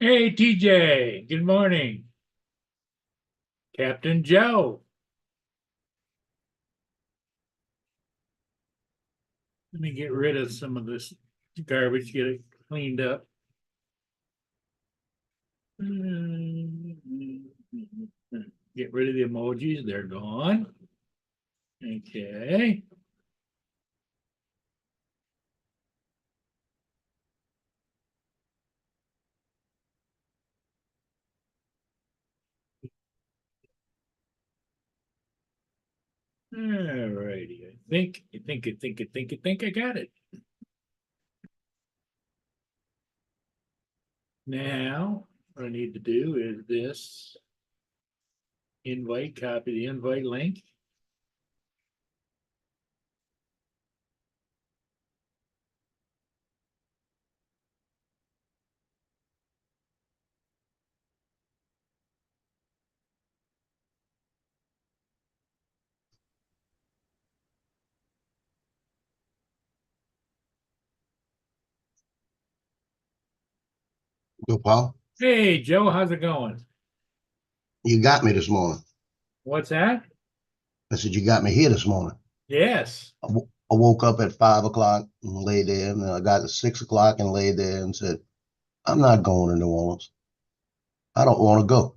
Hey, TJ, good morning. Captain Joe. Let me get rid of some of this garbage, get it cleaned up. Get rid of the emojis, they're gone. Okay. All righty. I think I got it. Now, what I need to do is this invite, copy the invite link. Yo, Paul, Hey, Joe, how's it going? you got me this morning. What's that? I said, you got me here this morning. Yes. I woke up at 5 o'clock and laid there, and then I got to 6 o'clock and laid there and said, I'm not going to New Orleans. I don't want to go.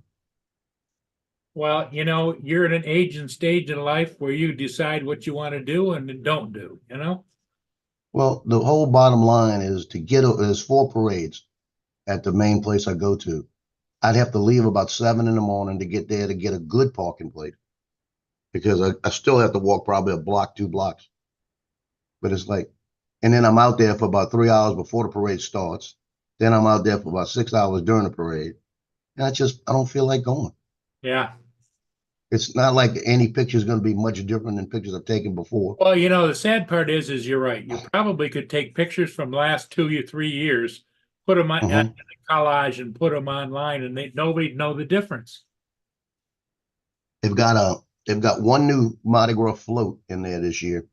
Well, you're at an age and stage in life where you decide what you want to do and don't do. Well, the whole bottom line is there's four parades at the main place I go to. I'd have to leave about 7 in the morning to get there to get a good parking place because I still have to walk probably a block, 2 blocks. But it's like, and then I'm out there for about 3 hours before the parade starts. Then I'm out there for about 6 hours during the parade. And I don't feel like going. Yeah. It's not like any picture is going to be much different than pictures I've taken before. Well, the sad part is you're right. You probably could take pictures from last 2 or 3 years, put them in a Hmm. collage and put them online, and nobody'd know the difference. They've got a they've got one new Mardi Gras float in there this year.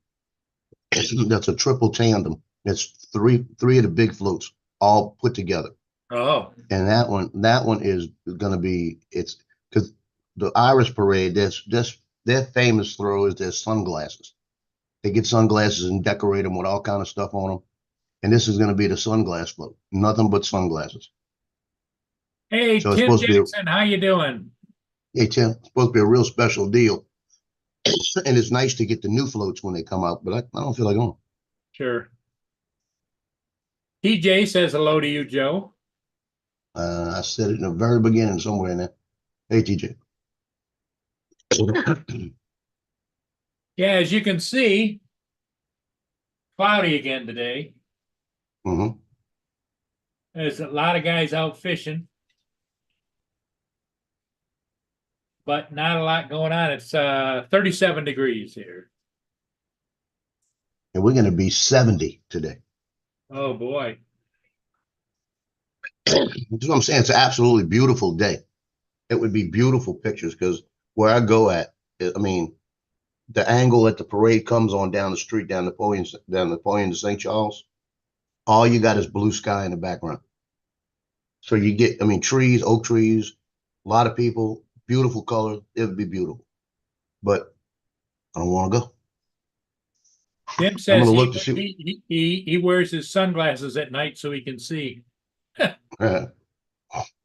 That's a triple tandem. It's three of the big floats all put together. Oh, And that one is going to be it's because the Irish Parade. That's their famous throw is their sunglasses. They get sunglasses and decorate them with all kind of stuff on them. And this is going to be the sunglass float. Nothing but sunglasses. hey, So it's Tim supposed to be Jackson, how you doing? Hey Tim, it's supposed to be a real special deal. And it's nice to get the new floats when they come out, but I don't feel like going. Sure. TJ says hello to you, Joe. I said it in the very beginning somewhere in there. Hey TJ. Yeah, as you can see, cloudy again today. Hmm. There's a lot of guys out fishing, but not a lot going on. It's 37 degrees here. And we're going to be 70 today. Oh boy. That's what I'm saying. It's an absolutely beautiful day. It would be beautiful pictures because where I go at, I mean, the angle that the parade comes on down the street, down Napoleon to St. Charles, all you got is blue sky in the background. So you get, I mean, trees, oak trees, a lot of people, beautiful color. It would be beautiful. But I don't want to go. Tim I'm going says to he look to see. he wears his sunglasses at night so he can see.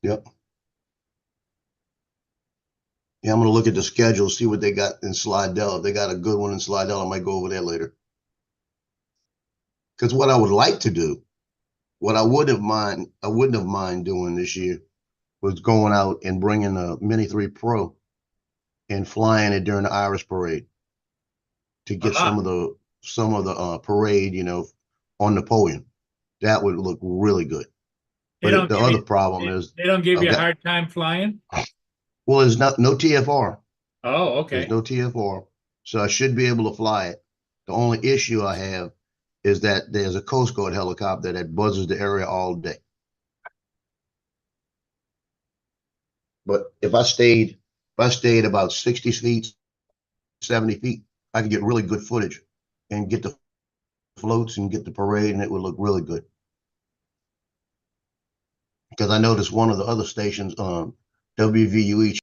Yep. Yeah, I'm going to look at the schedule, see what they got in Slidell. If they got a good one in Slidell, I might go over there later. Because what I would like to do, I wouldn't have mind doing this year was going out and bringing a Mini 3 Pro and flying it during the Irish parade to get Uh-huh. some of the parade, on Napoleon. That would look really good. They But don't the give you other problem is they don't give I've you a got hard time flying. well, there's no TFR. Oh, There's okay. no TFR, so I should be able to fly it. The only issue I have is that there's a Coast Guard helicopter that buzzes the area all day. But if I stayed about 60 feet, 70 feet, I could get really good footage and get the floats and get the parade, and it would look really good. Because I noticed one of the other stations, WVUE.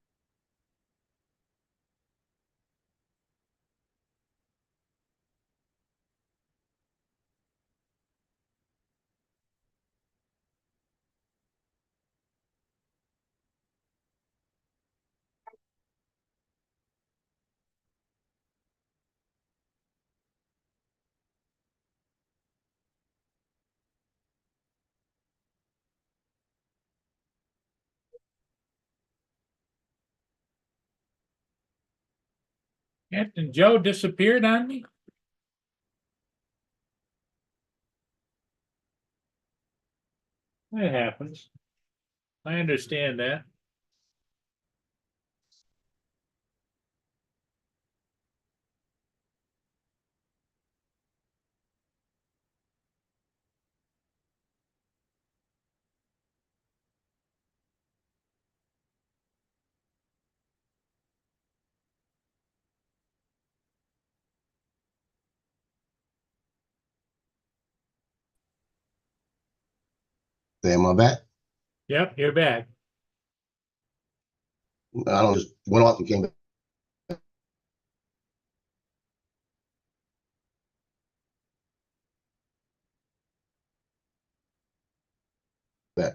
Captain Joe disappeared on me? That happens. I understand that. Am I back? Yep, you're back. I don't just went off and came back.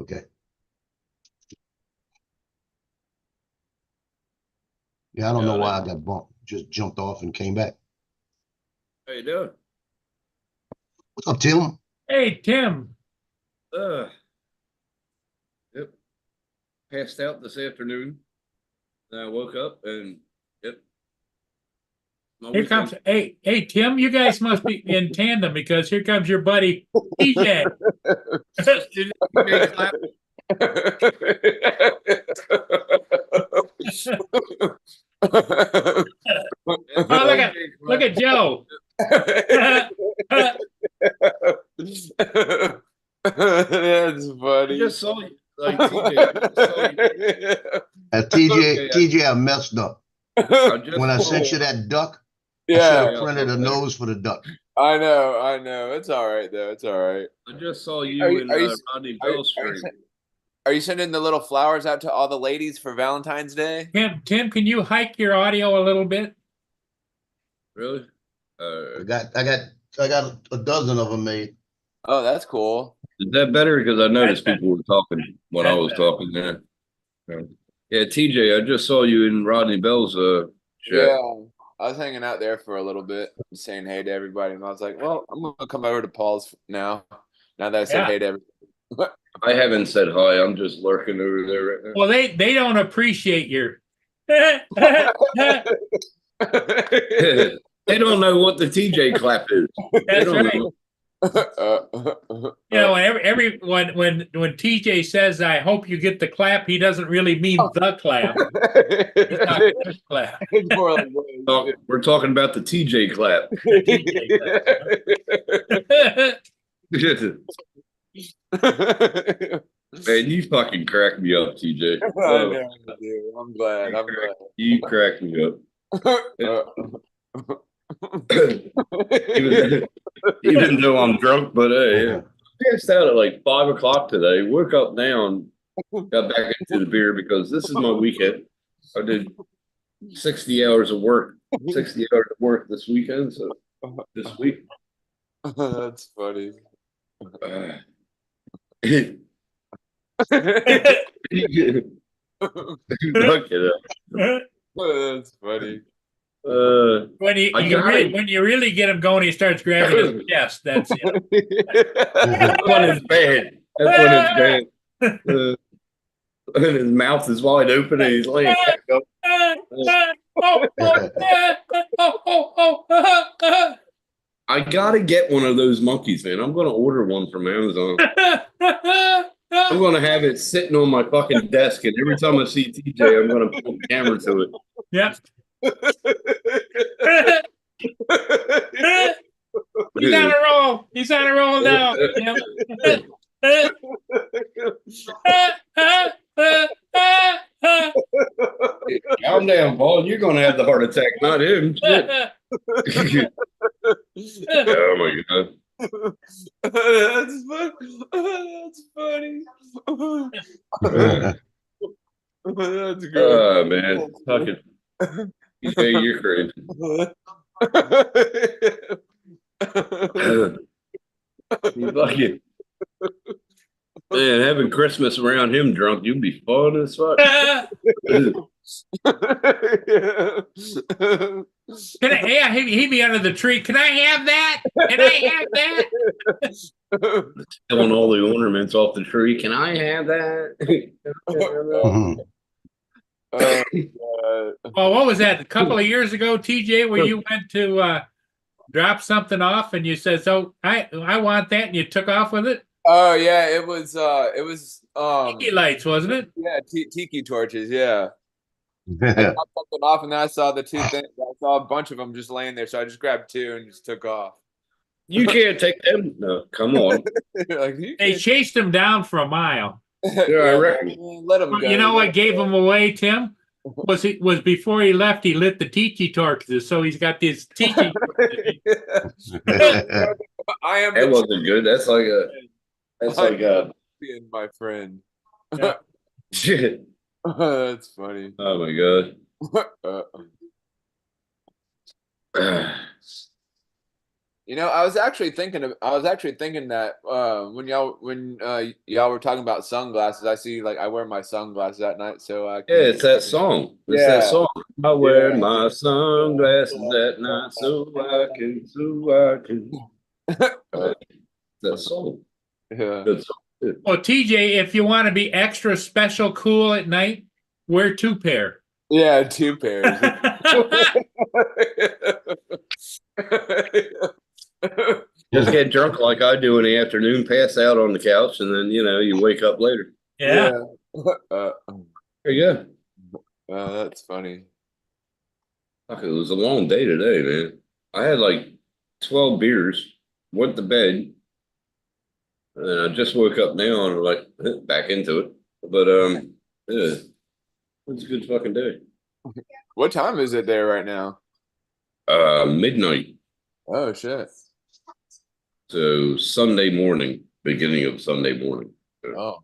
Okay. Yeah, I don't know why I got bumped. Just jumped off and came back. How you doing? What's up, Tim? Hey, Tim. Yep. Passed out this afternoon. And I woke up and yep. My Here comes, hey, Tim, you guys must be in tandem because here comes your buddy TJ. weekend. Oh, look at Joe. That's funny. I just saw you. Like TJ. TJ, I messed up. just When I saw sent you. you that duck, I should Yeah, have printed a nose for the duck. I know. It's all right though. It's all right. I just saw you Are you- and are you- Rodney are you- Bell stream. Are you sending the little flowers out to all the ladies for Valentine's Day? Tim, can you hike your audio a little bit? Really? I got a dozen of them made. Oh, that's cool. Is that better? Because I noticed That's people were talking when I That's was better. talking there. Yeah, TJ, I just saw you in Rodney Bell's chat. Yeah, I was hanging out there for a little bit, saying hey to everybody, and I was like, well, I'm gonna come over to Paul's now. Now that I said Yeah. hey to everybody. I haven't said hi. I'm just lurking over there right now. Well, they don't appreciate your. They don't know what the TJ clap is. They That's don't right. know. You know, everyone when TJ says, "I hope you get the clap," he doesn't really mean the clap. He's talking the clap. It's more like We're talking about the TJ clap. Man, you fucking crack me up, TJ. I know you do. I'm glad. You crack me up. Even though I'm drunk, but hey, yeah. I passed out at like 5 o'clock today. Woke up down, got back into the beer because this is my weekend. I did 60 hours of work, 60 hours of work this weekend. So this week. That's funny. Look it up. That's funny. When I got it. when you really get him going, he starts grabbing his chest. That's it. That's when it's bad. That's when it's bad. And his mouth is wide open and he's laying back up. I gotta get one of those monkeys, man. I'm gonna order one from Amazon. I'm gonna have it sitting on my fucking desk, and every time I see TJ, I'm gonna put a camera to it. Yep. He's on a roll. He's on a roll now. Calm down, Paul. You're gonna have the heart attack, not him. Oh my god. That's funny. That's great. Oh man, fucking. You're crazy. You fucking. Man, having Christmas around him drunk, you'd be fun as fuck. Can I? Yeah, he'd be under the tree. Can I have that? Can I have that? Stealing all the ornaments off the tree. Can I have that? Mhm. Well, what was that? A couple of years ago, TJ, where you went to drop something off, and you said, "So I want that," and you took off with it. Oh yeah, it was Tiki lights, wasn't it? yeah, tiki torches, yeah. I dropped something off, and then I saw the two things. I saw a bunch of them just laying there, so I just grabbed two and just took off. You can't take them. No, come on. Like, They chased him down for a mile. Yeah, I reckon. Let him go. You know what gave him away, Tim? Was before he left, he lit the tiki torches, so he's got this tiki. I am That wasn't good. That's like my friend. Yeah. shit. That's funny. Oh my god. You know, I was actually thinking that when y'all were talking about sunglasses, I see like I wear my sunglasses at night, so I can, Yeah, it's that song. It's that song. I wear my sunglasses at night so I can. That song. yeah. Good song. Well, TJ, if you want to be extra special cool at night, wear 2 pair. Yeah, 2 pairs. Just get drunk like I do in the afternoon, pass out on the couch, and then you wake up later. Yeah. There There you go. that's funny. Fuck, it was a long day today, man. I had like 12 beers, went to bed, and I just woke up now and I'm like back into it. But yeah, it's a good fucking day. What time is it there right now? Midnight. Oh shit. So Sunday morning, beginning of Sunday morning. Oh.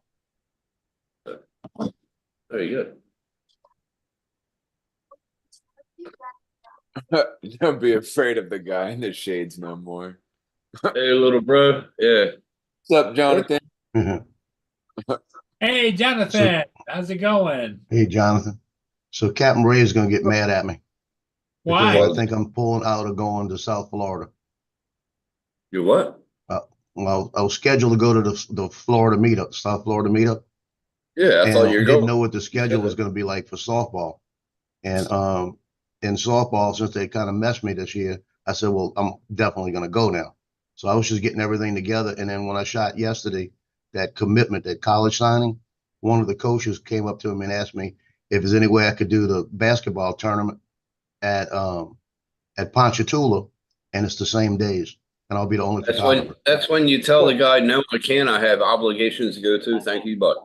There you Don't be afraid of the guy in the shades no more. go. Hey, little bro. Yeah. What's up, Jonathan? Hey, Jonathan, how's it going? Hey, Jonathan. So Captain Ray is going to get mad at me because Why? I think I'm pulling out of going to South Florida. You what? Well, I was scheduled to go to the Florida meetup, South Florida meetup. Yeah, I And thought I you were didn't going. know what the schedule was going to be like for softball. And in softball, since they kind of messed me this year, I said, well, I'm definitely going to go now. So I was just getting everything together. And then when I shot yesterday, that commitment, that college signing, one of the coaches came up to him and asked me if there's any way I could do the basketball tournament at Ponchatoula, and it's the same days, and I'll be the only photographer. That's when you tell the guy, no, I can't. I have obligations to go to. Thank you, but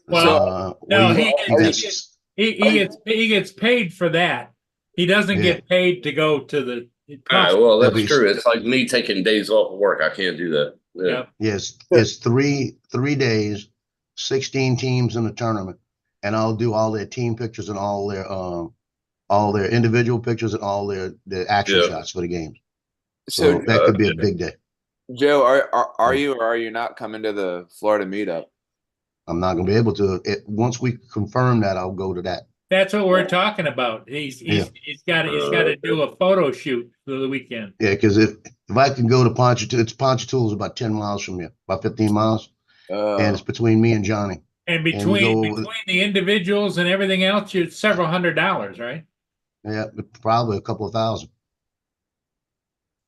Well, no, that's- he gets paid for that. He doesn't Yeah. get paid to go to the. well, That'd that's be- true. It's like me taking days off of work. I can't do that. Yeah. Yep. yes, it's three days, 16 teams in the tournament, and I'll do all their team pictures and all their individual pictures and all their action Yeah. shots for the games. So, So that could be a big day. Joe, are you or are you not coming to the Florida meetup? I'm not going to be able to. Once we confirm that, I'll go to that. That's what we're talking about. He's got to do a photo shoot for the weekend. Yeah, because if I can go to Ponchatoula, Ponchatoula is about 10 miles from here, about 15 miles, and it's between me and Johnny. And we between go- the individuals and everything else, it's several $100s, right? Yeah, probably a couple of thousand.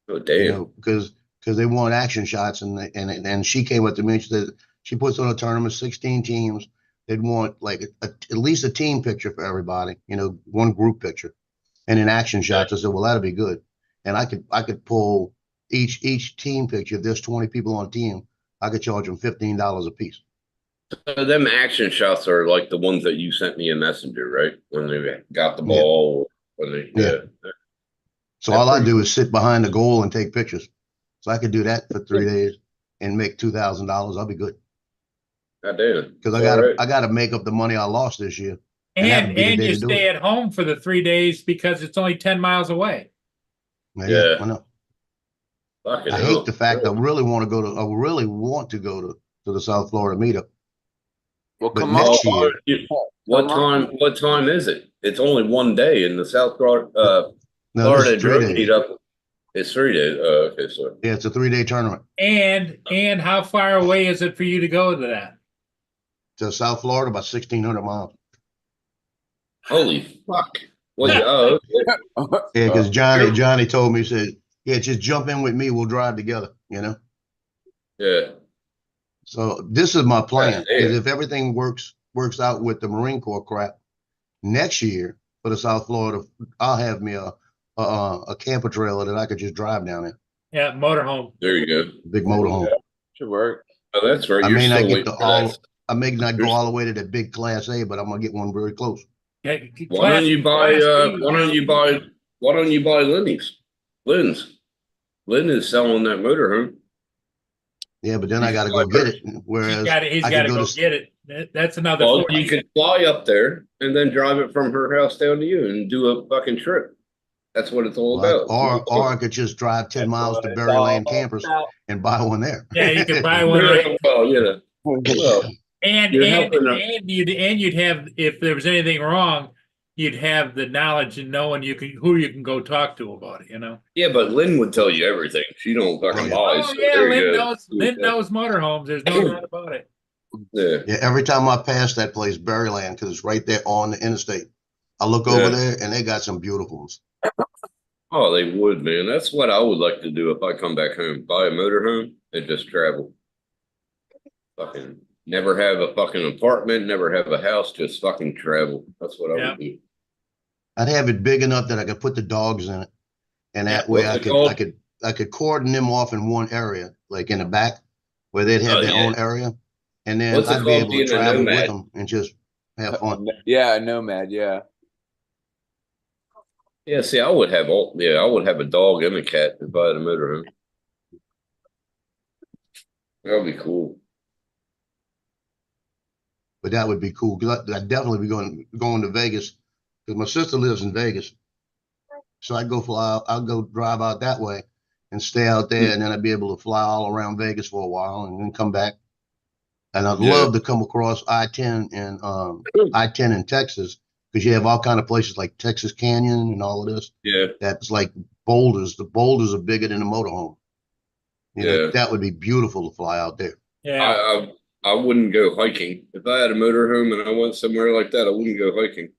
Oh, damn. Because they want action shots, and she came up to me and she said she puts on a tournament, 16 teams. They'd want like at least a team picture for everybody, one group picture. and in action shots. I said, well, that'll be good. And I could pull each team picture. If there's 20 people on a team, I could charge them $15 a piece. So them action shots are like the ones that you sent me in Messenger, right? When they got the ball, when they So all I do is sit behind the goal and take pictures. So I could do that for 3 days and make $2,000. I'll be good. God damn. Because I gotta make up the money I lost this year. And you stay at home for the 3 days because it's only 10 miles away. Yeah. I know. Fucking I hate the fact I really want to go to the South Florida meetup. Well, But come next on. year, What time is it? It's only one day in the South Florida no, this Florida is 3 drug days. meetup. It's 3 days. Okay, so Yeah, it's a 3-day tournament. And how far away is it for you to go to that? To South Florida, about 1,600 miles. holy fuck. Well, okay. Yeah, because Johnny told me, he said, yeah, just jump in with me. We'll drive together, you know? Yeah. So this is my plan. Yeah. Is if everything works out with the Marine Corps crap, next year for the South Florida, I'll have me a camper trailer that I could just drive down in. Yeah, motorhome. There you go. Big motorhome. Should work. Oh, that's right. I may not get I may not go There's- all the way to the big Class A, but I'm gonna get one very close. Yeah, Why don't you buy Lynn's? Lynn is selling that motorhome. Yeah, but then I got to go get it. Whereas he's I got to could go to- get it. That's another. Well, 40. you could fly up there and then drive it from her house down to you and do a fucking trip. That's what it's all about. Or I could just drive 10 miles to Berryland Campers and buy one there. Yeah, you could buy one. Right. Well, yeah. Well, And You're helping them. you'd have, if there was anything wrong, you'd have the knowledge and knowing who you can go talk to about it, you know? yeah, but Lynn would tell you everything. She don't fucking lie. Oh so yeah, there you Lynn go. knows motorhomes. There's no doubt about it. Yeah. Yeah, every time I pass that place, Berryland, because it's right there on the interstate, I look over there and they got some beautiful ones. Oh, they would, man. That's what I would like to do if I come back home. Buy a motorhome and just travel. Fucking never have a fucking apartment, never have a house, just fucking travel. That's what I would do. I'd have it big enough that I could put the dogs in it, and that way I could cordon them off in one area, like in the back, where they'd have their own area, and then What's it I'd be called, able to being a travel with nomad? them and just have fun. Yeah, nomad. Yeah. Yeah, see, I would have a dog and a cat if I had a motorhome. That would be cool. But that would be cool because I'd definitely be going to Vegas because my sister lives in Vegas, so I'd go drive out that way and stay out there, and then I'd be able to fly all around Vegas for a while and then come back. And I'd love to come across I-10 and I-10 in Texas because you have all kind of places like Texas Canyon and all of this. Yeah. That's like boulders. The boulders are bigger than the motorhome. You know, that would be beautiful to fly out there. Yeah. I wouldn't go hiking. If I had a motorhome and I went somewhere like that, I wouldn't go hiking.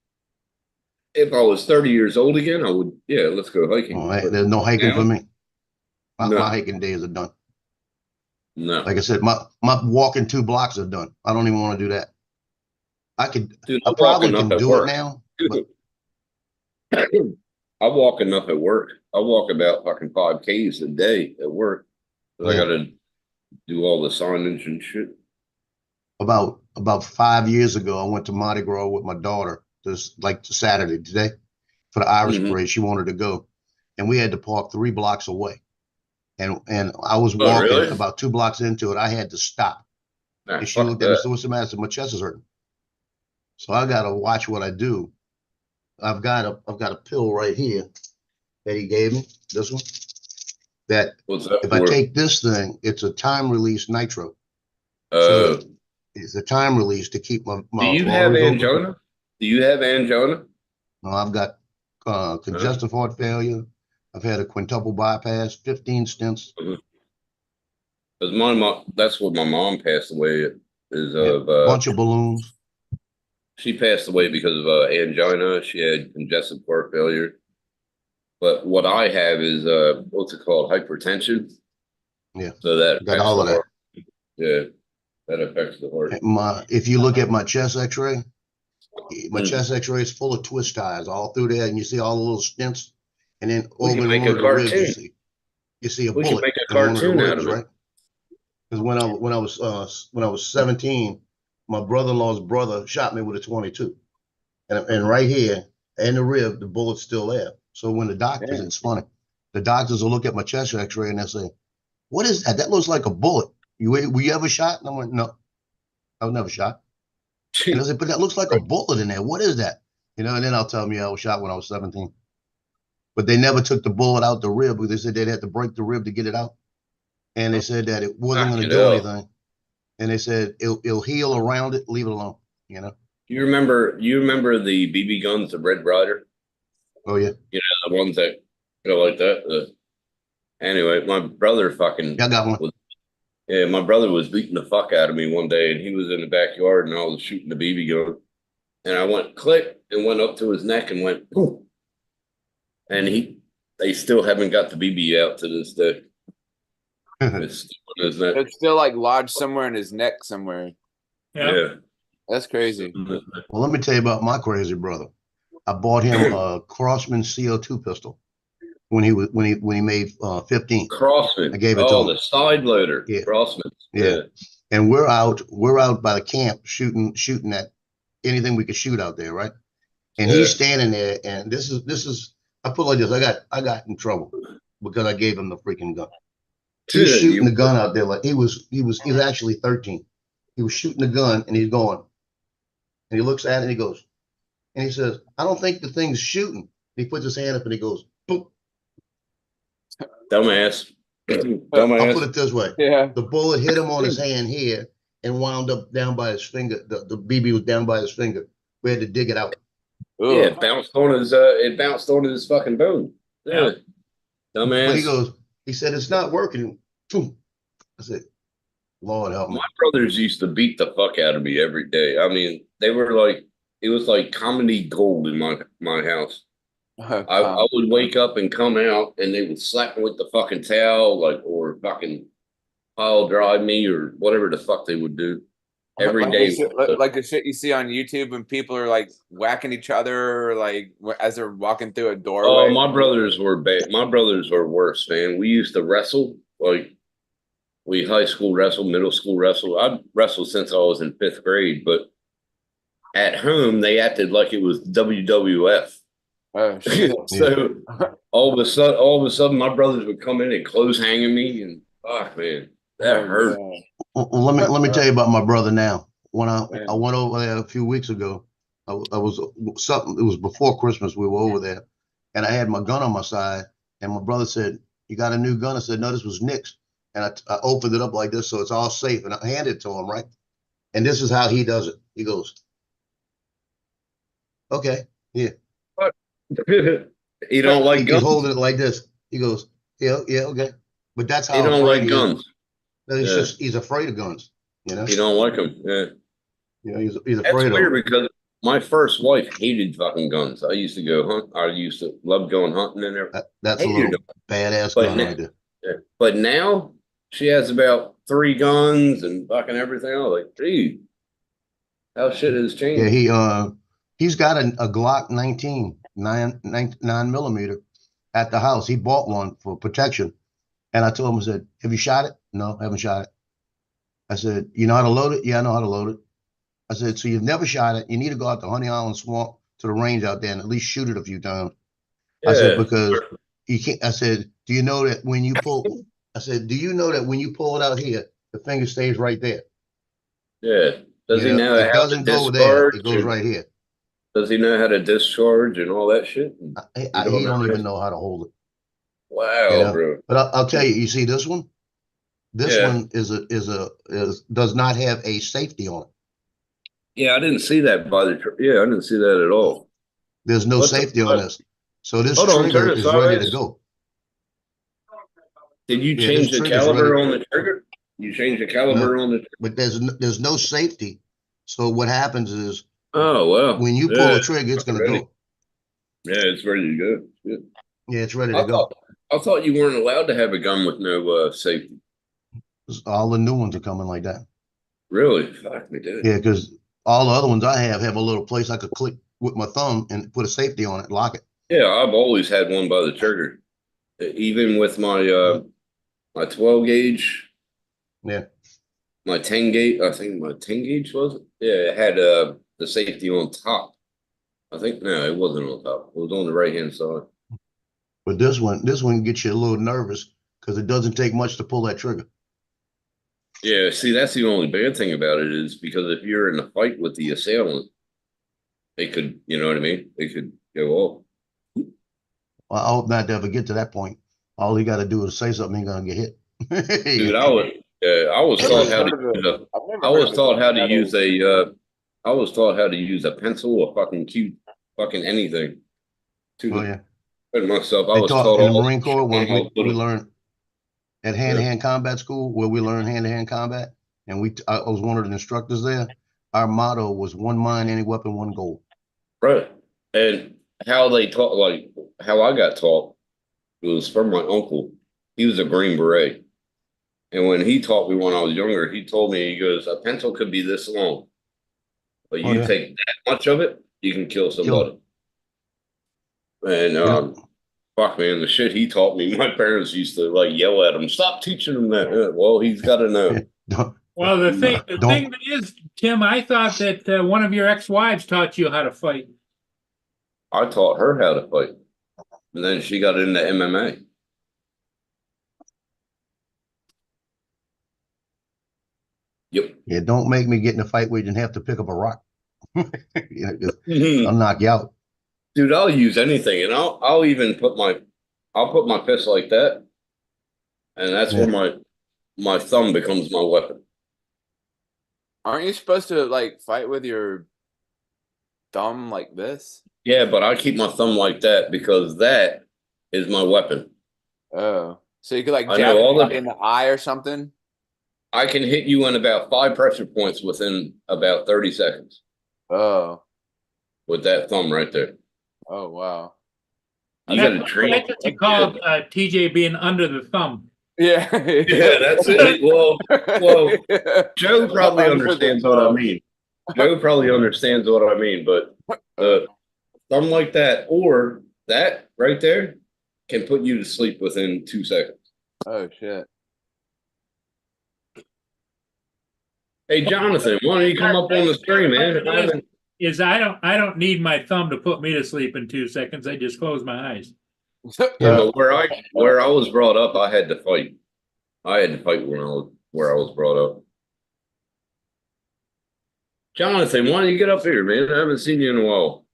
If I was 30 years old again, I would, let's go hiking. Oh, there's no hiking for me. No. My hiking days are done. No. Like I said, my walking 2 blocks are done. I don't even want to do that. I probably can do it now. But I walk enough at work. I walk about fucking 5Ks a day at work. I got to do all the signage and shit. About 5 years ago, I went to Mardi Gras with my daughter, just like Saturday today, for the Irish parade. She wanted to go, and we had to park 3 blocks away. And I was walking about 2 blocks into it. I had to stop. And she looked at me, so what's the matter? I said, my chest is hurting. So I got to watch what I do. I've got a pill right here that he gave me, this one. That if I take this thing, it's a time release nitro. So it's a time release to keep my Do you have angina? Do you have angina? No, I've got congestive heart failure. I've had a quintuple bypass, 15 stents. Because my mom, that's what my mom passed away is of a bunch of balloons. She passed away because of angina. She had congestive heart failure. But what I have is what's it called? Hypertension. Yeah. So that got all of that. Yeah. That affects the heart. If you look at my chest x-ray, My Mm. chest X-ray is full of twist ties all through there, and you see all the little stents, and then We over can in make one a of the ribs, cartoon. you see a We can bullet make a in one of the cartoon out ribs, of it. right? Because when I was 17, my brother-in-law's brother shot me with a 22, and right here in the rib, the bullet's still there. So when the doctors, Yeah. it's funny, the doctors will look at my chest X-ray and they'll say, "What is that? That looks like a bullet. Were you ever shot?" And I'm like, "No, I was never shot." And I said, "But that looks like a bullet in there. What is that?" And then I'll tell them, "Yeah, I was shot when I was 17." But they never took the bullet out the rib because they said they'd have to break the rib to get it out. And they said that it wasn't Knock going to it do out. anything. And they said it'll heal around it, leave it alone. You remember the BB guns, the Red Ryder? Oh yeah. The ones that go like that. Anyway, my brother fucking Yeah, I got one. yeah, my brother was beating the fuck out of me one day, and he was in the backyard, and I was shooting the BB gun, and I went click and went up to his neck and went poof, and they still haven't got the BB out to this day. It's still in his neck. It's still like lodged somewhere in his neck somewhere. Yeah. That's crazy. Well, let me tell you about my crazy brother. I bought him a Crossman CO2 pistol when he made 15. Crossman. I gave it to him. The side loader. Yeah. Crossman. Yeah. And we're out by the camp shooting at anything we could shoot out there, right? And Yeah. he's standing there, and this is I put it like this. I got in trouble because I gave him the freaking gun. He's Yeah, shooting the gun out there like he was actually 13. He was shooting the gun and he's going. And he looks at it and he goes, and he says, "I don't think the thing's shooting." And he puts his hand up and he goes, boom. Dumbass. I'll Dumbass. put it this way. Yeah. The bullet hit him on his hand here and wound up down by his finger. The BB was down by his finger. We had to dig it out. Yeah, Ugh. it bounced on his fucking bone. Yeah. Dumbass. But he said, "It's not working." Boom. I said, "Lord help me." My brothers used to beat the fuck out of me every day. I mean, they were like, it was like comedy gold in my house. I would wake up and come out, and they would slap me with the fucking towel, or fucking pile drive me, or whatever the fuck they would do every like day. like the shit you see on YouTube when people are like whacking each other, like as they're walking through a doorway. Oh, my brothers were bad. My brothers were worse, man. We used to wrestle, we high school wrestle, middle school wrestle. I've wrestled since I was in 5th grade, but at home they acted like it was WWF. Oh, shit. So all of a sudden, my brothers would come in and close hanging me, and fuck, man, that hurt. Yeah. Well, let me tell you about my brother now. When I went over there a few weeks ago, I was something. It was before Christmas. We were over there, and I had my gun on my side. And my brother said, "You got a new gun?" I said, "No, this was Nick's." And I opened it up like this, so it's all safe. And I handed it to him, right? And this is how he does it. He goes, "Okay, yeah." He don't like He's guns. holding it like this. He goes, "Yeah, okay." But that's how He don't afraid like he is. guns. No, he's Yeah. he's afraid of guns. He don't like them. Yeah. He's That's afraid of weird them. because my first wife hated fucking guns. I used to go hunt. I used to love going hunting and everything. That's a Hated little badass But gun now- right there. Yeah. But now she has about 3 guns and fucking everything. I was like, dude, how shit has changed. Yeah, he's got a Glock 19 9mm at the house. He bought one for protection. And I told him, I said, "Have you shot it?" "No, I haven't shot it." I said, "You know how to load it?" "Yeah, I know how to load it." I said, "So you've never shot it. You need to go out to Honey Island Swamp to the range out there and at least shoot it a few times." I said, "Because you can't." I said, "Do you know that when you pull?" I said, "Do you know that when you pull it out here, the finger stays right there?" Yeah. Does he know it how to doesn't go there. discharge? It goes right here. Does he know how to discharge and all that shit? He don't even know how to hold it. Wow, bro. But I'll tell you, you see this one? This Yeah. one does not have a safety on it. Yeah, I didn't see that I didn't see that at all. There's no What the safety on fuck? this. So this Hold on, trigger turn it is ready to sideways. go. Did you Yeah, change this the trigger's caliber ready. on the trigger? You changed the caliber on the But there's no safety. So what happens is Oh, well. when you pull the trigger, it's going to ready. go. Yeah, it's ready to go. Good. Yeah, it's ready to go. I thought you weren't allowed to have a gun with no safety. All the new ones are coming like that. Really? Fuck me, dude. Yeah, because All the other ones I have a little place I could click with my thumb and put a safety on it, lock it. Yeah, I've always had one by the trigger. Even with my 12 gauge, Yeah. my 10 gauge, I think my 10 gauge was it? Yeah, it had the safety on top. I think no, it wasn't on top. It was on the right hand side. But this one gets you a little nervous because it doesn't take much to pull that trigger. Yeah, see, that's the only bad thing about it is because if you're in a fight with the assailant, it could, you know what I mean? It could go off. Well, I hope not to ever get to that point. All he got to do is say something, he's gonna get hit. Dude, I was taught how to use a, I was taught how to use I was taught how to use a pencil, a fucking cute, fucking anything. Oh yeah. Myself, I They was taught taught in the all Marine Corps when we little- learned at hand-to-hand combat school where we learned hand-to-hand combat, and I was one of the instructors there. Our motto was one mind, any weapon, one goal. right. And how they taught, like how I got taught was from my uncle. He was a Green Beret. And when he taught me when I was younger, he told me, he goes, a pencil could be this long, but Oh, you yeah. take that much of it, you can kill somebody. And fuck, man, the shit he taught me, my parents used to like yell at him, stop teaching him that. Well, he's got to know. Well, the thing that is, Tim, I thought that one of your ex-wives taught you how to fight. I taught her how to fight. And then she got into MMA. Yep. Yeah, don't make me get in a fight where you didn't have to pick up a rock. I'll knock you out. Dude, I'll use anything, and I'll even put my fist like that, and that's where my thumb becomes my weapon. Aren't you supposed to like fight with your thumb like this? Yeah, but I keep my thumb like that because that is my weapon. Oh, so you could like I jab know all it in the eye or something? I can hit you in about 5 pressure points within about 30 seconds Oh, with that thumb right there. oh wow. You got to train. That's what you call TJ being under the thumb. Yeah. Yeah, that's it. Well, Joe probably understands what I mean. Joe probably understands what I mean, but thumb like that or that right there can put you to sleep within 2 seconds. Oh shit. Hey, Jonathan, why don't you come up on the stream, man? I don't need my thumb to put me to sleep in 2 seconds. I just close my eyes. Yeah, but where I was brought up, I had to fight. I had to fight where I was brought up. Jonathan, why don't you get up here, man? I haven't seen you in a while.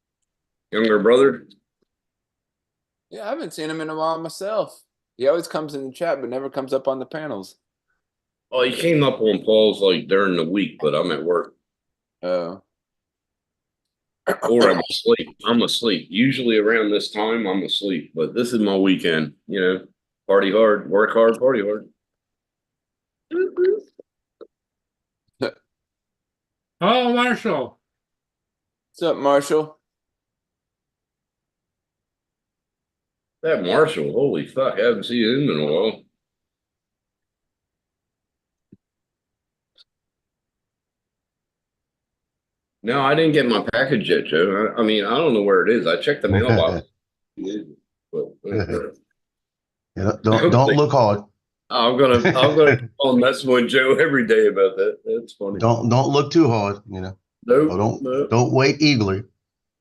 Younger brother? Yeah, I haven't seen him in a while myself. He always comes in the chat, but never comes up on the panels. Oh, he came up on Paul's like during the week, but I'm at work. Oh. Or I'm asleep. I'm asleep. Usually around this time, I'm asleep. But this is my weekend. You know, party hard, work hard, party hard. Oh, Marshall. What's up, Marshall? That Marshall, holy fuck, I haven't seen him in a while. No, I didn't get my package yet, Joe. I mean, I don't know where it is. I checked the mailbox. Don't look hard. I'm gonna mess with Joe every day about that. That's funny. Don't look too hard, you know. Don't wait eagerly.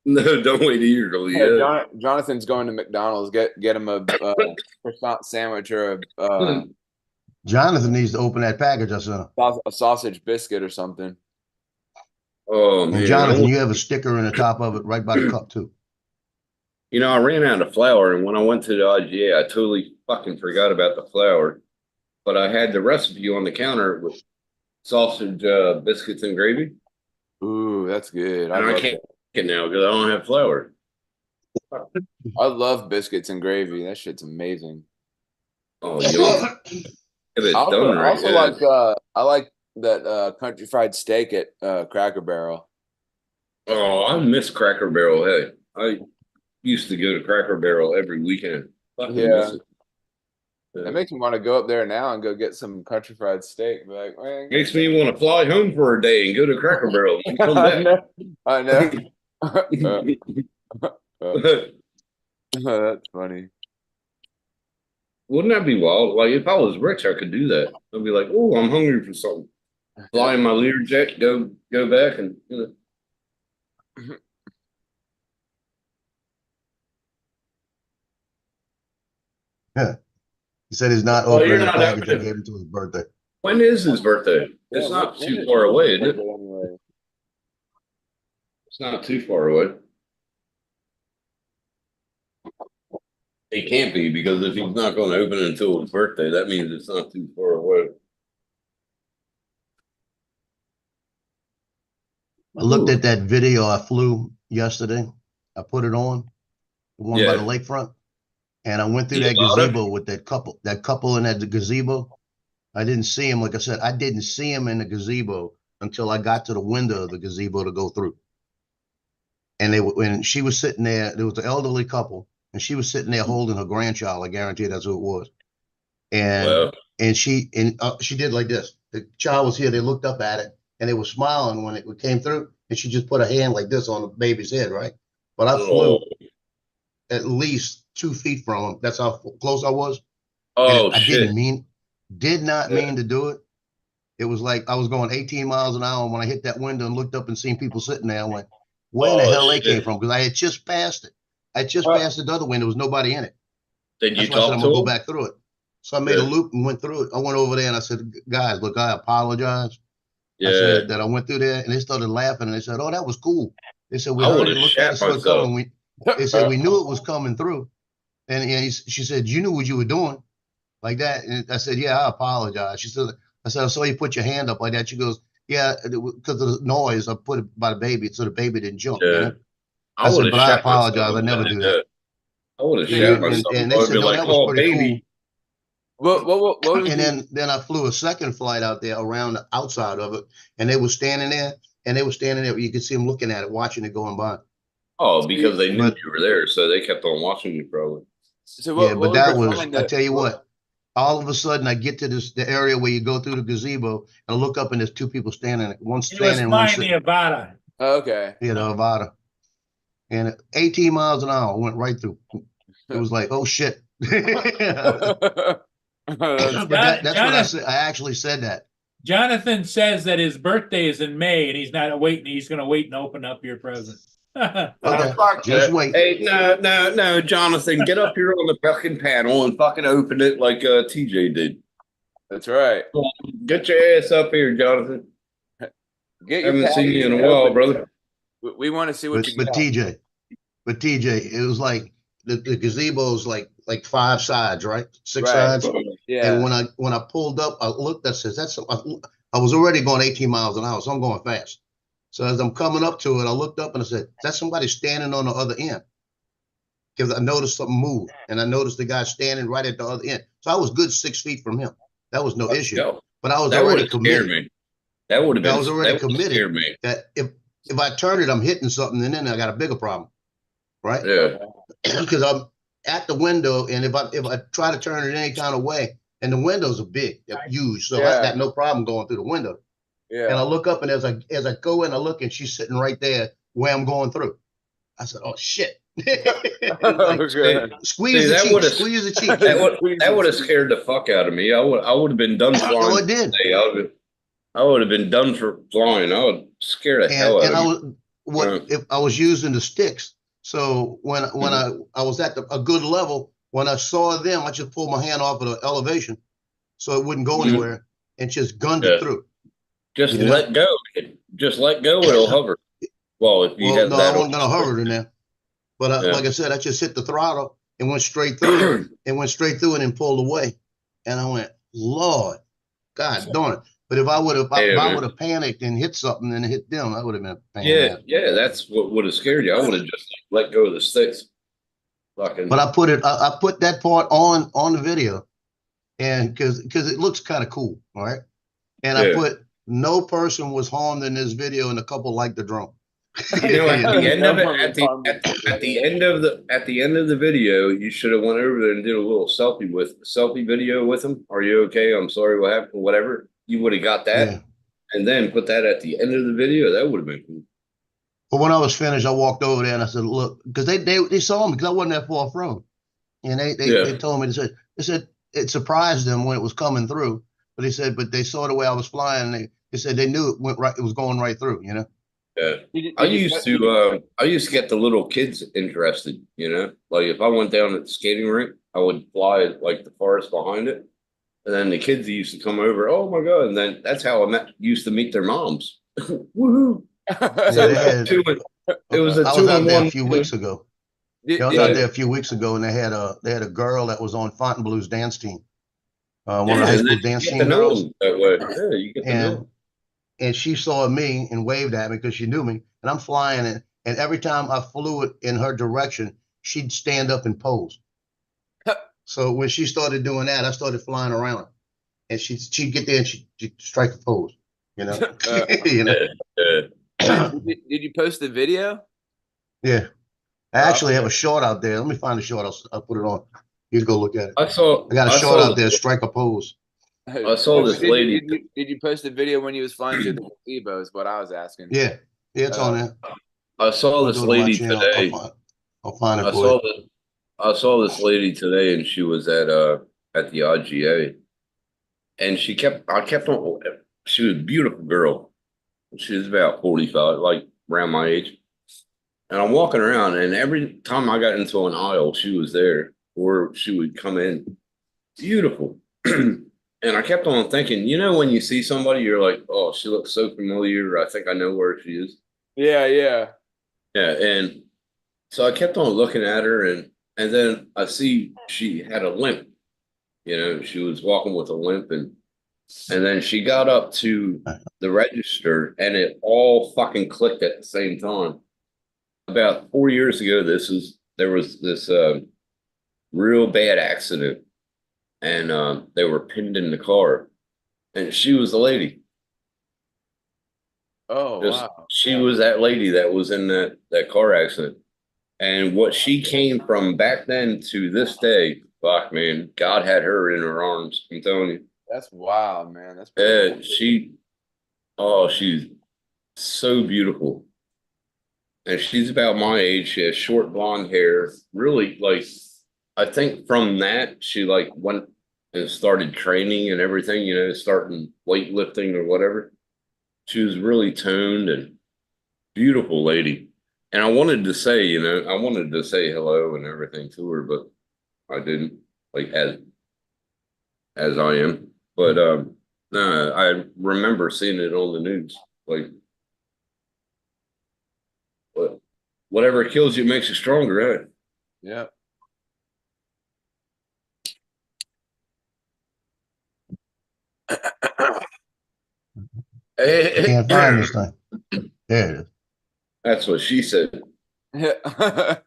No, don't wait eagerly. Hey, Jonathan's going to McDonald's. Get him a croissant sandwich or Jonathan needs to open that package I sent him. a sausage biscuit or something. Oh man, and Jonathan, you have a sticker in the top of it right by the cup too. You know, I ran out of flour, and when I went to the IGA, I totally fucking forgot about the flour. But I had the recipe on the counter with sausage, biscuits, and gravy. Ooh, that's good. And I can't make it now because I don't have flour. I love biscuits and gravy. That shit's amazing. Oh, yeah. If it's done right. I like that country fried steak at Cracker Barrel. Oh, I miss Cracker Barrel. Hey, I used to go to Cracker Barrel every weekend. Fucking miss it. That makes me want to go up there now and go get some country fried steak. Be like, man, Makes me want to fly home for a day and go to Cracker Barrel and come I back. know. That's funny. Wouldn't that be wild? Like if I was rich, I could do that. I'd be like, oh, I'm hungry for something. Fly in my Learjet, go back and Yeah. He said he's not Well, you're opening the not package I opening- gave him to his birthday. When is his birthday? It's not too far away, is it? Anyway. It's not too far away. It can't be because if he's not going to open it until his birthday, that means it's not too far away. I looked at that video I flew yesterday. I put it on, the one by the lakefront, and I went through that gazebo with that couple in that gazebo. I didn't see him. Like I said, I didn't see him in the gazebo until I got to the window of the gazebo to go through. And when she was sitting there, there was an elderly couple, and she was sitting there holding her grandchild. I guarantee that's who it was. And she did like this. The child was here. They looked up at it, and they were smiling when it came through. And she just put her hand like this on the baby's head, right? But I flew at least 2 feet from him. That's how close I was. Oh, I shit. did not mean to do it. It was like I was going 18 miles an hour. When I hit that window and looked up and seen people sitting there, I went, where in the hell they came from? Because I had just passed it. I just passed the other window. There was nobody in it. Did you That's why I said talk I'm to going to go him? back through it. So I made a loop and went through it. I went over there and I said, guys, look, I apologize. I said that I went through there, and they started laughing, and they said, oh, that was cool. They said, we heard it, looked at it, saw it coming. They said, we knew it was coming through. And she said, you knew what you were doing like that. And I said, yeah, I apologize. She said, I saw you put your hand up like that. She goes, yeah, because of the noise, I put it by the baby so the baby didn't jump. You know? I said, but I apologize. I never do that. I would have shot myself. And they said, no, that was pretty cool. What And then I flew a second flight out there around the outside of it, and they were standing there, You could see them looking at it, watching it going by. Oh, because they knew you were there, so they kept on watching you, probably. So yeah, but that was, I tell you what, all of a sudden I get to the area where you go through the gazebo, and I look up and there's 2 people standing, one standing, one sitting. The okay. Yeah, the Avata. And 18 miles an hour went right through. It was like, oh shit. That's what I said. I actually said that. Jonathan says that his birthday is in May, and he's not waiting. He's going to wait and open up your present. Okay, just wait. Hey, no, Jonathan, get up here on the fucking panel and fucking open it like TJ did. That's right. Get your ass up here, Jonathan. Haven't seen you in a while, brother. We want to see what you got. But TJ, it was like the gazebo's like 5 sides, right? 6 sides. Yeah. And when I pulled up, I looked. I said, I was already going 18 miles an hour, so I'm going fast. So as I'm coming up to it, I looked up and I said, that's somebody standing on the other end. Because I noticed something move, and I noticed the guy standing right at the other end. So I was good 6 feet from him. That was no issue. But I was already committed. That would have been. I was already committed that if I turn it, I'm hitting something, and then I got a bigger problem, right? Yeah. Because I'm at the window, and if I try to turn it any kind of way, and the windows are big, they're huge, so I got no problem going through the window. Yeah. And I look up, and as I go in, I look, and she's sitting right there where I'm going through. I said, "Oh shit!" Squeeze the cheek. That would have scared the fuck out of me. I would have been done flying. Oh, it did. I would have been done for flying. I would scare the hell out of me. If I was using the sticks. So when I was at a good level, when I saw them, I just pulled my hand off of the elevation so it wouldn't go anywhere, and just gunned it through. Just let go. Just let go. It'll hover. Well, if you have that, I wasn't gonna hover in there. But like I said, I just hit the throttle and went straight through it and pulled away. And I went, Lord, God darn it. But if I would have panicked and hit something and hit them, I would have been a pain. Yeah, that's what would have scared you. I would have just let go of the sticks. But I put that part on the video, and because it looks kind of cool, all right. And I put no person was harmed in this video, and a couple liked the drone. You know, at the end of it, Yeah. at the end of the video, you should have went over there and did a little selfie video with him. Are you okay? I'm sorry, what happened? Whatever. You would have got that, Yeah. and then put that at the end of the video. That would have been cool. But when I was finished, I walked over there and I said, "Look," because they saw me because I wasn't that far from them, and they told me they said it surprised them when it was coming through, but they said but they saw the way I was flying. They said they knew it went right. It was going right through. You know. Yeah. Did I used to get the little kids interested, you know, like if I went down at the skating rink, I would fly like the forest behind it. And then the kids used to come over, oh my God. And then that's how used to meet their moms. Woohoo. Yeah, So they had, it was a I was two out on there one. a few weeks ago. Did- I was did- out there a few weeks ago, and they had a girl that was on Fontainebleau's dance team, one of the high and school then you dance get team to know girls, them that way. Yeah, you get to know them. and she saw me and waved at me because she knew me, and I'm flying, and every time I flew it in her direction, she'd stand up and pose. So when she started doing that, I started flying around, and she'd get there and she'd strike a pose, you know, you know. Did you post the video? Yeah, I actually have a short out there. Let me find the short. I'll put it on. You can go look at it. I got a short out there. Strike a pose. I saw this lady. Did you post the video when you was flying through the gazebo? Is what I was asking. Yeah, it's on there. I saw this lady today. I'll find it for you. I saw this lady today, and she was at the IGA, and I kept on. She was a beautiful girl. She was about 45, like around my age. And I'm walking around, and every time I got into an aisle, she was there, or she would come in. Beautiful. And I kept on thinking, you know, when you see somebody, you're like, oh, she looks so familiar. I think I know where she is. Yeah. Yeah. And so I kept on looking at her, and then I see she had a limp. You know, she was walking with a limp, and then she got up to the register, and it all fucking clicked at the same time. About 4 years ago, there was this real bad accident, and they were pinned in the car, and she was the lady. Oh, wow. She was that lady that was in that car accident. And what she came from back then to this day, fuck, man, God had her in her arms. I'm telling you. That's wild, man. That's she's so beautiful. And she's about my age. She has short blonde hair. Really, like, I think from that, she like went and started training and everything, you know, starting weightlifting or whatever. She was really toned and beautiful lady. And I wanted to say, you know, I wanted to say hello and everything to her, but I didn't, like, as I am. But no, I remember seeing it on the news. Like, but whatever kills you makes you stronger, right? Yeah. I can't find this thing. There it is. That's what she said. I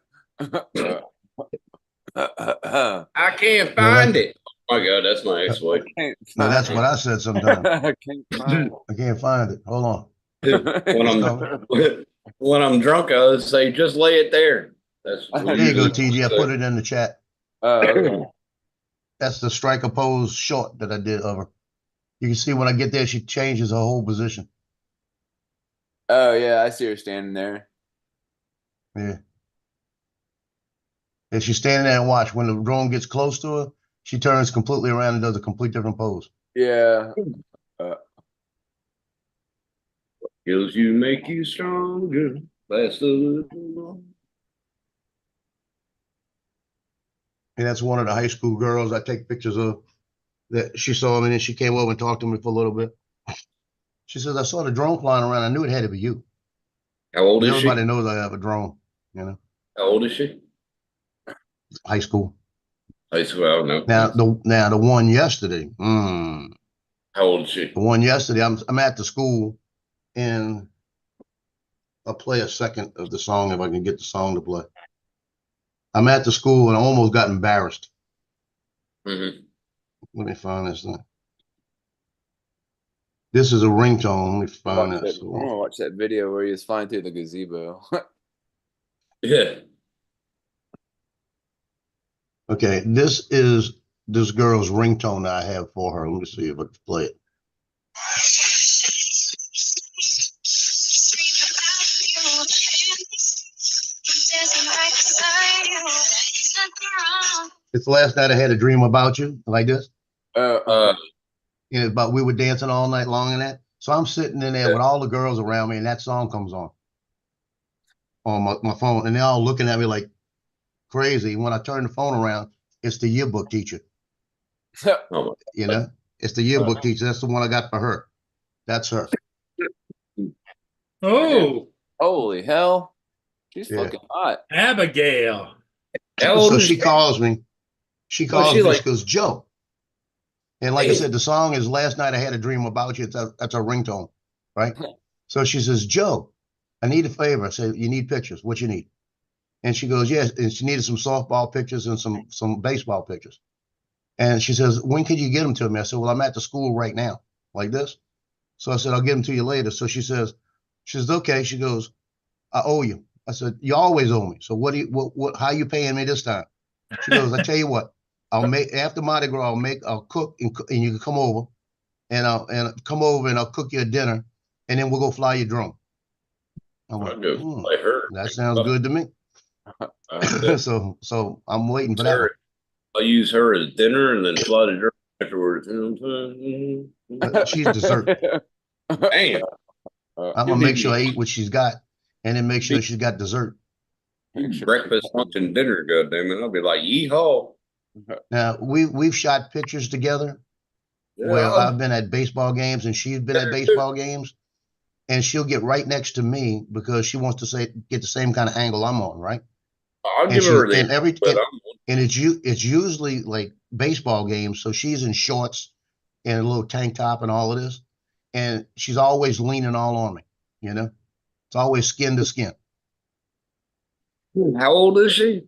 I can't find it. Oh my God, that's my ex-wife. No, that's what I said sometimes. I can't find I can't find it. Hold on. When I'm drunk, I would say, just lay it there. That's There you go, TG. I put it in the chat. Okay. That's the striker pose short that I did of her. You can see when I get there, she changes her whole position. Oh, yeah. I see her standing there. Yeah. And she's standing there and watch. When the drone gets close to her, she turns completely around and does a complete different pose. Yeah. Kills you, make you stronger. Last a little longer. And that's one of the high school girls I take pictures of that she saw me and then she came over and talked to me for a little bit. She says, I saw the drone flying around. I knew it had to be you. How old is she? Everybody knows I have a drone, you know. How old is she? High school. High school, I don't know. Now the one yesterday. How old is she? The one yesterday, I'm at the school and I'll play a second of the song if I can get the song to play. I'm at the school and I almost got embarrassed. Mm-hmm. Let me find this thing. This is a ringtone. Let me I'm find gonna that. watch that video where he was flying through the gazebo. Yeah. Okay, this is this girl's ringtone that I have for her. Let me see if I can play it. It's last night I had a dream about you, like this. But we were dancing all night long in that. So I'm sitting in there with all the girls around me, and that song comes on my phone, and they're all looking at me like crazy. When I turn the phone around, it's the yearbook teacher. Oh, You know, it's the yearbook teacher. That's the one I got for her. That's her. Oh, Holy hell. She's Yeah. fucking hot. Abigail. how old So is she calls me. She calls she me. like- She goes, Joe. And like I said, the song is "Last Night I Had a Dream About You." That's a ringtone, right? So she says, Joe, I need a favor. I said, you need pictures. What you need? And she goes, yes. And she needed some softball pictures and some baseball pictures. And she says, when can you get them to me? I said, well, I'm at the school right now, like this. So I said, I'll get them to you later. So she says, okay. She goes, I owe you. I said, you always owe me. So how you paying me this time? She goes, I tell you what, I'll make after Mardi Gras, I'll cook and you can come over and I'll cook you a dinner and then we'll go fly your drone. I'm like, I heard that sounds good to me. So I'm waiting for that one. I'll use her as dinner and then fly to her afterwards. She's dessert. Damn. I'm gonna make sure I eat what she's got and then make sure she's got dessert. Breakfast, lunch, and dinner, goddamn it. I'll be like, yeehaw. Now we've shot pictures together where I've been at baseball games and she's been at baseball games, and she'll get right next to me because she wants to get the same kind of angle I'm on, right? I'll give her the and it's usually like baseball games, so she's in shorts and a little tank top and all of this, and she's always leaning all on me, you know. It's always skin to skin. How old is she?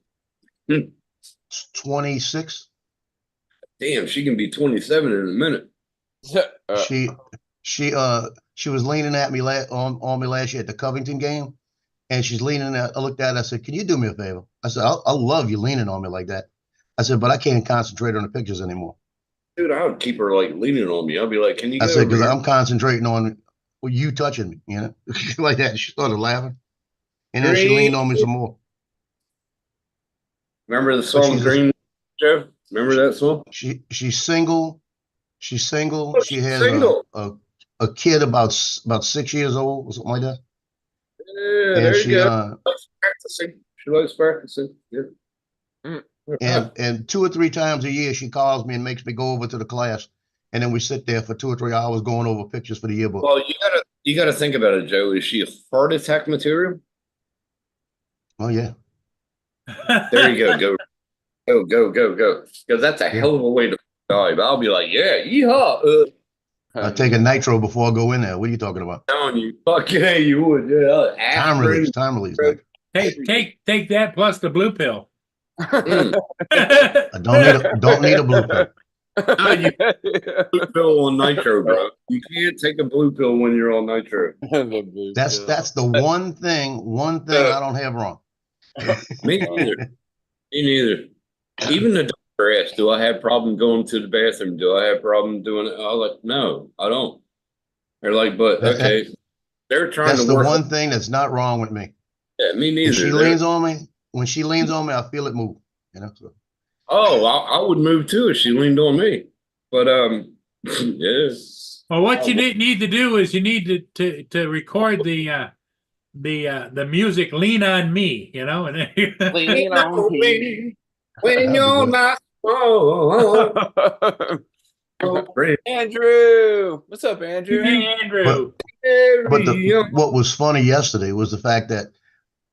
26. Damn, she can be 27 in a minute. She was leaning at me on me last year at the Covington game, and she's leaning at. I looked at her, I said, "Can you do me a favor?" I said, "I love you leaning on me like that." I said, "But I can't concentrate on the pictures anymore." Dude, I would keep her like leaning on me. I'll be like, "Can you?" I said, "Because I'm concentrating on you touching me, you know, like that." She started laughing, and then she leaned on me some more. Remember the song Green, Joe? Remember that song? She's single. She's single. Oh, she has single. a kid about 6 years old or something like that. Yeah, and there she you go. She likes practicing. Yeah. And 2 or 3 times a year she calls me and makes me go over to the class, and then we sit there for 2 or 3 hours going over pictures for the yearbook. Well, you gotta think about it, Joe. Is she a heart attack material? Oh yeah. There you go. Go. Because that's a hell of a way to die. But I'll be like, yeah, yeehaw. I take a nitro before I go in there. What are you talking about? I'm telling you, fuck yeah, you would. Yeah, Time release. Take that plus the blue pill. I don't need a blue pill. Blue pill on nitro, bro. You can't take a blue pill when you're on nitro. That's the one thing I don't have wrong. Me neither. Even the doctor asked, do I have problem going to the bathroom? Do I have problem doing it? I was like, no, I don't. They're like, but okay. They're trying to work. That's the one thing that's not wrong with me. Yeah, me neither. When she leans on me, I feel it move. You know. So. Oh, I would move too if she leaned on me. But yeah. Well, what you need to do is you need to record the music "Lean on Me," you know, and lean on me when you're not Andrew, what's up, Andrew? Andrew. But what was funny yesterday was the fact that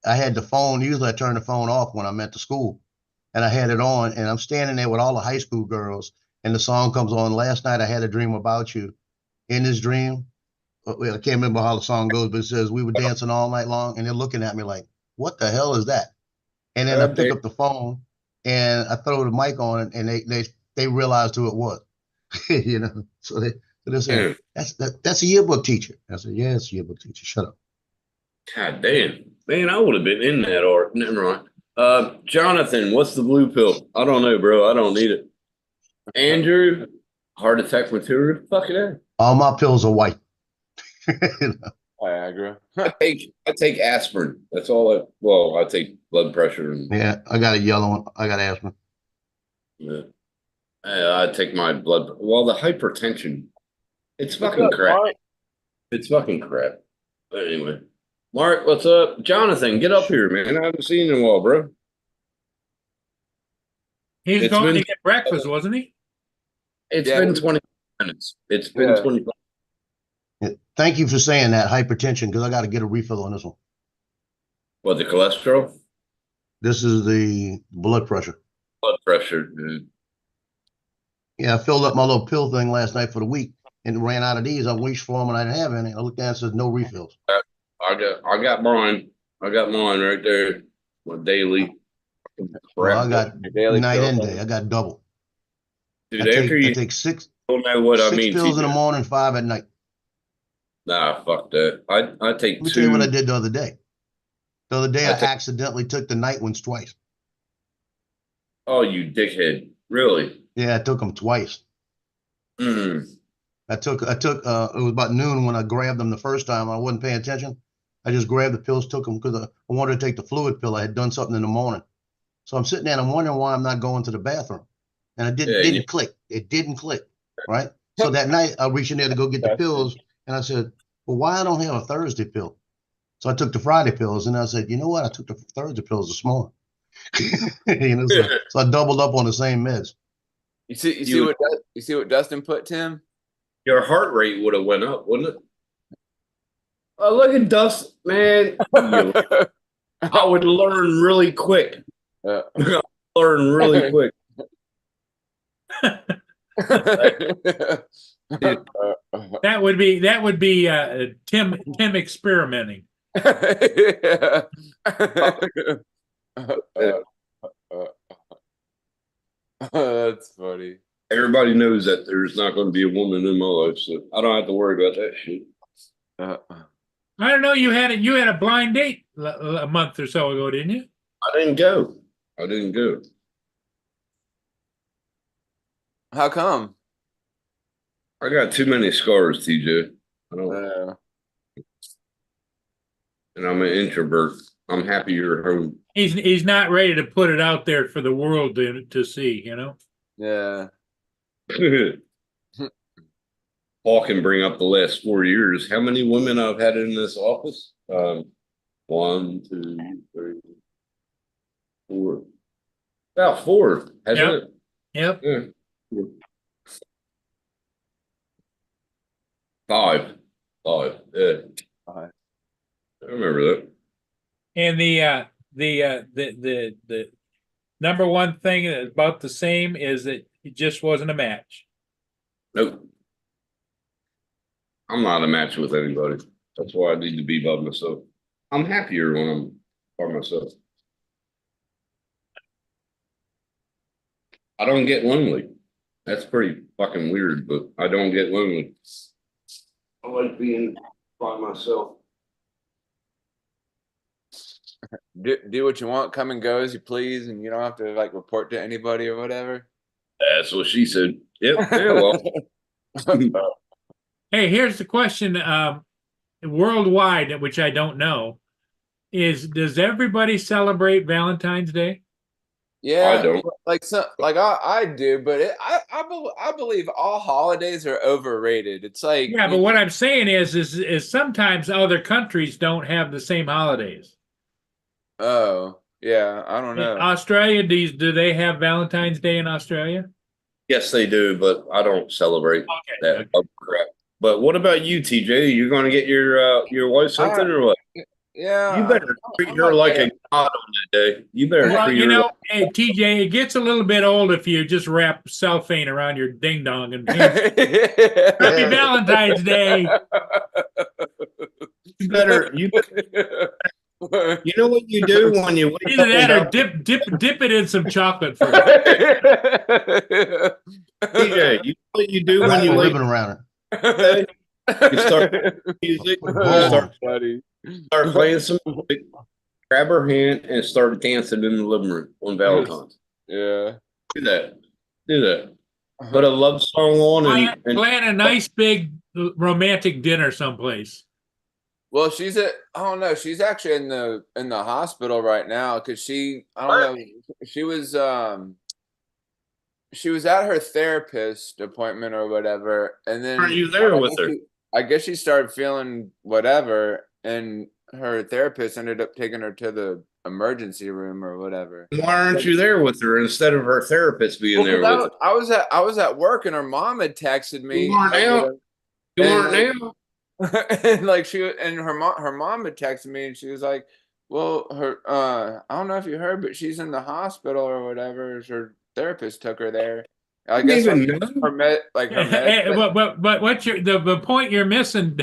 I had the phone. Usually I turn the phone off when I'm at the school, and I had it on, and I'm standing there with all the high school girls, and the song comes on. Last night I had a dream about you. In this dream, I can't remember how the song goes, but it says we were dancing all night long, and they're looking at me like, "What the hell is that?" And then I pick up the phone and I throw the mic on, and they realized who it was, you know. So So they said, that's a yearbook teacher. I said, yeah, it's a yearbook teacher. Shut up. God damn. Man, I would have been in that art. Never mind. Jonathan, what's the blue pill? I don't know, bro. I don't need it. Andrew, heart attack material. Fuck it. All my pills are white. Viagra. I take aspirin. That's all I take blood pressure and Yeah, I got a yellow one. I got asthma. yeah. I take my blood. Well, the hypertension, it's fucking What's up, crap. Mark? It's fucking crap. But anyway, Mark, what's up? Jonathan, get up here, man. I haven't seen you in a while, bro. He's It's going been- to get breakfast, wasn't he? It's Yeah. been 20 minutes. It's been Yeah. 20. Yeah, thank you for saying that, hypertension, because I got to get a refill on this one. What, the cholesterol? This is the blood pressure. Blood pressure, dude. Yeah, I filled up my little pill thing last night for the week and ran out of these. I reached for them and I didn't have any. I looked down and it says no refills. I got mine. I got mine right there. My daily. Well, I got Your daily night pill. and day. I got double. Dude, I after you take six don't know what I mean. pills in the TJ. morning, 5 at night. Nah, fuck that. I take Let me tell you what I two. did the other day. The other day, I I take- accidentally took the night ones twice. Oh, you dickhead. Really? Yeah, I took them twice. Mm. I took it was about noon when I grabbed them the first time. I wasn't paying attention. I just grabbed the pills, took them because I wanted to take the fluid pill. I had done something in the morning. So I'm sitting there and I'm wondering why I'm not going to the bathroom. And it didn't click. It didn't click. Right. So that night I reached in there to go get the pills and I said, well, why I don't have a Thursday pill? So I took the Friday pills and I said, you know what? I took the Thursday pills this morning. So I doubled up on the same meds. You see what Dustin put, Tim? Your heart rate would have went up, wouldn't it? Oh, look at Dust, man. I would learn really quick. Learn really quick. That would be Tim experimenting. That's funny. Everybody knows that there's not going to be a woman in my life, so I don't have to worry about that shit. I don't know. You had a blind date a month or so ago, didn't you? I didn't go. How come? I got too many scars, TJ. I don't, and I'm an introvert. I'm happy you're home. He's not ready to put it out there for the world to see, you know? Yeah. Paul can bring up the last 4 years. How many women I've had in this office? 1, 2, 3, 4. About 4, hasn't Yep. it? Yep. Yeah. 5. Yeah. 5. I remember that. And the number one thing that's about the same is that it just wasn't a match. Nope. I'm not a match with anybody. That's why I need to be by myself. I'm happier when I'm by myself. I don't get lonely. That's pretty fucking weird, but I don't get lonely. I like being by myself. Do what you want, come and go as you please, and you don't have to like report to anybody or whatever. That's what she said. Yep. Yeah, well. Hey, here's the question. Worldwide, which I don't know, does everybody celebrate Valentine's Day? Yeah, I don't. I do, but I believe all holidays are overrated. It's like Yeah, but what I'm saying is sometimes other countries don't have the same holidays. Oh, yeah, I don't know. Australia, do they have Valentine's Day in Australia? Yes, they do, but I don't celebrate that crap. But what about you, TJ? You going to get your wife something or what? Yeah, You better treat her like a god on that day. You better Well, treat you her know, hey, TJ, it gets a little bit old if you just wrap cellophane around your ding dong and Happy Valentine's Day. You better you know what you do when you wake Either up that or and dip it in some chocolate first. TJ, you know what you do when Wrap you a wake ribbon around it. Okay? You start music, Boom. start playing some music, grab her hand, and start dancing in the living room on Valentine's. Yeah. Do that. Do that. Put a love song on and Plan a nice big romantic dinner someplace. Well, I don't know. She's actually in the hospital right now because I don't know. She was at her therapist appointment or whatever, and then aren't you there with her? I guess she started feeling whatever, and her therapist ended up taking her to the emergency room or whatever. Why aren't you there with her instead of her therapist being there with her? I was at work, and her mom had texted me. You aren't now. You aren't now. And like her mom had texted me, and she was like, well, I don't know if you heard, but she's in the hospital or whatever. Her therapist took her there. I guess her med. But what's the point you're missing?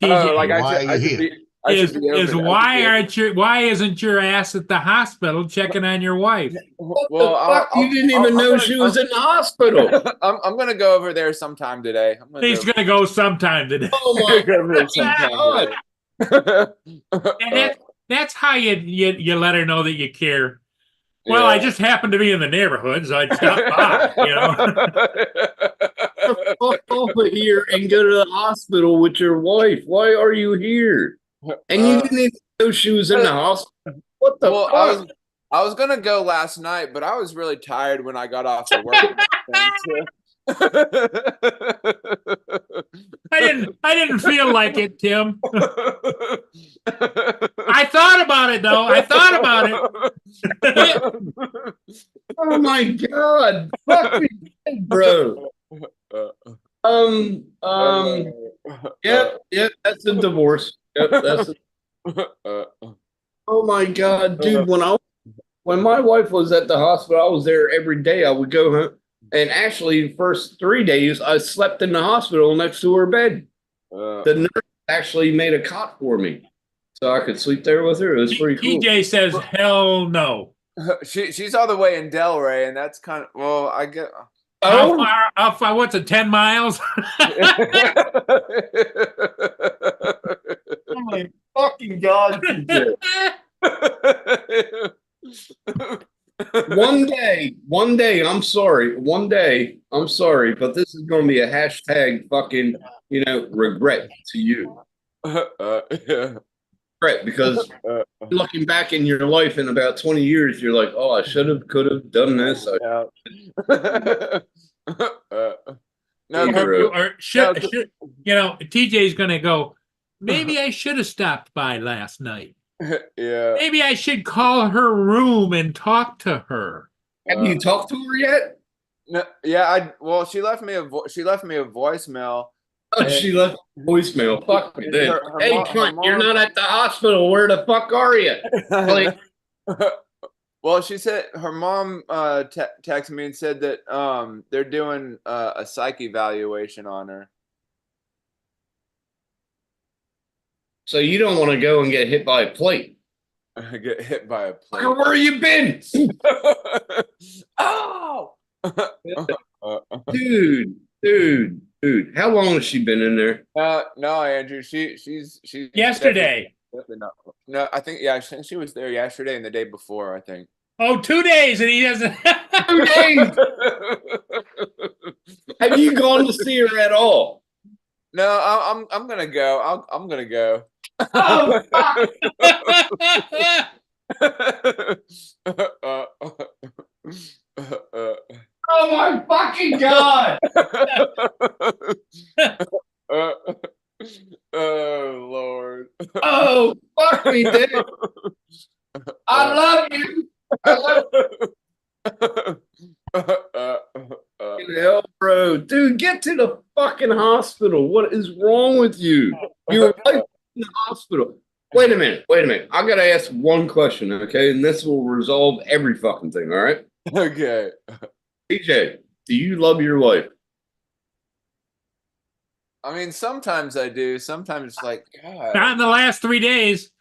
TJ, why isn't your ass at the hospital checking on your wife? Well, you didn't even know she was in the hospital. I'm gonna go over there sometime today. He's gonna go sometime today. Oh my God. And that's how you let her know that you care. Well, I just happened to be in the neighborhood, so I stopped by, you know. Fuck over here and go to the hospital with your wife. Why are you here? And you didn't even know she was in the hospital. What the fuck? I was gonna go last night, but I was really tired when I got off of work. I didn't feel like it, Tim. I thought about it though. I thought about it. Oh my God. Fuck me, bro. Yep, that's a divorce. Yep, that's oh my God, dude. When my wife was at the hospital, I was there every day. I would go home. And actually, the first 3 days, I slept in the hospital next to her bed. The nurse actually made a cot for me, so I could sleep there with her. It was pretty cool. TJ says, "Hell no." She's all the way in Delray, and that's kind of I get. How far? What's it? 10 miles? Oh my fucking God! One day, I'm sorry. One day, I'm sorry, but this is going to be a hashtag fucking, regret to you. Right, because looking back in your life in about 20 years, you're like, oh, I could have done this. TJ's going to go, maybe I should have stopped by last night. Yeah. Maybe I should call her room and talk to her. Have you talked to her yet? No, yeah, she left me a voicemail. Oh, she left a voicemail. Fuck me, then. Hey, cunt, you're not at the hospital. Where the fuck are you? Like, well, she said her mom texted me and said that they're doing a psych evaluation on her. So you don't want to go and get hit by a plate? Get hit by a plate? Where you been? Oh, dude. How long has she been in there? No, Andrew. She's yesterday. No, I think she was there yesterday and the day before. I think. Oh, 2 days, and he doesn't. 2 days. Have you gone to see her at all? No, I'm gonna go. I'm gonna go. Oh, fuck. Oh my fucking God! Oh Lord! Oh fuck me, dude! I love you. Hell, bro, dude, get to the fucking hospital. What is wrong with you? You're in the hospital. Wait a minute. I gotta ask one question, okay? And this will resolve every fucking thing. All right? Okay. TJ, do you love your wife? I mean, sometimes I do. Sometimes it's like, God. Not in the last 3 days.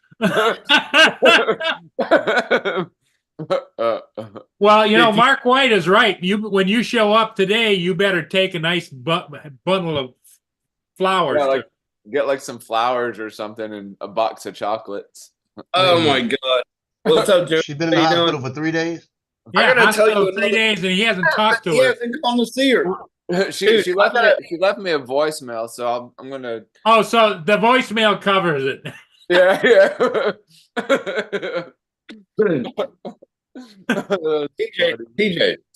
Well, Mark White is right. When you show up today, you better take a nice bundle of flowers. Yeah, like get like some flowers or something and a box of chocolates. Oh my God. What's up, Joe? She's been in the How you hospital doing? for 3 days. Yeah, I gotta tell you hospital 3 another- days and he hasn't talked to He her. hasn't gone to see her. she Dude, she I left gotta- me she left me a voicemail, so I'm gonna Oh, so the voicemail covers it. yeah.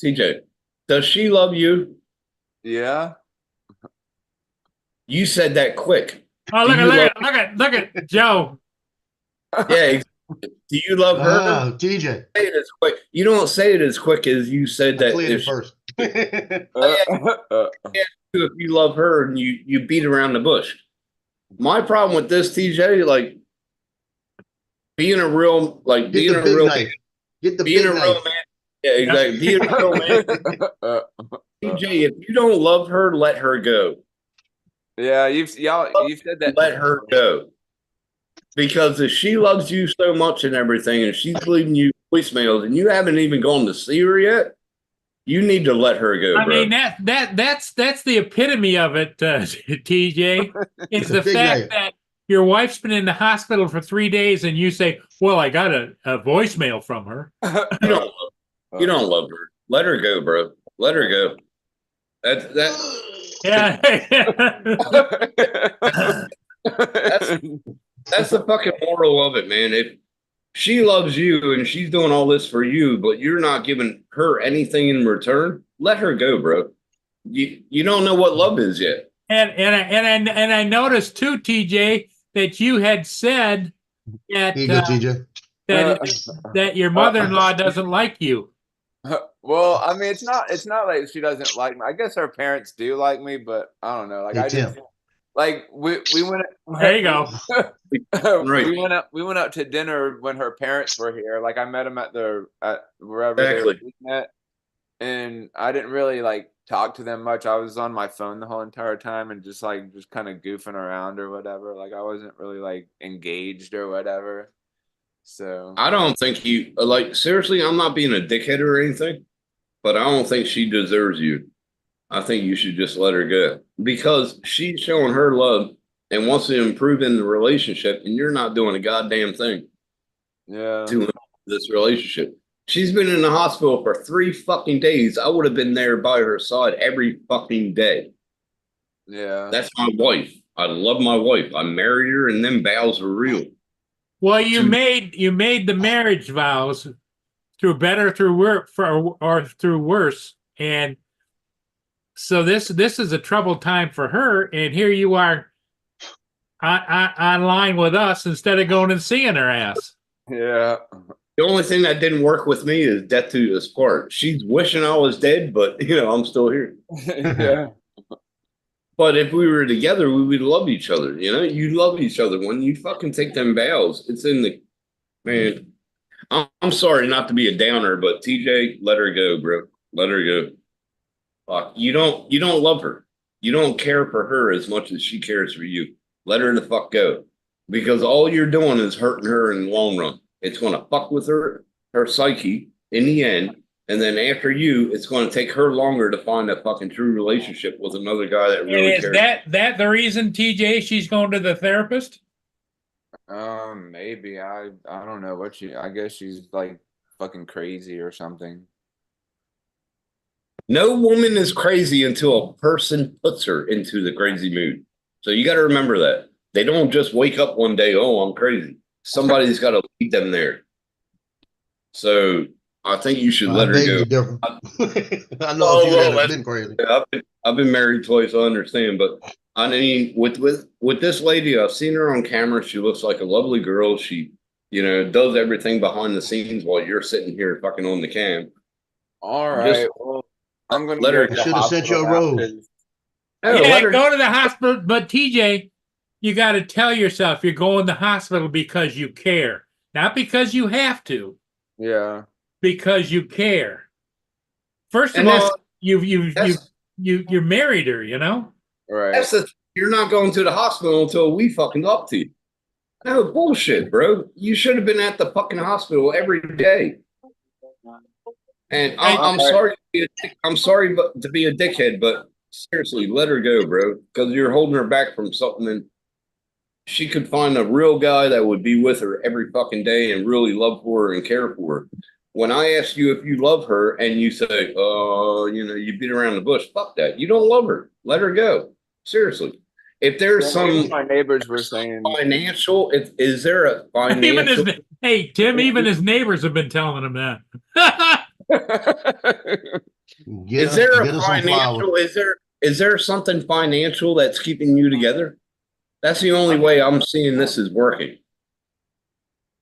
TJ, does she love you? Yeah. You said that quick. Oh, Do look at Joe. Yeah. Do you love her? Oh, TJ, Say it as quick. You don't say it as quick as you said I that. cleared If, it first. if you love her and you beat around the bush. My problem with this, TJ, like being a real, like Get being the a big real, knife. Get the being big a real knife. man. Yeah, exactly. Being a real man. TJ, if you don't love her, let her go. Yeah, you've said that. Let her go. Because if she loves you so much and everything, and she's leaving you voicemails, and you haven't even gone to see her yet, you need to let her go, I bro. mean that's the epitome of it, TJ. It's the Big fact night. that your wife's been in the hospital for 3 days and you say, "Well, I got a voicemail from her." You don't love her. Let her go, bro. Let her go. That Yeah. that's the fucking moral of it, man. If she loves you and she's doing all this for you, but you're not giving her anything in return, let her go, bro. You don't know what love is yet. and I noticed too, TJ, that you had said that Here you go, TJ. that your mother-in-law doesn't like you. Well, I mean, it's not like she doesn't like me. I guess her parents do like me, but I don't know. Like Hey, I Tim. just like we went. There you go. Right. We went up to dinner when her parents were here. Like I met them at wherever they were Exactly. eating at, and I didn't really like talk to them much. I was on my phone the whole entire time and just kind of goofing around or whatever. Like I wasn't really like engaged or whatever. So I don't think you like seriously, I'm not being a dickhead or anything, but I don't think she deserves you. I think you should just let her go because she's showing her love and wants to improve in the relationship, and you're not doing a goddamn thing yeah. to this relationship. She's been in the hospital for 3 fucking days. I would have been there by her side every fucking day. Yeah. That's my wife. I love my wife. I married her, and them vows are real. Well, you made the marriage vows through better, through work, or through worse, and so this is a troubled time for her. And here you are online with us instead of going and seeing her ass. Yeah. The only thing that didn't work with me is death to us part. She's wishing I was dead, but I'm still here. Yeah. But if we were together, we would love each other. You love each other when you fucking take them vows. It's in the man. I'm sorry not to be a downer, but TJ, let her go, bro. Let her go. Fuck, you don't love her. You don't care for her as much as she cares for you. Let her the fuck go, because all you're doing is hurting her in the long run. It's gonna fuck with her psyche in the end. And then after you, it's going to take her longer to find a fucking true relationship with another guy that really And cares. is that the reason, TJ, she's going to the therapist? Maybe I don't know what I guess she's like fucking crazy or something. No woman is crazy until a person puts her into the crazy mood. So you got to remember that. They don't just wake up one day, oh, I'm crazy. Somebody's got to lead them there. So I think you should let her go. Different. I know a few that have been crazy. I've been married twice, I understand, but I mean, with this lady, I've seen her on camera. She looks like a lovely girl. She, does everything behind the scenes while you're sitting here fucking on the cam. All right. Just well, I'm gonna let her. go to the Should have sent you a hospital rose. Yeah, Yeah, let her go to the hospital. But TJ, you got to tell yourself you're going to the hospital because you care, not because you have to. Yeah. Because you care. First of And all, you married her, Right. You're not going to the hospital until we fucking up to you. No bullshit, bro. You should have been at the fucking hospital every day. And I'm sorry. I'm sorry to be a dickhead, but seriously, let her go, bro. Because you're holding her back from something, and she could find a real guy that would be with her every fucking day and really love for her and care for her. When I ask you if you love her and you say, "Oh, you beat around the bush," fuck that. You don't love her. Let her go. Seriously. If there's Yeah, some my neighbors were saying. financial, is there a Even his, financial? hey, Tim, even his neighbors have been telling him that. Is there a get her some flowers. financial? Is there something financial that's keeping you together? That's the only way I'm seeing this is working.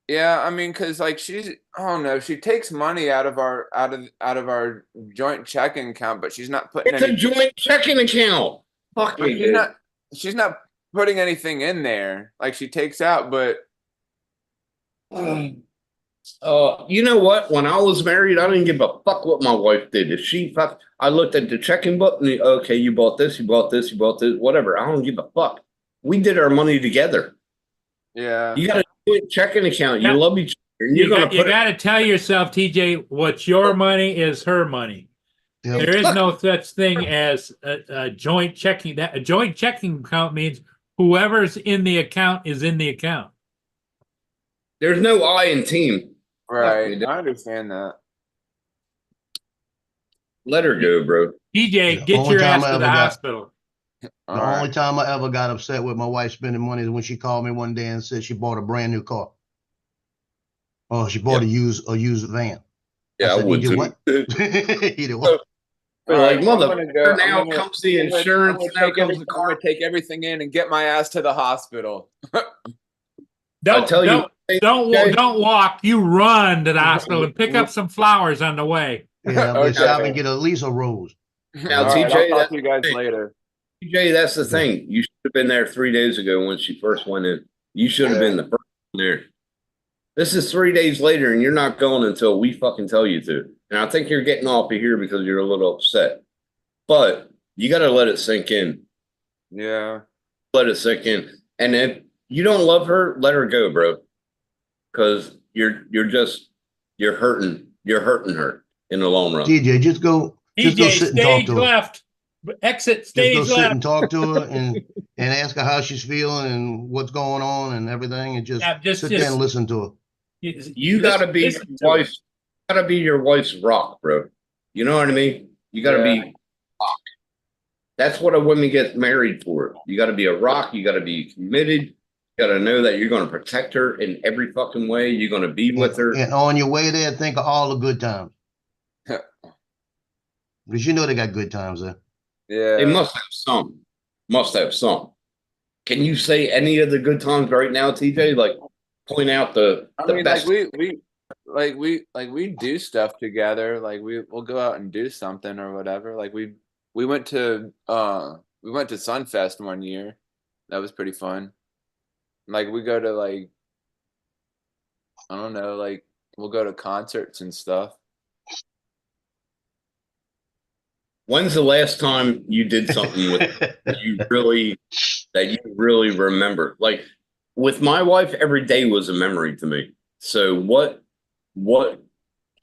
Yeah, I mean, cause like I don't know, she takes money out of our joint checking account, but she's not putting It's a any. joint checking account. Fuck But you, dude. she's not putting anything in there. Like she takes out, but You know what? When I was married, I didn't give a fuck what my wife did. If she fuck, I looked at the checking book and okay, you bought this, you bought this, you bought this, whatever. I don't give a fuck. We did our money together. yeah. You got a joint checking account. You Yeah. love each other. And you're gonna You put got to tell yourself, TJ, what's your money is her money. Yep. There is no such thing as a joint checking. That a joint checking account means whoever's in the account is in the account. There's no I in team. Right. dude. I understand that. Let her go, bro. TJ, The get only your time ass I to ever the got- hospital. The All only right. time I ever got upset with my wife spending money is when she called me one day and said she bought a brand new car. Oh, she bought a used van. Yeah, I said, would "You did too. what?" You did what? They're All like, right, I'm mother, gonna go. now I'm gonna- comes the I'm gonna- insurance, I'm gonna now take comes everything- the I'm gonna car. take everything in and get my ass to the hospital. Don't tell you, don't walk. You run to the hospital and pick up some flowers on the way. Yeah, but Okay. stop and get at least a rose. Now, All right, TJ, I'll talk that's to you guys the thing. later. TJ, that's the Okay. thing. You should have been there 3 days ago when she first went in. You should have Yeah. been the first one there. This is 3 days later, and you're not going until we fucking tell you to. And I think you're getting off of here because you're a little upset. But you got to let it sink in. Yeah. Let it sink in. And if you don't love her, let her go, bro. Because you're hurting her in the long run. TJ, just go TJ, sit and talk stage to her. left. Exit Just go stage sit left. and talk to her and ask her how she's feeling and what's going on and everything, and just Yeah, sit there and listen to her. You got to be your listen to her. wife's. Got to be your wife's rock, bro. You know what I mean? You got to Yeah. be rock. That's what a woman gets married for. You got to be a rock. You got to be committed. You got to know that you're going to protect her in every fucking way. You're going to be with her. And on your way there, think of all the good times. Because you know they got good times there. Yeah. They must have some. Must have some. Can you say any of the good times right now, TJ? Like point out the best. Like we do stuff together. Like we'll go out and do something or whatever. Like we went to Sunfest one year. That was pretty fun. Like we go to like, I don't know, like we'll go to concerts and stuff. When's the last time you did something with that you really remember? Like with my wife, every day was a memory to me. So what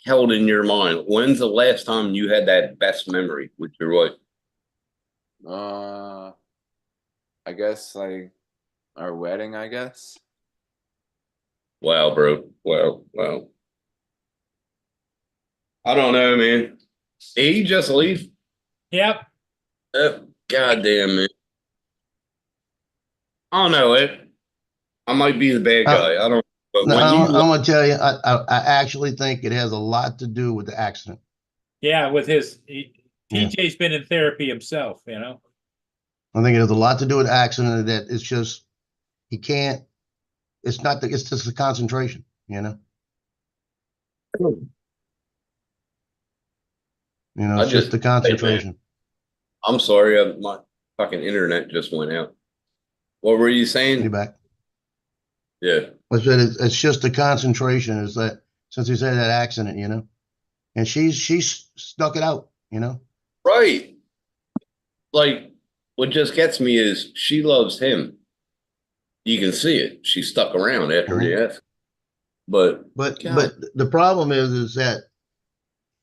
held in your mind? When's the last time you had that best memory with your wife? I guess like our wedding, I guess. Wow, bro. Wow. I don't know, man. Did he just leave? Yep. Goddamn, man. I don't know it. I might be the bad guy. I don't. But No, when I'm you gonna tell you, I actually think it has a lot to do with the accident. Yeah, with TJ's been in therapy himself, you know. I think it has a lot to do with the accident, that it's just he can't. It's just the concentration, you know. It's just the concentration. I'm sorry, my fucking internet just went out. What were you You saying? back? Yeah. I said it's just the concentration. Is that since he said that accident, you know, and she's stuck it out, you know. Right. Like what just gets me is she loves him. You can see it. She stuck around after the accident. But the problem is that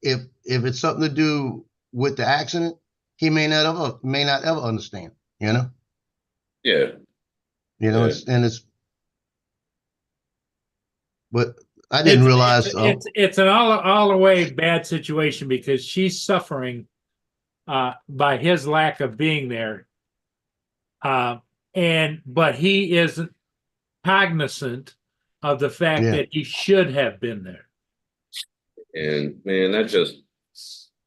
if it's something to do with the accident, he may not ever understand, you know? Yeah. You know, Yeah. but I didn't realize, It's an all the way bad situation because she's suffering by his lack of being there. But he isn't cognizant of the fact Yeah. that he should have been there. And man, that just,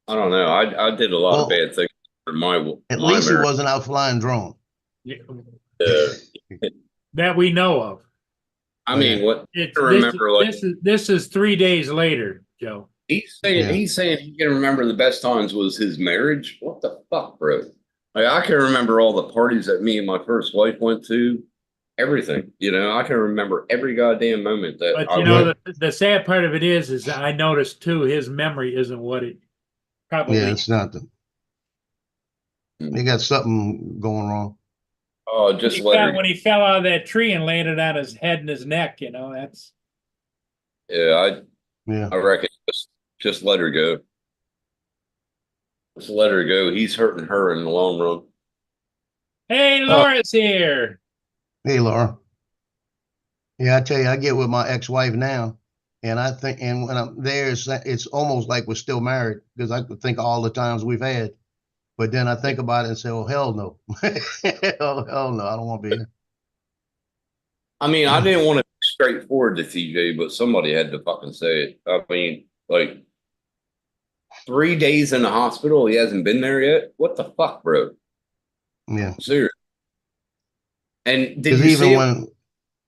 I don't know. I did a lot of Well, bad things for my at my least he marriage. wasn't out flying drone. That we know of. I mean, what It's I remember, like this is 3 days later, Joe. he's saying, Yeah. he can remember the best times was his marriage. What the fuck, bro? Like I can remember all the parties that me and my first wife went to. Everything, you know, I can remember every goddamn moment that But I you know, went. the sad part of it is that I noticed too, his memory isn't what it probably. Yeah, it's not they got something going wrong. Oh, just let her. When he fell out of that tree and landed on his head and his neck, you know, that's. Yeah, Yeah. I reckon just let her go. Just let her go. He's hurting her in the long run. Hey, Laura's here. Hey, Laura. Yeah, I tell you, I get with my ex-wife now, and I think, and when I'm there, it's almost like we're still married because I think all the times we've had. But then I think about it and say, "Oh hell no, hell no, I don't want to be here." I mean, I didn't want to be straightforward to TJ, but somebody had to fucking say it. I mean, like 3 days in the hospital, he hasn't been there yet. What the fuck, bro? Yeah, Serious. And because even when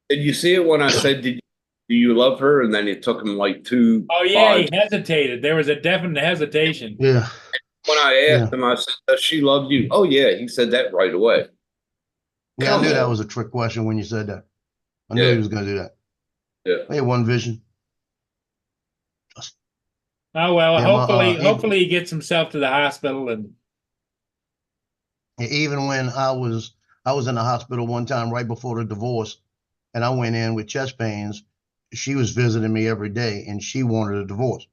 did you see it when I said, do you love her? And then it took him like Oh yeah, five. he hesitated. There was a definite hesitation. yeah, When I asked him, I said, does she love you? Oh yeah, he said that right away. yeah, I knew that was a trick question when you said that. I knew he was going to do that. Yeah. Hey, one vision. Oh well, Yeah, hopefully he gets himself to the hospital and. Even when I was in the hospital one time right before the divorce, and I went in with chest pains. She was visiting me every day, and she wanted a divorce.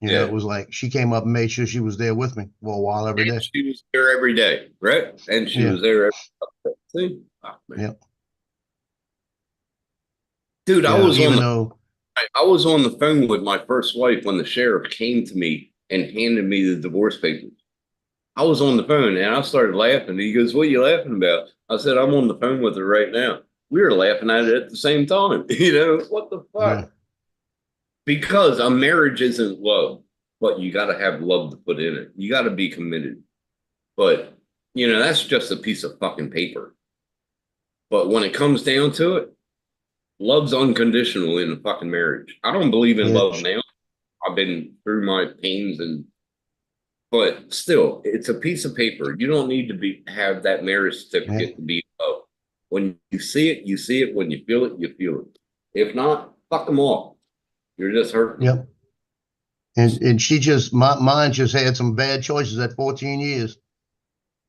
You know, it was like she came up and made sure she was there with me for a while every day. She was there every day, right? And she was there every day. See? Oh, man. Yep. Dude, Yeah, I was on the phone with my first wife when the sheriff came to me and handed me the divorce papers. I was on the phone and I started laughing. He goes, "What are you laughing about?" I said, "I'm on the phone with her right now." We were laughing at it at the same time. You know, what the fuck? Yeah. Because a marriage isn't love, but you got to have love to put in it. You got to be committed. But, you know, that's just a piece of fucking paper. But when it comes down to it, love's unconditional in a fucking marriage. I don't believe in love now. I've been through my pains but still, it's a piece of paper. You don't need to have that marriage certificate to be love. When you see it, you see it. When you feel it, you feel it. If not, fuck them all. You're just hurting. Yep. And she just, mine just had some bad choices at 14 years.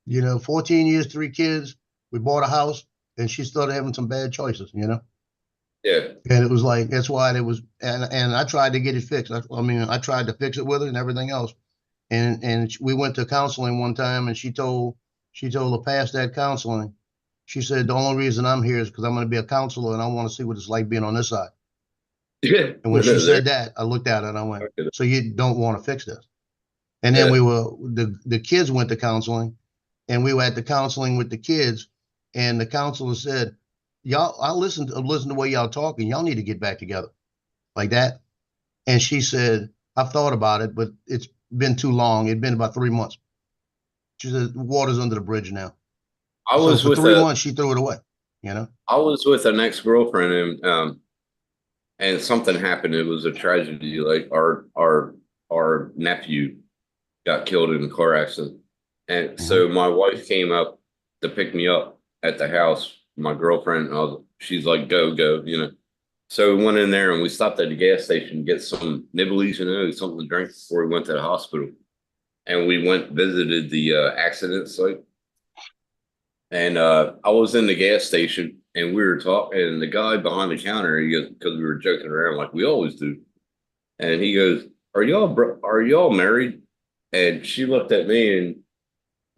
You know, 14 years, 3 kids. We bought a house, and she started having some bad choices. You know. Yeah. And it was like, that's why it was, and I tried to get it fixed. I tried to fix it with her and everything else. And we went to counseling one time, and she told her past that counseling, she said, the only reason I'm here is because I'm going to be a counselor and I want to see what it's like being on this side. Yeah. And when she said that, I looked at her and I went, so you don't want to fix this? And then the kids went to counseling, and we were at the counseling with the kids, and the counselor said, y'all, I listened to the way y'all talking. Y'all need to get back together like that. And she said, I've thought about it, but it's been too long. It'd been about 3 months. She said, water's under the bridge now. For 3 months, she threw it away, you know? I was with an ex-girlfriend and something happened. It was a tragedy. Like our nephew got killed in a car accident. And so my wife came up to pick me up at the house, my girlfriend, she's like, go, you know. So we went in there and we stopped at the gas station to get some nibblies, you know, something to drink before we went to the hospital. And we visited the accident site. And I was in the gas station and we were talking, and the guy behind the counter, he goes, because we were joking around like we always do. And he goes, are y'all married? And she looked at me and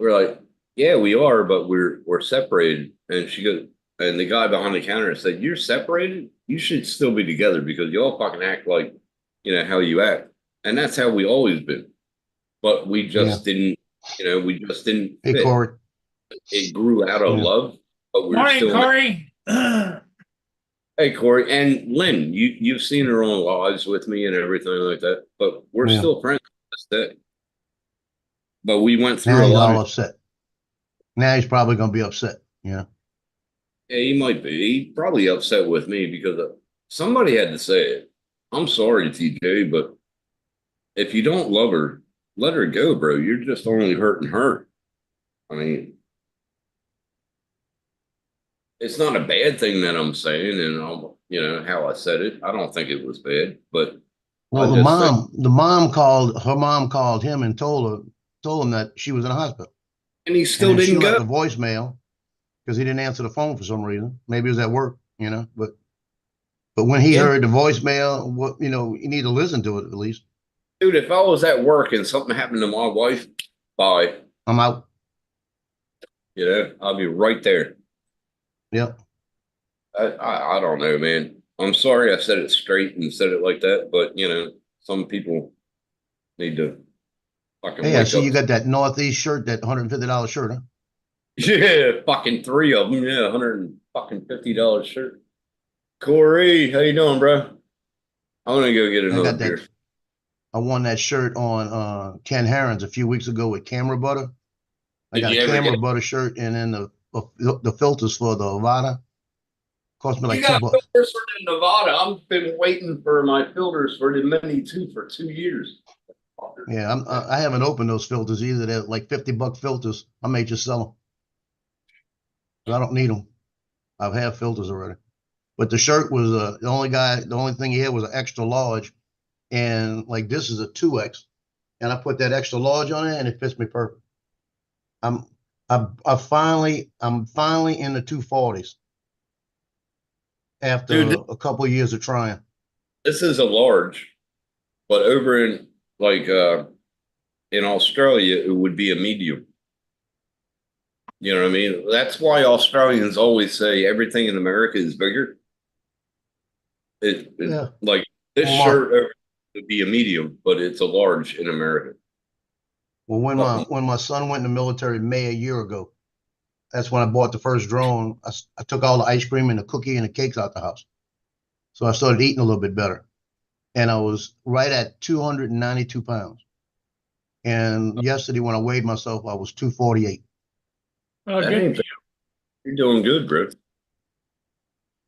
we're like, yeah, we are, but we're separated. And she goes, and the guy behind the counter said, you're separated? You should still be together because y'all fucking act like, how you act. And that's how we always been. But we just didn't, we just didn't Hey, fit. Corey. It grew out of Yeah. love, but we're Morning, still. Corey. Hey, Corey and Lynn, you've seen her on lives with me and everything like that, but we're Yeah. still friends to this day. But we went Now through a he's lot all of. upset. Now he's probably going to be upset. Yeah. Yeah, he might be. He probably upset with me because somebody had to say it. I'm sorry, TJ, but if you don't love her, let her go, bro. You're just only hurting her. I mean, it's not a bad thing that I'm saying, and how I said it. I don't think it was bad, but Well, I just say, her mom called him and told him that she was in the hospital. and he And still then she didn't left go. a voicemail because he didn't answer the phone for some reason. Maybe it was at work, but when he Yeah. heard the voicemail, you need to listen to it at least. Dude, if I was at work and something happened to my wife, bye. I'm out. I'll be right there. Yep. I don't know, man. I'm sorry I said it straight and said it like that, but some people need to fucking Hey, I wake see up. you got that Northeast shirt, that $150 shirt, huh? Yeah, fucking 3 of them. Yeah, $150 shirt. Corey, how you doing, bro? I'm gonna go get I another got beer. that. I won that shirt on Ken Herons a few weeks ago with camera butter. I Did got a you ever camera get? butter shirt and then the filters for the Avada. Cost me You like got $2. filters for the Nevada. I've been waiting for my filters for the Mini 2 for 2 years. Yeah, I haven't opened those filters either. They're like $50 filters. I may just sell them. I don't need them. I've had filters already. But the shirt was the only thing he had was an extra large, and like this is a 2X, and I put that extra large on it, and it fits me perfect. I'm finally in the 240s after Dude, a couple of years of trying. this is a large, but over in in Australia, it would be a medium. You know what I mean? That's why Australians always say everything in America is bigger. Yeah. Like this Well, shirt over would be a medium, but it's a large in America. Well, when my son went in the military May a year ago, that's when I bought the first drone. I took all the ice cream and the cookie and the cakes out the house, so I started eating a little bit better, and I was right at 292 pounds. And yesterday, when I weighed myself, I was 248. Oh, That good. ain't bad. You're doing good, bro.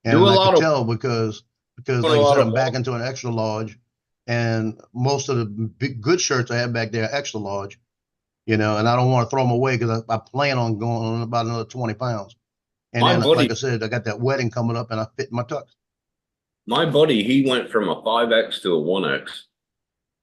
And Do a I lot could of tell because doing a like I lot said, of I'm back into an extra large, and most of the big good shirts I have back there are extra large, and I don't want to throw them away because I plan on going on about another 20 pounds. And my then, buddy. like I said, I got that wedding coming up, and I fit my tux. My buddy, he went from a 5X to a 1X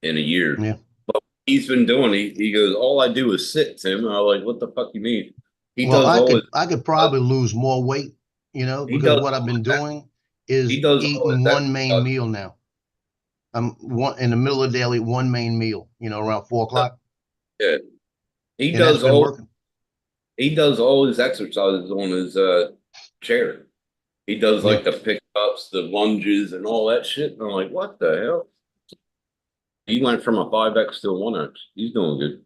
in a year. Yeah. But he's been doing. He goes, all I do is sit, Tim. And I'm like, what the fuck you mean? He Well, does all his. I could probably lose more weight, He because does what I've all been his. doing is He does all eating his one main exercise. meal now. I'm in the middle of the day, I'll eat one main meal, around 4 o'clock, Yeah. He and that's does been all. working. He does all his exercises on his chair. He does Yeah. like the pickups, the lunges, and all that shit. And I'm like, what the hell? He went from a 5X to a 1X. He's doing good.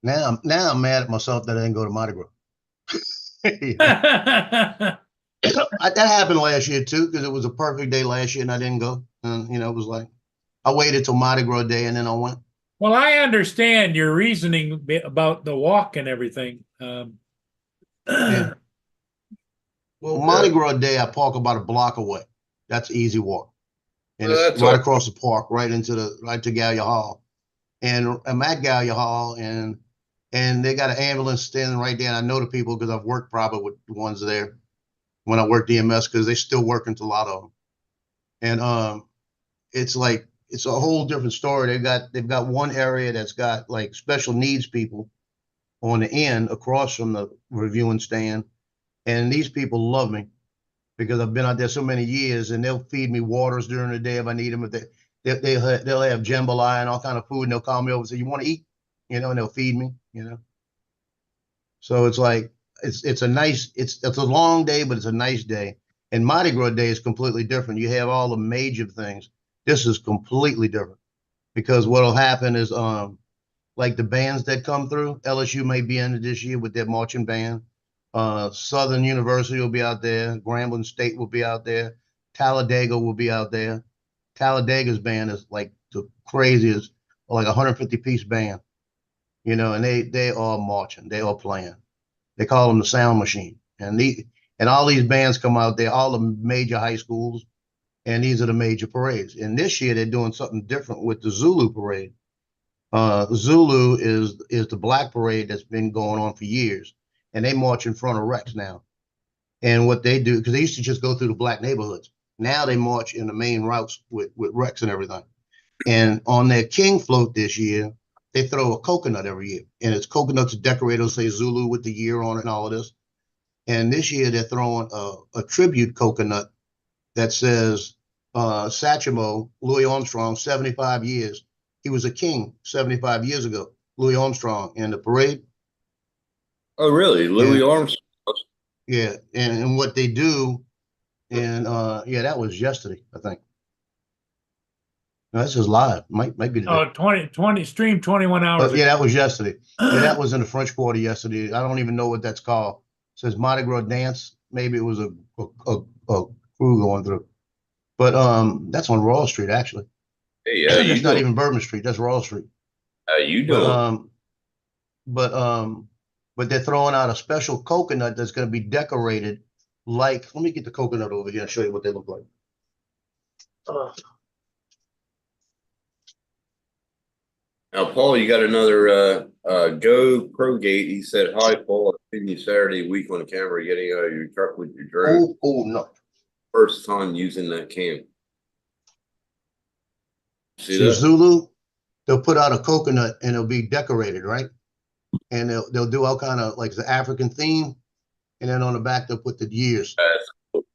Now I'm mad at myself that I didn't go to Mardi Gras. That happened last year too, because it was a perfect day last year and I didn't go. And it was like I waited till Mardi Gras day and then I went. Well, I understand your reasoning about the walk and everything. Yeah. Well, Mardi Gras day, I park about a block away. That's an easy walk, and Well, it's that's right all. across the park, right to Gallia Hall. And I'm at Gallia Hall, and they got an ambulance standing right there. And I know the people because I've worked probably with the ones there when I worked EMS because they still working to a lot of them. And it's like it's a whole different story. They've got one area that's got like special needs people on the end across from the reviewing stand, and these people love me because I've been out there so many years, and they'll feed me waters during the day if I need them. they'll have jambalaya and all kind of food, and they'll call me over and say, "You want to eat?" You know, and they'll feed me. You know, so it's like it's a nice it's a long day, but it's a nice day. And Mardi Gras Day is completely different. You have all the major things. This is completely different because what'll happen is like the bands that come through. LSU may be in it this year with their marching band. Southern University will be out there. Grambling State will be out there. Talladega will be out there. Talladega's band is like the craziest, like 150-piece band, you know, and they are marching, they are playing. They call them the Sound Machine, and all these bands come out there, all the major high schools, and these are the major parades. And this year they're doing something different with the Zulu parade. Zulu is the black parade that's been going on for years, and they march in front of Rex now. And what they do, because they used to just go through the black neighborhoods. Now they march in the main routes with Rex and everything. And on their King float this year, they throw a coconut every year. And it's coconuts decorated, say Zulu with the year on it and all of this. And this year they're throwing a tribute coconut that says Satchmo, Louis Armstrong, 75 years. He was a king 75 years ago, Louis Armstrong, in the parade. Oh, really? Louis Armstrong? Yeah, and what they do, and yeah, that was yesterday, I think. No, this is live. Might be today. Oh, 20 stream 21 hours. Yeah, that was yesterday. Yeah, that was in the French Quarter yesterday. I don't even know what that's called. It says Mardi Gras dance. Maybe it was a crew going through. But that's on Raw Street actually. Hey, It's not even Bourbon Street. That's Raw Street. How you doing? But they're throwing out a special coconut that's going to be decorated like. Let me get the coconut over here and show you what they look like. Now, Paul, you got another Go Pro Gate. He said, "Hi, Paul. I've seen you Saturday week on camera getting out of your truck with your drone. Oh no! First time using that cam." See So that? Zulu, they'll put out a coconut and it'll be decorated, right? And they'll do all kind of like the African theme, and then on the back they'll put the years.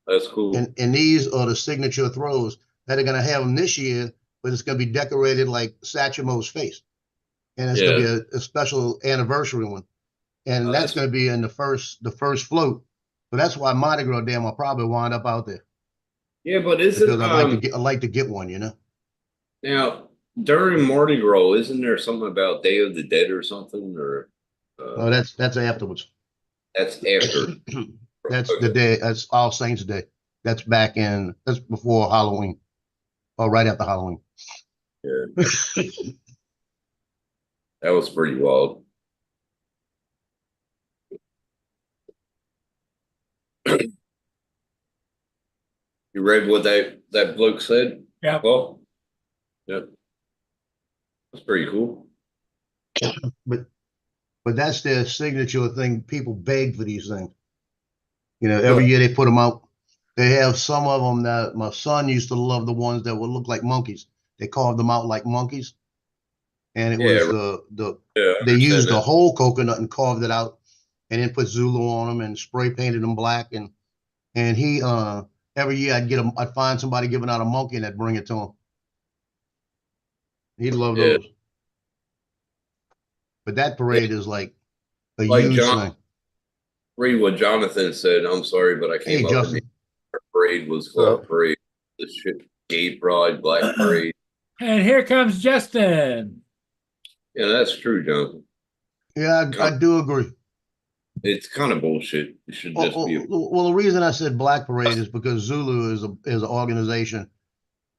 That's cool. And these are the signature throws that are going to have them this year, but it's going to be decorated like Satchmo's face, and it's going to be a special anniversary one, and that's going to be in the first float. So that's why Mardi Gras Day will probably wind up out there. Yeah, but isn't I like to get one, you know. Now during Mardi Gras, isn't there something about Day of the Dead or something? Or oh, that's afterwards. That's after. That's the day. That's All Saints Day. That's before Halloween, or right after Halloween. Yeah, that was pretty wild. You read what that bloke said? Yeah. Well, yeah, that's pretty cool. But that's their signature thing. People beg for these things. You know, every year they put them out. They have some of them that my son used to love, the ones that would look like monkeys. They carved them out like monkeys. And it was they used the whole coconut and carved it out and then put Zulu on them and spray painted them black. And he every year I'd find somebody giving out a monkey and I'd bring it to him. He'd love those. But that parade is like a huge thing. Read what Jonathan said. I'm sorry, but I came up with the parade was called parade. The shit gay pride, black parade. And here comes Justin. Yeah, that's true, Jonathan. Yeah, I do agree. It's kind of bullshit. It should just be. Well, the reason I said black parade is because Zulu is an organization,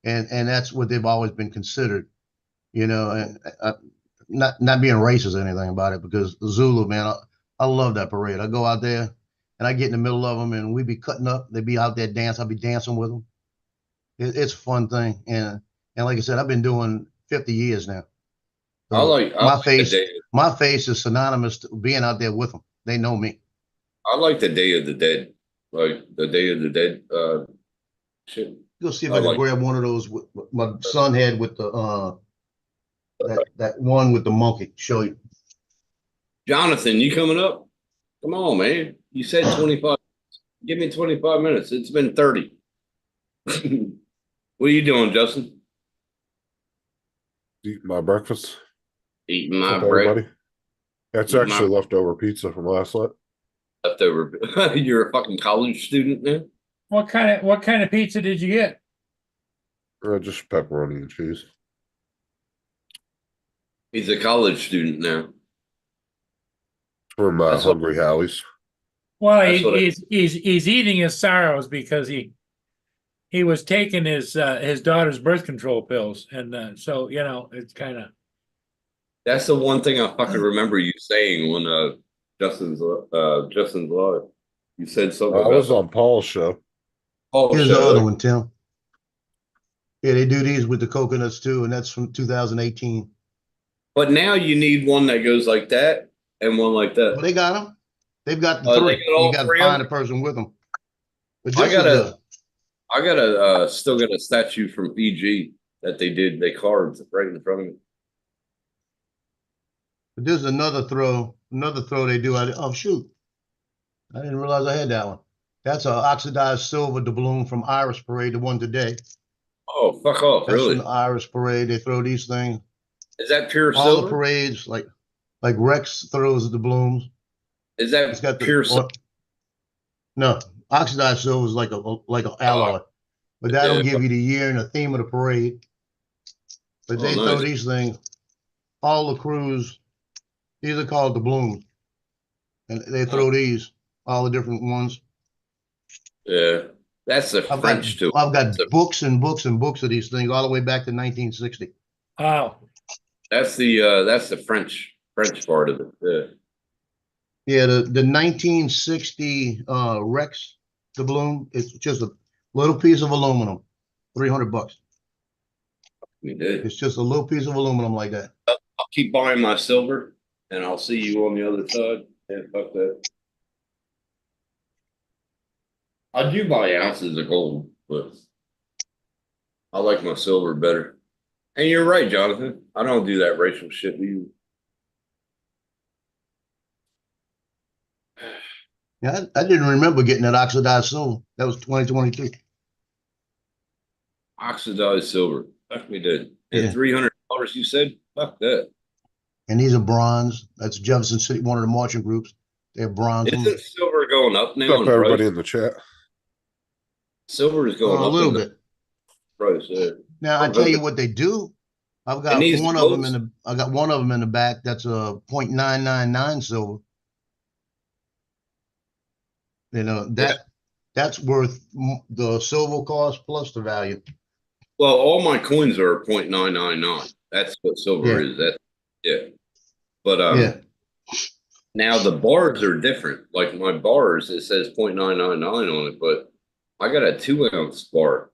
and that's what they've always been considered. You know, and not being racist or anything about it, because Zulu, man, I love that parade. I go out there and I get in the middle of them and we be cutting up. They be out there dancing. I'll be dancing with them. It's a fun thing. And like I said, I've been doing 50 years now. So my face is synonymous to being out there with them. They know me. I like the Day of the Dead, like the Day of the Dead shit. Go see if I can grab one of those. My son had with the that one with the monkey. Show you. Jonathan, you coming up? Come on, man. You said 25. Give me 25 minutes. It's been 30. What are you doing, Justin? Eat my breakfast. Eating What's my up, bread, everybody? That's Eat my- actually leftover pizza from last night. leftover. You're a fucking college student now? What kind of pizza did you get? Just pepperoni and cheese. He's a college student now. From That's what- Hungry Howie's. Well, That's what he's eating his sorrows because he was taking his daughter's birth control pills, and so it's kind of. That's the one thing I fucking remember you saying when Justin's live. You said something I about was on Paul's show. Paul Here's the show. other one, Tim. Yeah, they do these with the coconuts too, and that's from 2018. But now you need one that goes like that and one like Well, that. they got them. They've got the Oh, three. they got all You got to three of find a them? person with them. But I this is gotta- I got a still got a statue from Fiji that they carved right in front of me. but there's another throw they do. Oh shoot, I didn't realize I had that one. That's an oxidized silver doubloon from Iris Parade, the one today. Oh, fuck off! That's Really? from the Iris Parade. They throw these things. Is that pure All the silver? parades, like Rex throws the blooms. Is It's that got the pure silver? no, oxidized silver is like an alloy, but that'll Yeah. give you the year and the theme of the parade. But Oh, they throw nice. these things. All the crews, these are called the blooms, and they throw these all the different ones. Yeah, that's the French too. I've got books and books and books of these things all the way back to 1960. Oh, That's the French part of it. Yeah. Yeah, the 1960 Rex doubloon, it's just a little piece of aluminum, $300. We did. It's just a little piece of aluminum like that. I'll keep buying my silver, and I'll see you on the other side. Yeah, fuck that. I do buy ounces of gold, but I like my silver better. And you're right, Jonathan. I don't do that racial shit. Yeah, I didn't remember getting that oxidized silver. That was 2022. Oxidized silver. Fuck me dead. And Yeah. $300, you said? Fuck that. And these are bronze. That's Jefferson City, one of the marching groups. They're bronze. Isn't silver going up now? What's up, in everybody price? in the chat? Silver is going A up little in bit. price. Yeah. Now I tell you what they do. I've got needs one of them clothes. I got one of them in the back. That's a .999 silver. That's worth the silver cost plus the value. Well, all my coins are .999. That's what silver Yeah. is. Yeah. But Yeah. now the bars are different. Like my bars, it says .999 on it, but I got a 2-ounce bar,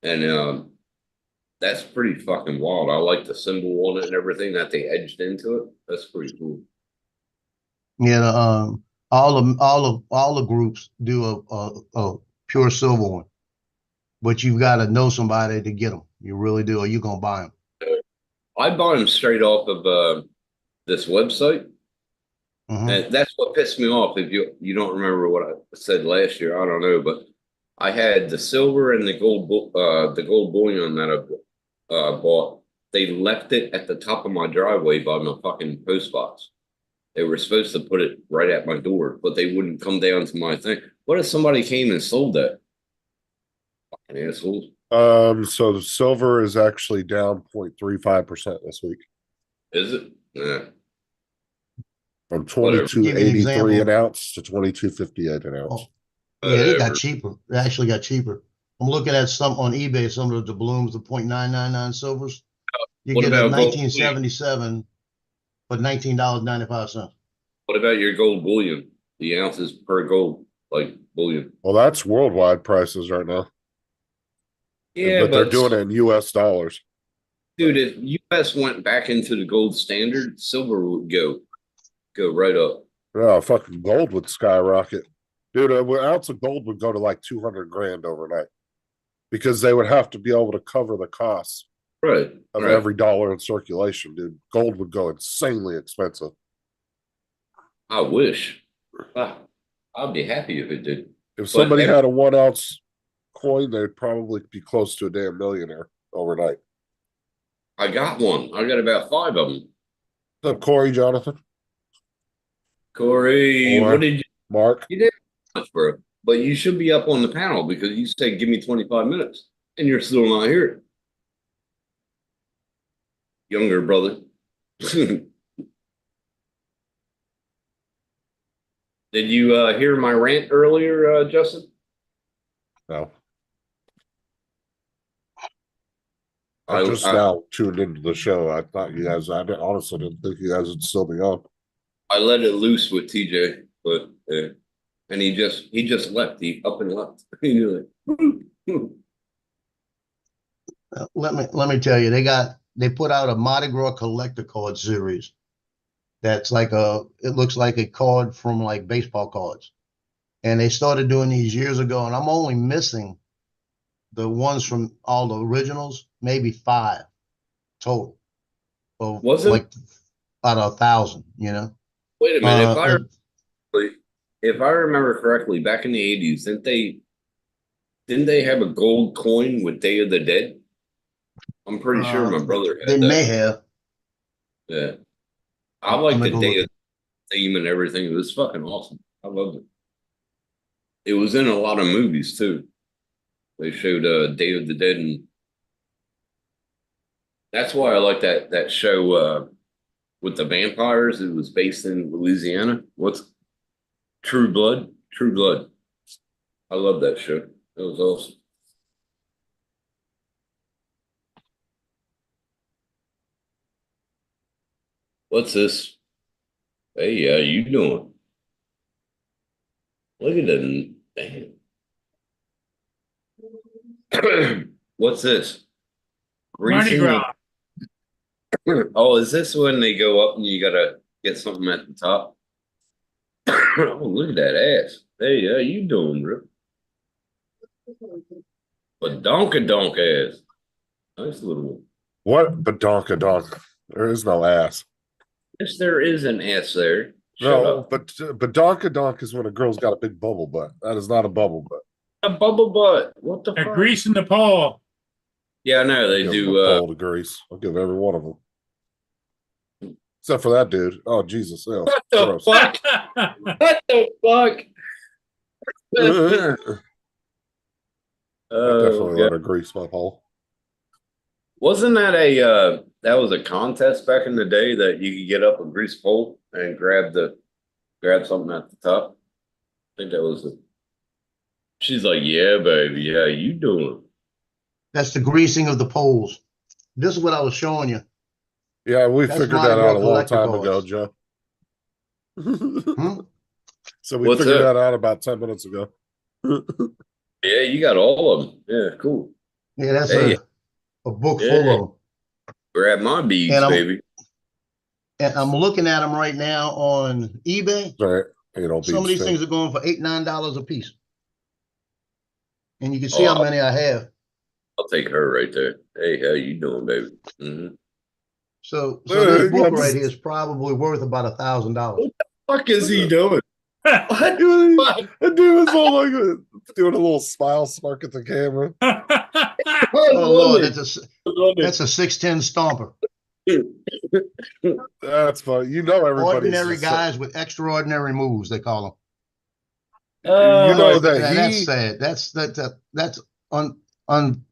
and that's pretty fucking wild. I like the symbol on it and everything that they edged into it. That's pretty cool. Yeah. All the groups do a pure silver one, but you've got to know somebody to get them. You really do, or you gonna buy them. I bought them straight off of this website. Mhm. And that's what pissed me off. If you don't remember what I said last year, I don't know, but I had the silver and the gold bullion that I bought. They left it at the top of my driveway by my fucking post box. They were supposed to put it right at my door, but they wouldn't come down to my thing. What if somebody came and sold that? Fucking assholes. So the silver is actually down 0.35% this week. Is it? Yeah. From Whatever. Give you an 22.83 example. an ounce to 22.58 an ounce. Yeah, they got Whatever. cheaper. They actually got cheaper. I'm looking at some on eBay, some of the doubloons, the .999 silvers. You What get a about gold 1977 for $19.95. What about your gold bullion? The ounces per gold, like bullion. Well, that's worldwide prices right now. Yeah, but they're doing it in US dollars. Dude, if US went back into the gold standard, silver would go right up. Yeah, fucking gold would skyrocket. Dude, an ounce of gold would go to like 200 grand overnight because they would have to be able to cover the costs Right. of right. every dollar in circulation, dude. Gold would go insanely expensive. I wish. I'd be happy if it did. If somebody every- had a 1 ounce coin, they'd probably be close to a damn millionaire overnight. I got one. I got about 5 of them. What's up, Corey, Jonathan, Corey, Or- what did Mark? you do, bro? But you should be up on the panel because you said give me 25 minutes and you're still not here. Younger brother. Did you hear my rant earlier, Justin? No. I just now tuned into the show. I thought you guys, honestly didn't think you guys would still be on. I let it loose with TJ, but and he just left. He up and left. He knew it. Let me tell you, they put out a Mardi Gras collector card series. That's like it looks like a card from like baseball cards. And they started doing these years ago, and I'm only missing the ones from all the originals, maybe 5 total. So Was it? like out of 1,000, you know? Wait a minute. Uh, If I remember correctly, back in the 80s, didn't they have a gold coin with Day of the Dead? I'm pretty sure my brother had They that. may have. Yeah. I like I'm the gonna go Day look. of the theme and everything. It was fucking awesome. I loved it. It was in a lot of movies too. They showed Day of the Dead, and that's why I like that show with the vampires. It was based in Louisiana. What's True Blood? True Blood. I love that show. It was awesome. What's this? Hey, how you doing? Look at them. Damn. What's this? Mardi Greasing the- Gras. Oh, is this when they go up and you gotta get something at the top? Oh, look at that ass. Hey, how you doing, bro? A donk ass. Nice little one. What badonka? There is no ass. Yes, there is an ass there. Shut No, up. but badonka is when a girl's got a big bubble butt. That is not a bubble butt. A bubble butt. What the They're fuck? greasing the pole. Yeah, I know they Give do. them a pole to grease. I'll give every one of them. Except for that dude. Oh Jesus! Ew. What the Gross. fuck? What the fuck? I definitely God. let her grease my pole. Wasn't that that was a contest back in the day that you could get up a grease pole and grab something at the top? I think that was it. She's like, yeah, baby, how you doing? That's the greasing of the poles. This is what I was showing you. Yeah, we That's figured Mardi that Gras out a long collector time ago, cards. Joe. Hmm? So we What's figured that? that out about 10 minutes ago. Yeah, you got all of them. Yeah, cool. Yeah, that's Hey. a book Yeah. full of them. Grab my beads, And baby. And I'm looking at them right now on eBay. Right. You know, Some of these things are going for $8, $9 a piece. And you can see how many I have. I'll take her right there. Hey, how you doing, baby? Mm-hmm. So this book that's- right here is probably worth about $1,000. Fuck is he doing? What? That dude was all like doing a little smile smirk at the camera. Oh Lord, that's a 610 stomper. That's funny. You know everybody's Ordinary guys with extraordinary moves, they call them. You know that That's he sad. That's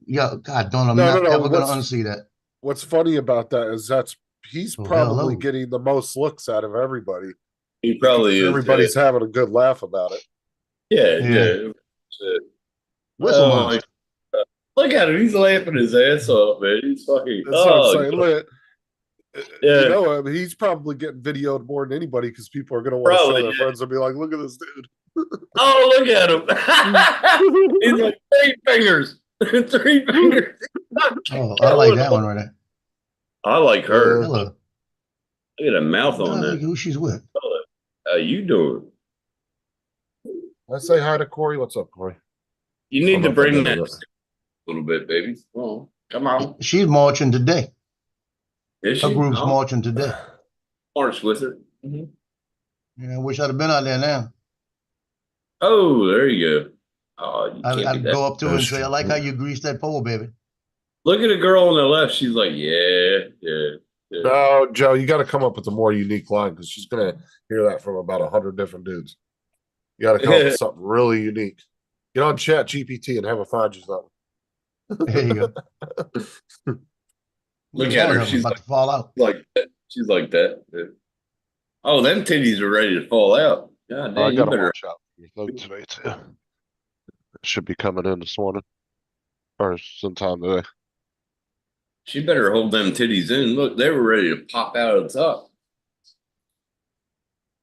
yeah, God, don't I'm No, not no, no, ever gonna what's- unsee that. what's funny about that is he's Oh, probably hello. getting the most looks out of everybody. He probably is. Everybody's having a good laugh about it. Yeah, Yeah. yeah. Whistle Oh, monster. Look at him. He's laughing his ass off, man. He's fucking. That's what I'm Oh, saying. Look, yeah. you know, he's probably getting videoed more than anybody because people are going to want to show Probably, their yeah. friends and be like, "Look at this dude." Oh, look at him. He's like 3 fingers. 3 fingers. Oh, I like that one right there. I like her. Hello. Look at the mouth I on like that. who she's with. How you doing? Let's say hi to Corey. What's up, Corey? You need Hold to up, bring I'll that do a that. little bit, baby. Oh, come on. She's marching today. Is Her she? group's Oh, marching today. march with her. Yeah, I wish I'd have been out there now. Oh, there you go. Oh, you can't I'd be that. go up to her and That's say, I true. like how you greased that pole, baby. Look at the girl on the left. She's like, yeah, yeah, yeah. No, Joe, you got to come up with a more unique line because she's gonna hear that from about 100 different dudes. You got to come up with something really unique. Get on Chat GPT and have it find you something. There you go. Look Yeah, at her. I'm She's about to fall out. like that. She's like that. Yeah. Oh, them titties are ready to fall out. God I damn, you got to better. watch out for your thing today too. It should be coming in this morning or sometime today. She better hold them titties in. Look, they were ready to pop out of the top.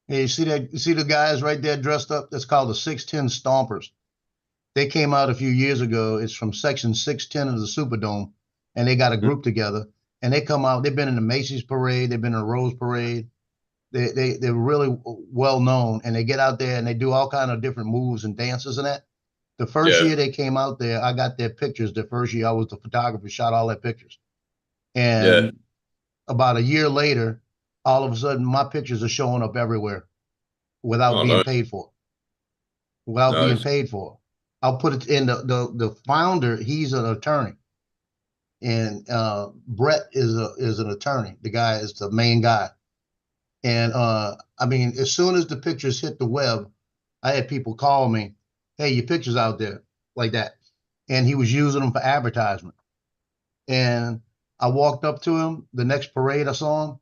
Hey, you see that? You see the guys right there dressed up? That's called the 610 Stompers. They came out a few years ago. It's from Section 610 of the Superdome, and they got a group together. And they come out. They've been in the Macy's parade. They've been in the Rose Parade. They're really well known, and they get out there and they do all kind of different moves and dances and that. The first Yeah. year they came out there, I got their pictures. The first year I was the photographer, shot all their pictures. And Yeah. about a year later, all of a sudden my pictures are showing up everywhere without Oh, being nice. paid for. Without being Nice. paid for. I'll put it in the founder, he's an attorney. And Brett is an attorney. The guy is the main guy. And I mean, as soon as the pictures hit the web, I had people call me, hey, your picture's out there, like that. And he was using them for advertisement. And I walked up to him, the next parade I saw him,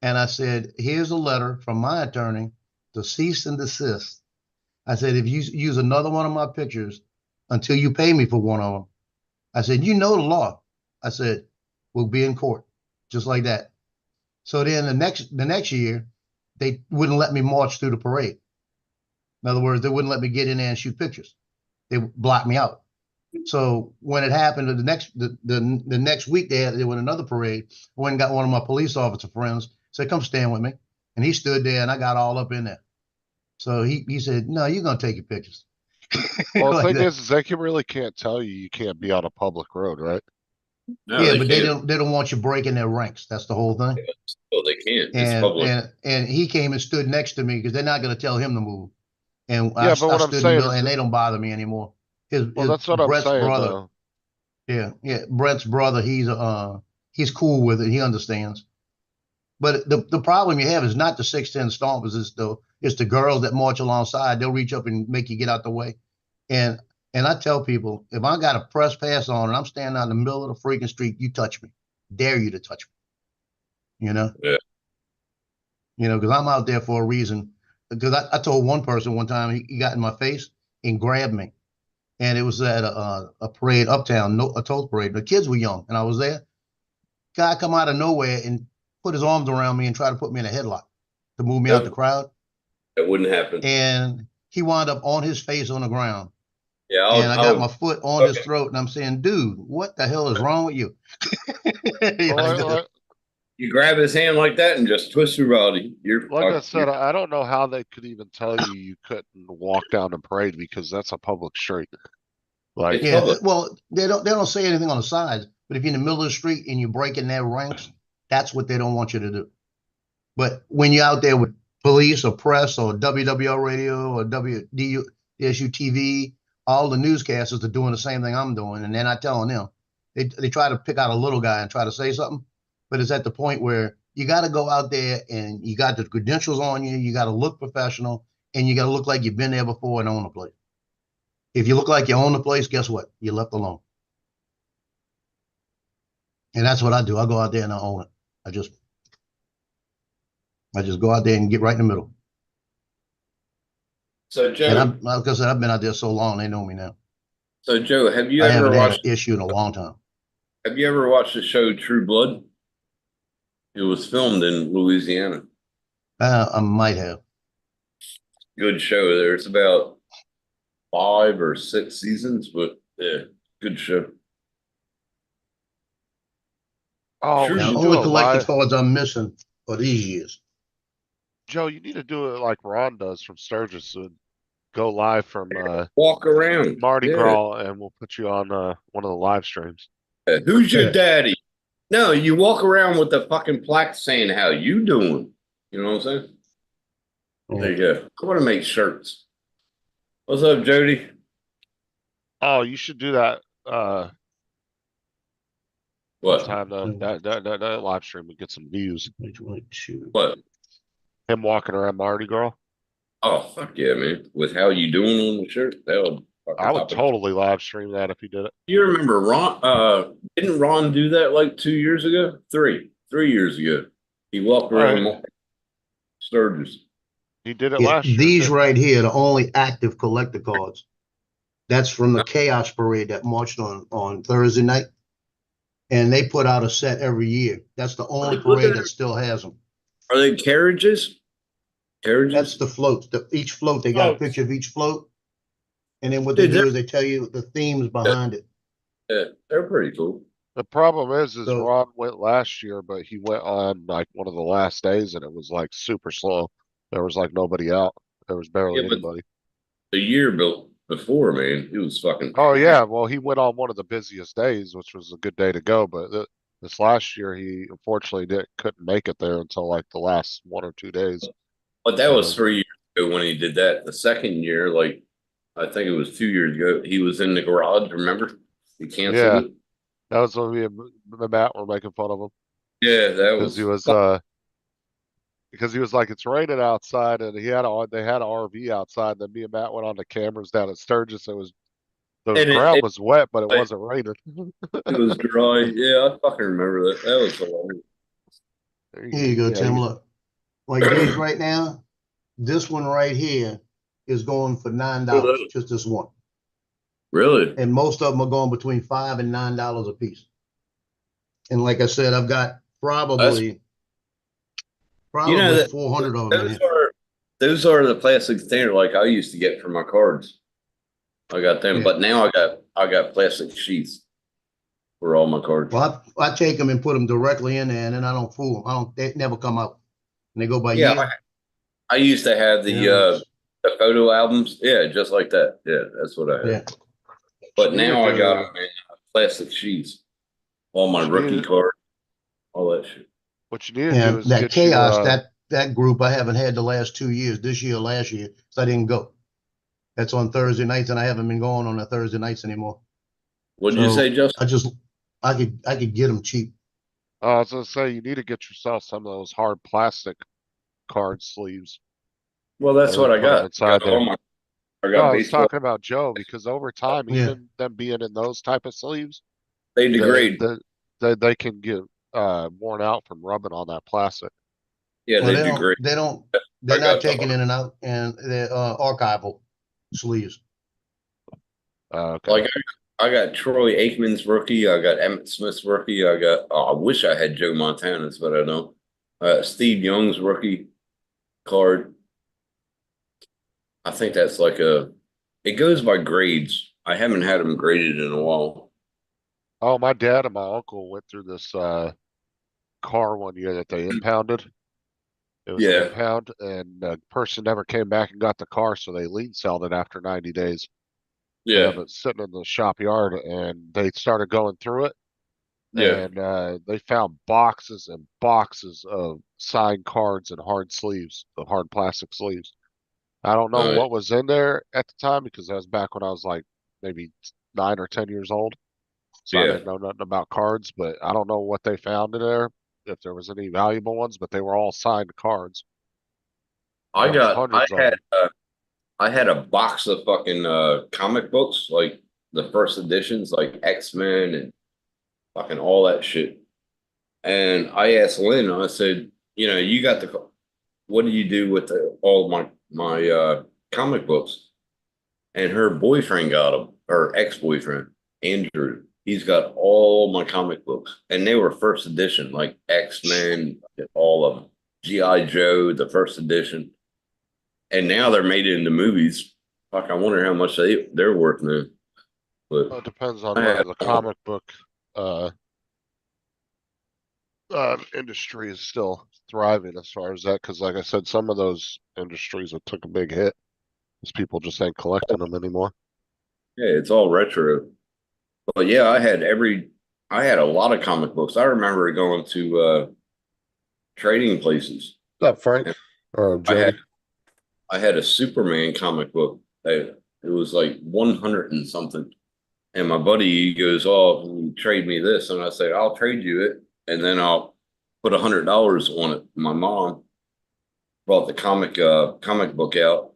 and I said, here's a letter from my attorney to cease and desist. I said, if you use another one of my pictures until you pay me for one of them, I said, you know the law. I said, we'll be in court, just like that. So then the next year, they wouldn't let me march through the parade. In other words, they wouldn't let me get in there and shoot pictures. They blocked me out. So when it happened, the next week they went another parade. I went and got one of my police officer friends, said, come stand with me. And he stood there and I got all up in there. So he said, no, you're gonna take your pictures. Well, the Like thing that. is they can really can't tell you can't be on a public road, right? No, Yeah, they but can't. they don't want you breaking their ranks. That's the whole thing. Oh, they can't. It's And public. and he came and stood next to me because they're not gonna tell him to move. And Yeah, but I what I'm stood in the saying middle is, and they don't bother me anymore. well, His that's what I'm Brett's saying brother. though. Yeah, Brett's brother, he's cool with it. He understands. But the problem you have is not the 610 Stompers, it's the girls that march alongside. They'll reach up and make you get out the way. And I tell people, if I got a press pass on and I'm standing out in the middle of the freaking street, you touch me. Dare you to touch me. You know? Yeah. You know, because I'm out there for a reason. Because I told one person one time he got in my face and grabbed me. And it was at a parade uptown, a toast parade. The kids were young, and I was there. Guy come out of nowhere and put his arms around me and try to put me in a headlock to move me out the crowd. That wouldn't happen. And he wound up on his face on the ground. Yeah, And I got my foot on his throat, and I'm saying, dude, what the hell is wrong with you? You grab his hand like that and just twist your body. Like I said, I don't know how they could even tell you couldn't walk down the parade because that's a public street. Like, yeah, well, they don't say anything on the sides, but if you're in the middle of the street and you're breaking their ranks, that's what they don't want you to do. But when you're out there with police or press or WWL radio or WDSU TV, all the newscasters are doing the same thing I'm doing, and they're not telling them. They try to pick out a little guy and try to say something, but it's at the point where you got to go out there and you got the credentials on you, you got to look professional, and you got to look like you've been there before and own the place. If you look like you own the place, guess what? You're left alone. And that's what I do. I go out there and I own it. I just go out there and get right in the middle. So Joe, and like I said, I've been out there so long, they know me now. So Joe, have you I ever haven't had watched an issue in a long time? Have you ever watched the show True Blood? It was filmed in Louisiana. I might have. Good show. There's about 5 or 6 seasons, but yeah, good show. oh, Sure. we Now, should the do only a collector live. cards I'm missing are these years. Joe, you need to do it like Ron does from Sturgis and go live from Walk around. Mardi Yeah. Gras, and we'll put you on one of the live streams. Who's your daddy? No, you walk around with the fucking plaque saying how you doing. You know what I'm saying? There you go. I want to make shirts. What's up, Jody? Oh, you should do that. What? Time to that live stream would get some views. 2022. What? Him walking around Mardi Gras. Oh fuck yeah, man! With how you doing on the shirt, that'll. I would totally live stream that if he did it. You remember Ron? Didn't Ron do that like 2 years ago? Three years ago. He walked around Right. Sturgis. He did it Yeah, last year. these too. right here, the only active collector cards. That's from the Chaos Parade that marched on Thursday night. And they put out a set every year. That's the only parade that still has them. Are they carriages? That's Carriages? the floats. Each float, they got a Floats. picture of each float. And then what they Dude, do they're- is they tell you the themes behind it. Yeah, they're pretty cool. The problem is So- Ron went last year, but he went on like one of the last days and it was like super slow. There was like nobody out. There was barely Yeah, but- anybody. The year before, man, it was fucking. Oh yeah, well he went on one of the busiest days, which was a good day to go. But this last year, he unfortunately couldn't make it there until like the last 1 or 2 days. But that was 3 years ago when he did that. The second year, like I think it was 2 years ago, he was in the garage. Remember? He canceled Yeah. it. That was when me and Matt were making fun of him Yeah, that because was. he was like it's raining outside and they had an RV outside. Then me and Matt went on the cameras down at Sturgis. The And ground it was wet, but it like- wasn't raining. It was dry. Yeah, I fucking remember that. That was hilarious. Here you go, Yeah, Tim. Look, like these right now, this one right here is going for $9. Just this one. Really? And most of them are going between $5 and $9 a piece. And like I said, I've got probably that- 400 of them. in Those here. are the plastic standard like I used to get for my cards. I got them, Yeah. but now I got plastic sheets for all my cards. Well, I take them and put them directly in there, and then I don't fool them. They never come out. And they go by Yeah, year. I used to have Yeah. the photo albums. Yeah, just like that. Yeah, that's what I had. Yeah. But now I got Yeah. man, plastic sheets. All my rookie Yeah. cards, all that shit. What you need to do And is that get you, chaos, that group I haven't had the last 2 years, this year, last year, so I didn't go. That's on Thursday nights, and I haven't been going on the Thursday nights anymore. What did you So, say, Justin? I could get them cheap. I was gonna say you need to get yourself some of those hard plastic card sleeves. Well, that's I what I put 'em got. inside I got there. all my. I No, got I was baseball. talking about Joe because over time, Yeah. even them being in those type of sleeves, They degrade. they can get worn out from rubbing on that plastic. Yeah, Well, they they degrade. they're I not got the- taking in and out, and they're archival sleeves. Okay. Like I got Troy Aikman's rookie. I got Emmett Smith's rookie. I wish I had Joe Montana's, but I don't. Steve Young's rookie card. I think that's like it goes by grades. I haven't had them graded in a while. Oh, my dad and my uncle went through this car one year that they impounded. It was an Yeah. impound, and the person never came back and got the car, so they lien sold it after 90 days. They Yeah, have it sitting in the shop yard, and they started going through it. yeah. And they found boxes and boxes of signed cards and hard sleeves, the hard plastic sleeves. I don't know Right. what was in there at the time because that was back when I was like maybe 9 or 10 years old. So I Yeah. didn't know nothing about cards, but I don't know what they found in there, if there was any valuable ones, but they were all signed cards. I There was got. hundreds of I had a box of fucking comic books, like the first editions, like X-Men and fucking all that shit. And I asked Lynn, I said, you got what do you do with all my comic books? And her boyfriend got them, her ex-boyfriend, Andrew. He's got all my comic books, and they were first edition, like X-Men, all of them. G.I. Joe, the first edition. And now they're made into movies. Fuck, I wonder how much they're worth now. Well, But it depends on I whether had- the comic book industry is still thriving as far as that, because like I said, some of those industries have took a big hit because people just ain't collecting them anymore. yeah, it's all retro. But yeah, I had a lot of comic books. I remember going to trading places. What's up, Frank? Or I had a Superman comic book. It was like 100 and something. And my buddy he goes, "Oh, trade me this," and I say, "I'll trade you it, and then I'll put $100 on it." My mom brought the comic book out,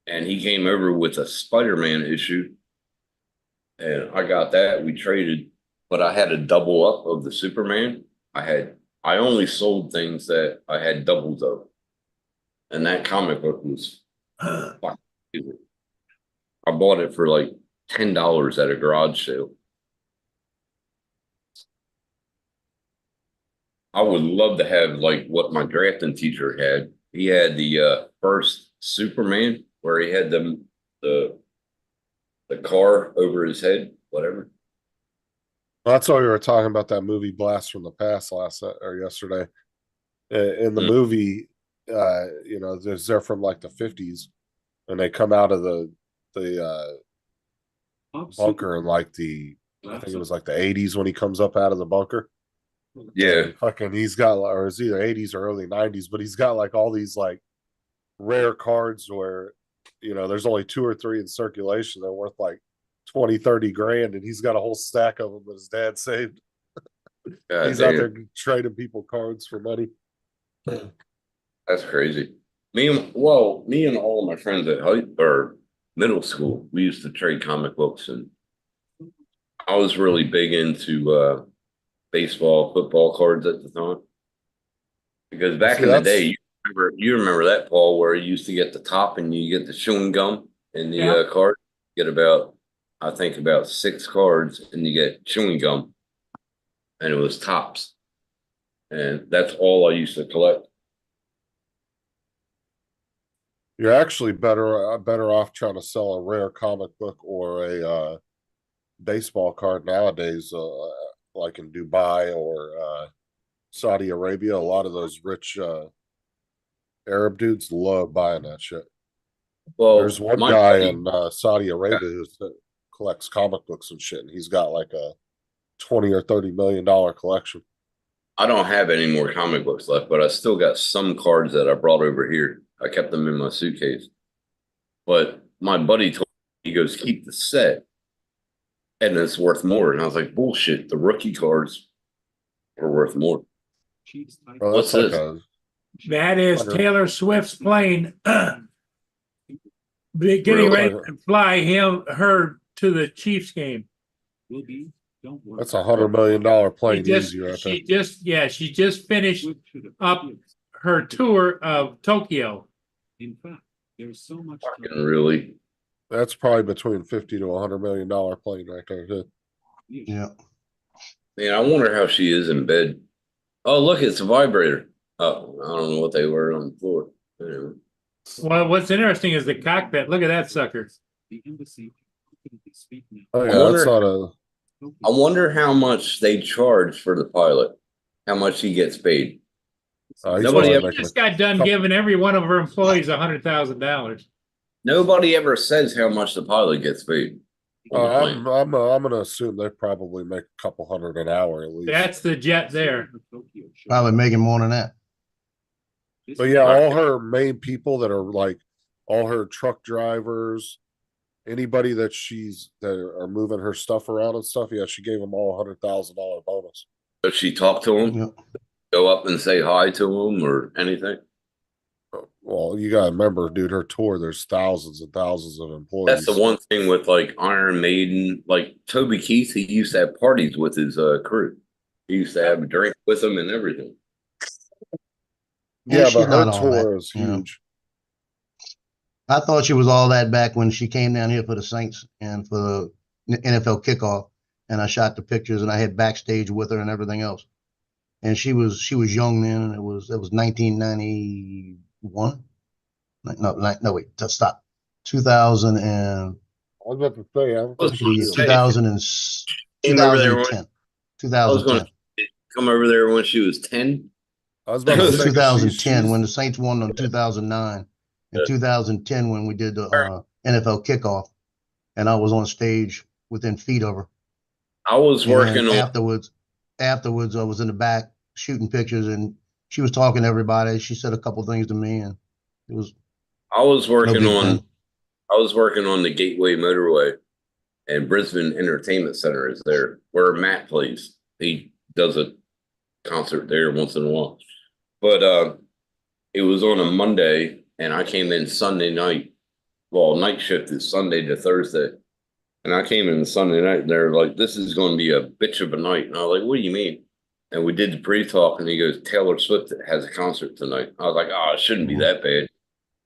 and he came over with a Spider-Man issue, and I got that. We traded, but I had a double up of the Superman. I only sold things that I had doubles of, and that comic book was fucking stupid. I bought it for like $10 at a garage sale. I would love to have like what my drafting teacher had. He had the first Superman where he had the car over his head, whatever. That's why we were talking about that movie Blast from the Past or yesterday. In the movie, you know, they're from like the 50s, and they come out of the bunker in like I think it was like the 80s when he comes up out of the bunker. Yeah, And fucking, he's got, or it's either 80s or early 90s, but he's got like all these like rare cards where, you know, there's only 2 or 3 in circulation. They're worth like 20, 30 grand, and he's got a whole stack of them that his dad saved. God He's out damn. there trading people cards for money. That's crazy. Me and all of my friends at high or middle school, we used to trade comic books, and I was really big into baseball, football cards at the time. Because back See, in the that's- day, you remember that, Paul, where you used to get the top and you get the chewing gum in the Yeah. card. You get I think about 6 cards, and you get chewing gum, and it was tops, and that's all I used to collect. You're actually better off trying to sell a rare comic book or a baseball card nowadays, like in Dubai or Saudi Arabia. A lot of those rich Arab dudes love buying that shit. Well, There's one my guy buddy- in Saudi Arabia who collects comic books and shit, and he's got like a 20 or $30 million collection. I don't have any more comic books left, but I still got some cards that I brought over here. I kept them in my suitcase. But my buddy told me, he goes, "Keep the set, and it's worth more." And I was like, "Bullshit, the rookie cards are worth more." Well, What's that's like this? That is Wonder- Taylor Swift's plane getting Really? ready to fly her to the Chiefs game. that's $100 million plane easy right there. She just finished up her tour of Tokyo. In fact, there's so much Fucking really? That's probably between $50 to $100 million plane right there too. Yeah. Man, I wonder how she is in bed. Oh, look, it's a vibrator. Oh, I don't know what they were on the floor. Anyway. Well, what's interesting is the cockpit. Look at that sucker. the embassy confidently speak now. Oh I yeah, that's not a. I wonder how much they charge for the pilot. How much he gets paid. He's Nobody probably ever making Just got done giving every one of her employees $100,000. Nobody ever says how much the pilot gets paid. on the plane. I'm gonna assume they probably make a couple hundred an hour at least. That's the jet there. Probably making more than that. But yeah, all her main people that are like all her truck drivers, anybody that are moving her stuff around and stuff. Yeah, she gave them all $100,000 bonus. Does she talk to him? Yep. Go up and say hi to him or anything? Well, you gotta remember, dude, her tour, there's thousands and thousands of employees. That's the one thing with like Iron Maiden, like Toby Keith, he used to have parties with his crew. He used to have a drink with them and everything. Yeah, she's but her not all that, tour is you know. huge. I thought she was all that back when she came down here for the Saints and for the NFL kickoff, and I shot the pictures and I had backstage with her and everything else. And she was young then, and it was 1991. No, wait, stop. 2000 and I was about to say, I don't think Well, she's- 2000 and Came over there 2010. I was 2010. going to come over there when she was 10. I was about to say, 2010 when the Saints won in 2009, and Yeah. 2010 when we did the NFL kickoff, and I was on stage within feet of her. I was working And on afterwards, I was in the back shooting pictures, and she was talking to everybody. She said a couple things to me, and it was I was no working big on thing. I was working on the Gateway Motorway and Brisbane Entertainment Center is there where Matt plays. He does a concert there once in a while. But it was on a Monday, and I came in Sunday night. Well, night shift is Sunday to Thursday. And I came in Sunday night, and they're like, this is going to be a bitch of a night. And I was like, what do you mean? And we did the pre-talk, and he goes, Taylor Swift has a concert tonight. I was like, oh, it shouldn't be that bad.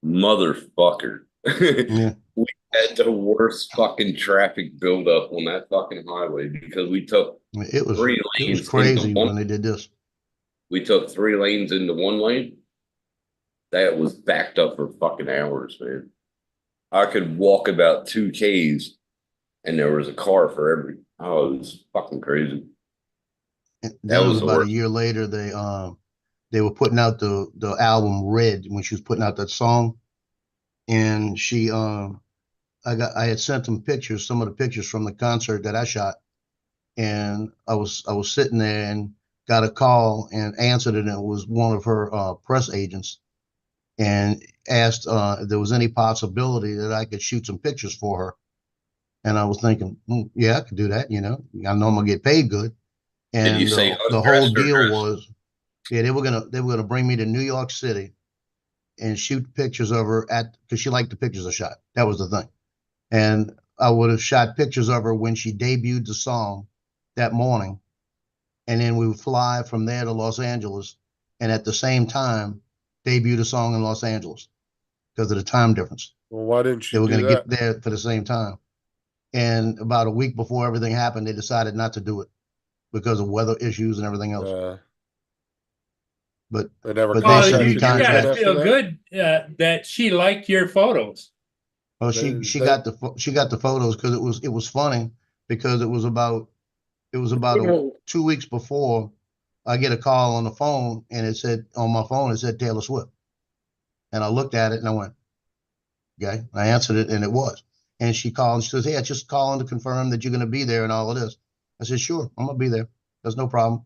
Motherfucker. Yeah. We had the worst fucking traffic buildup on that fucking highway because we took It was three lanes crazy into when one. they did this. We took 3 lanes into 1 lane. That was backed up for fucking hours, man. I could walk about 2 Ks and there was a car for every. Oh, it was fucking crazy. And That then it was was the about worst. a year later. They were putting out the album Red when she was putting out that song, and she I had sent them pictures, some of the pictures from the concert that I shot, and I was sitting there and got a call and answered it, and it was one of her press agents, and asked if there was any possibility that I could shoot some pictures for her. And I was thinking, yeah, I could do that. I know I'm gonna get paid good. Did you And say the whole undressed or deal dressed? was, yeah, they were gonna bring me to New York City and shoot pictures of her because she liked the pictures I shot. That was the thing. And I would have shot pictures of her when she debuted the song that morning. And then we would fly from there to Los Angeles and at the same time debut the song in Los Angeles because of the time difference. Well, why didn't They you were do going to that? get there for the same time. And about a week before everything happened, they decided not to do it because of weather issues and everything else. But They never But they Well, sent me you gotta contracts. feel good that she liked your photos. well, she They- got the photos because it was funny because it was about 2 weeks before I get a call on the phone and it said on my phone it said Taylor Swift, and I looked at it and I went, okay. I answered it and it was, and she called and she says, hey, I just calling to confirm that you're going to be there and all of this. I said, sure, I'm gonna be there. There's no problem.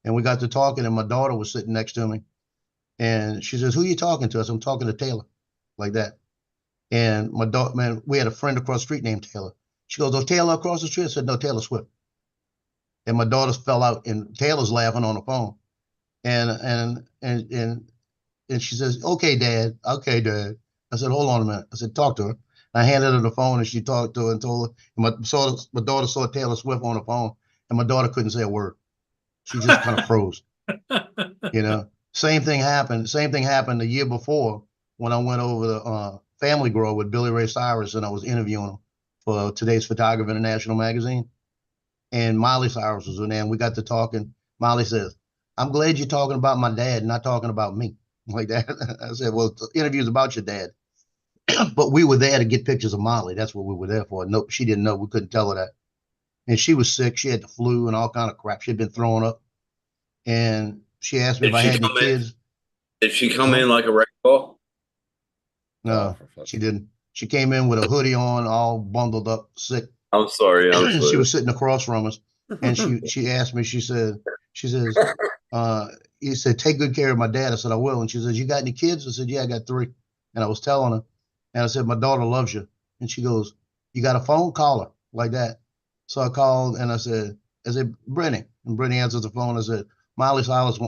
And we got to talking and my daughter was sitting next to me, and she says, who are you talking to? I said, I'm talking to Taylor, like that. And my daughter, man, we had a friend across the street named Taylor. She goes, oh, Taylor across the street? I said, no, Taylor Swift. And my daughter fell out and Taylor's laughing on the phone. And she says, okay, Dad. Okay, Dad. I said, hold on a minute. I said, talk to her. I handed her the phone and she talked to her and told her. And my daughter saw Taylor Swift on the phone and my daughter couldn't say a word. She just kind of froze. Same thing happened the year before when I went over the Family Grow with Billy Ray Cyrus and I was interviewing him for Today's Photographer International magazine. And Miley Cyrus was in there and we got to talking. Miley says, I'm glad you're talking about my dad, not talking about me. Like that. I said, well, the interview's about your dad. But we were there to get pictures of Molly. That's what we were there for. No, she didn't know. We couldn't tell her that. And she was sick. She had the flu and all kind of crap. She'd been throwing up. And she asked me Did if I she had any come in? kids. Did she come in like a wreck ball? No, she didn't. She came in with a hoodie on, all bundled up, sick. I'm sorry. She was sitting across from us. And she asked me, she says, he said, take good care of my dad. I said, I will. And she says, you got any kids? I said, yeah, I got 3. And I was telling her, and I said, my daughter loves you. And she goes, you got a phone? Call her, like that. So I called and I said, Brittany. And Brittany answers the phone. I said, Miley Cyrus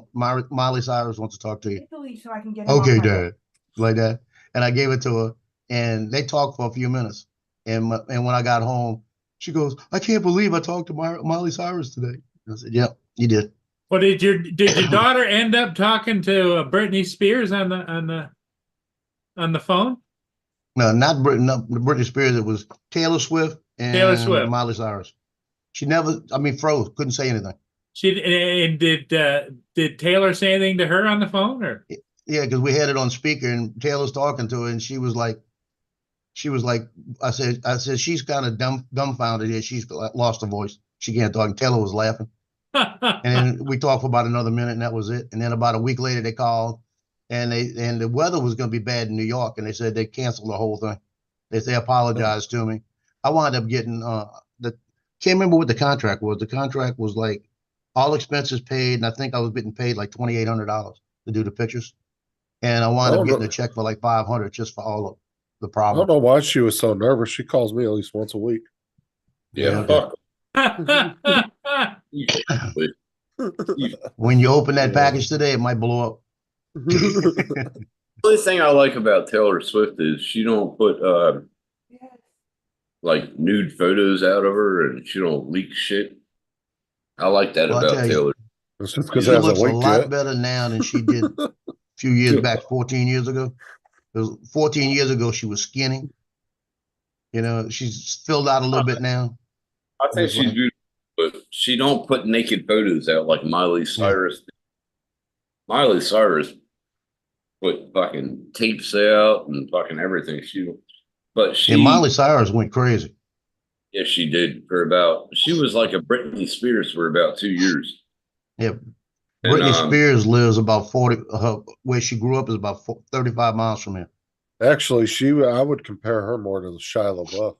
wants to talk to you. So I can get him off Okay, my Dad, like that. And I gave it to her and they talked for a few minutes. And when I got home, she goes, I can't believe I talked to Miley Cyrus today. I said, yep, you did. Well, did your daughter end up talking to Britney Spears on the phone? No, not Britney Spears. It was Taylor Swift and Taylor Swift. Miley Cyrus. She never, froze, couldn't say anything. Did Taylor say anything to her on the phone or? Yeah, because we had it on speaker and Taylor's talking to her and she was like, I said, she's kind of dumbfounded here. She's lost her voice. She can't talk. And Taylor was laughing. And then we talked for about another minute and that was it. And then about a week later they called and the weather was going to be bad in New York. And they said they canceled the whole thing. They apologized to me. I wound up getting, can't remember what the contract was. The contract was like all expenses paid. And I think I was getting paid like $2,800 to do the pictures. And I wound up getting a check for like $500 just for all of the I problem. don't know why she was so nervous. She calls me at least once a week. Yeah, okay. fuck. You- When you open that Yeah. package today, it might blow up. The only thing I like about Taylor Swift is she don't put like nude photos out of her, and she don't leak shit. I like that Well, I about tell you, Taylor. It's just because she it hasn't looks a leaked lot yet. better now than she did a few years back, 14 years ago. 'Cause 14 years ago, she was skinny. You know, she's filled out a little bit now. I think It's she's like- beautiful, but she don't put naked photos out like Miley Cyrus. Miley Cyrus put fucking tapes out and fucking everything. But she, And Miley Cyrus went crazy. yeah, she did for about. She was like a Britney Spears for about 2 years. Yeah. And, Britney Spears lives about 40, where she grew up is about 35 miles from here. Actually, I would compare her more to Shia LaBeouf.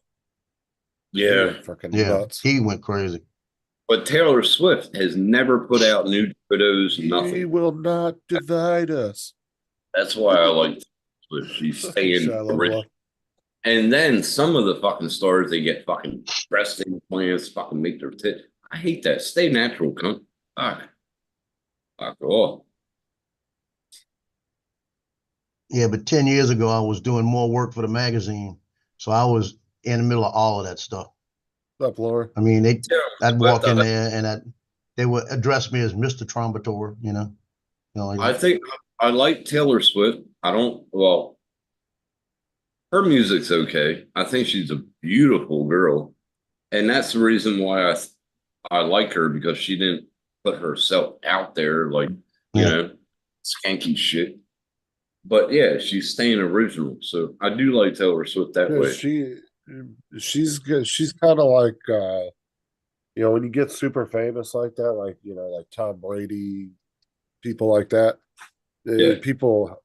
Yeah, Freaking Yeah, nuts. he went crazy. but Taylor Swift has never put out nude photos. He Nothing. will not divide us. That's why I like Swift. She's staying Shia original. LaBeouf. And then some of the fucking stars, they get fucking breast implants, fucking make their tit. I hate that. Stay natural, cunt. Fuck off. Yeah, but 10 years ago, I was doing more work for the magazine. So I was in the middle of all of that stuff. What's up, Laura? I mean, I'd Swift, walk in there and they would address me as Mr. Trombator, like I think I like Taylor Swift. Her music's okay. I think she's a beautiful girl. And that's the reason why I like her, because she didn't put herself out there like, skanky shit. But yeah, she's staying original. So I do like Taylor Swift that Yeah, way. she's good. She's kind of like when you get super famous like that, like like Tom Brady, people like that. Yeah. People,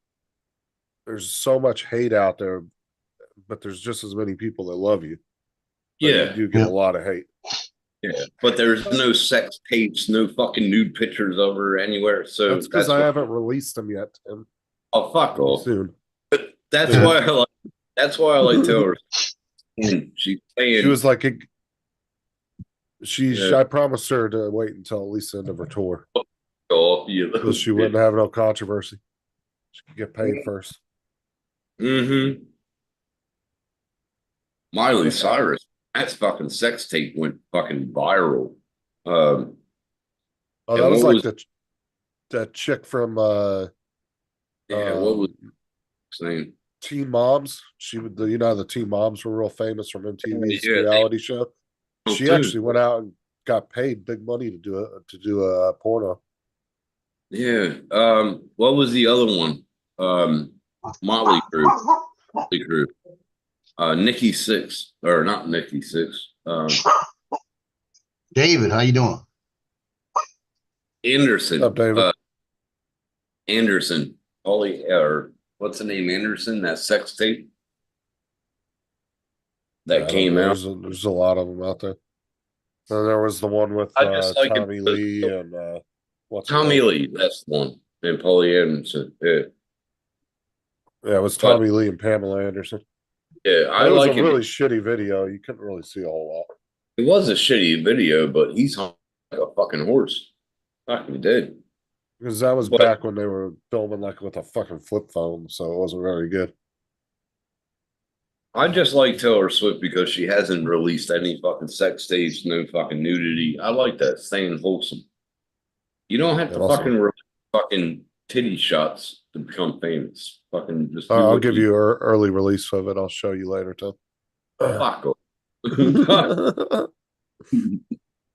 there's so much hate out there, but there's just as many people that love you. But Yeah. you do get Yeah. a lot of hate. Yeah. But there's no sex tapes, no fucking nude pictures of her anywhere. So That's because I why- haven't released them yet, Tim. Oh, fuck off. Soon. That's Yeah. why I like Taylor. And she's saying She was like, Yeah. I promised her to wait until at least the end of her tour, off you. so she wouldn't have no controversy. She could get paid first. Mm-hmm. Miley Cyrus, that's fucking sex tape went fucking viral. Oh, Yeah, that was what like that chick from What was his name? Teen Moms. She would, the Teen Moms were real famous from MTV's Yeah, reality show. Oh, She dude. actually went out and got paid big money to do a porno. Yeah. What was the other one? Motley Crue. Nikki Sixx, or not Nikki Sixx. David, how you doing? Anderson. What's up, David? Anderson. Or what's the name? Anderson. That sex tape I that don't came know, out. There's a lot of them out there. So there was the one with I just like it Tommy because- Lee and what's her Tommy name? Lee. That's the one. And Paulie Anderson. Yeah. Yeah, it was But- Tommy Lee and Pamela Anderson. Yeah. I It was like a it. really shitty video. You couldn't really see a whole lot. It was a shitty video, but he's like a fucking horse. Fucking did. Because that was But- back when they were filming like with a fucking flip phone, so it wasn't very good. I just like Taylor Swift because she hasn't released any fucking sex tapes, no fucking nudity. I like that, staying wholesome. You don't have to And also- fucking release fucking titty shots to become famous. Fucking just. do I'll what give you an early release of it. I'll show you later, too. Fuck off.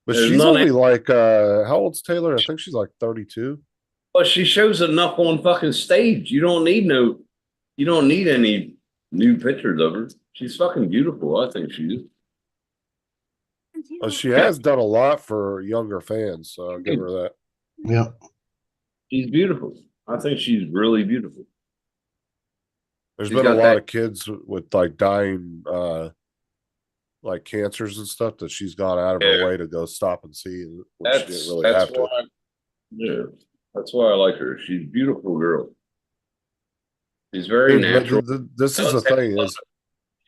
But There's she's none- only like how old's Taylor? I think she's like 32. But she shows enough on fucking stage. You don't need any new pictures of her. She's fucking beautiful. I think she is. She has done a lot for younger fans, so I'll give her that. Yeah. She's beautiful. I think she's really beautiful. There's She's been a got lot that- of kids with like dying like cancers and stuff that she's gone out of her Yeah. way to go stop and see, which she didn't really That's have to. why. Yeah, that's why I like her. She's a beautiful girl. She's very Dude, but natural. this is the thing is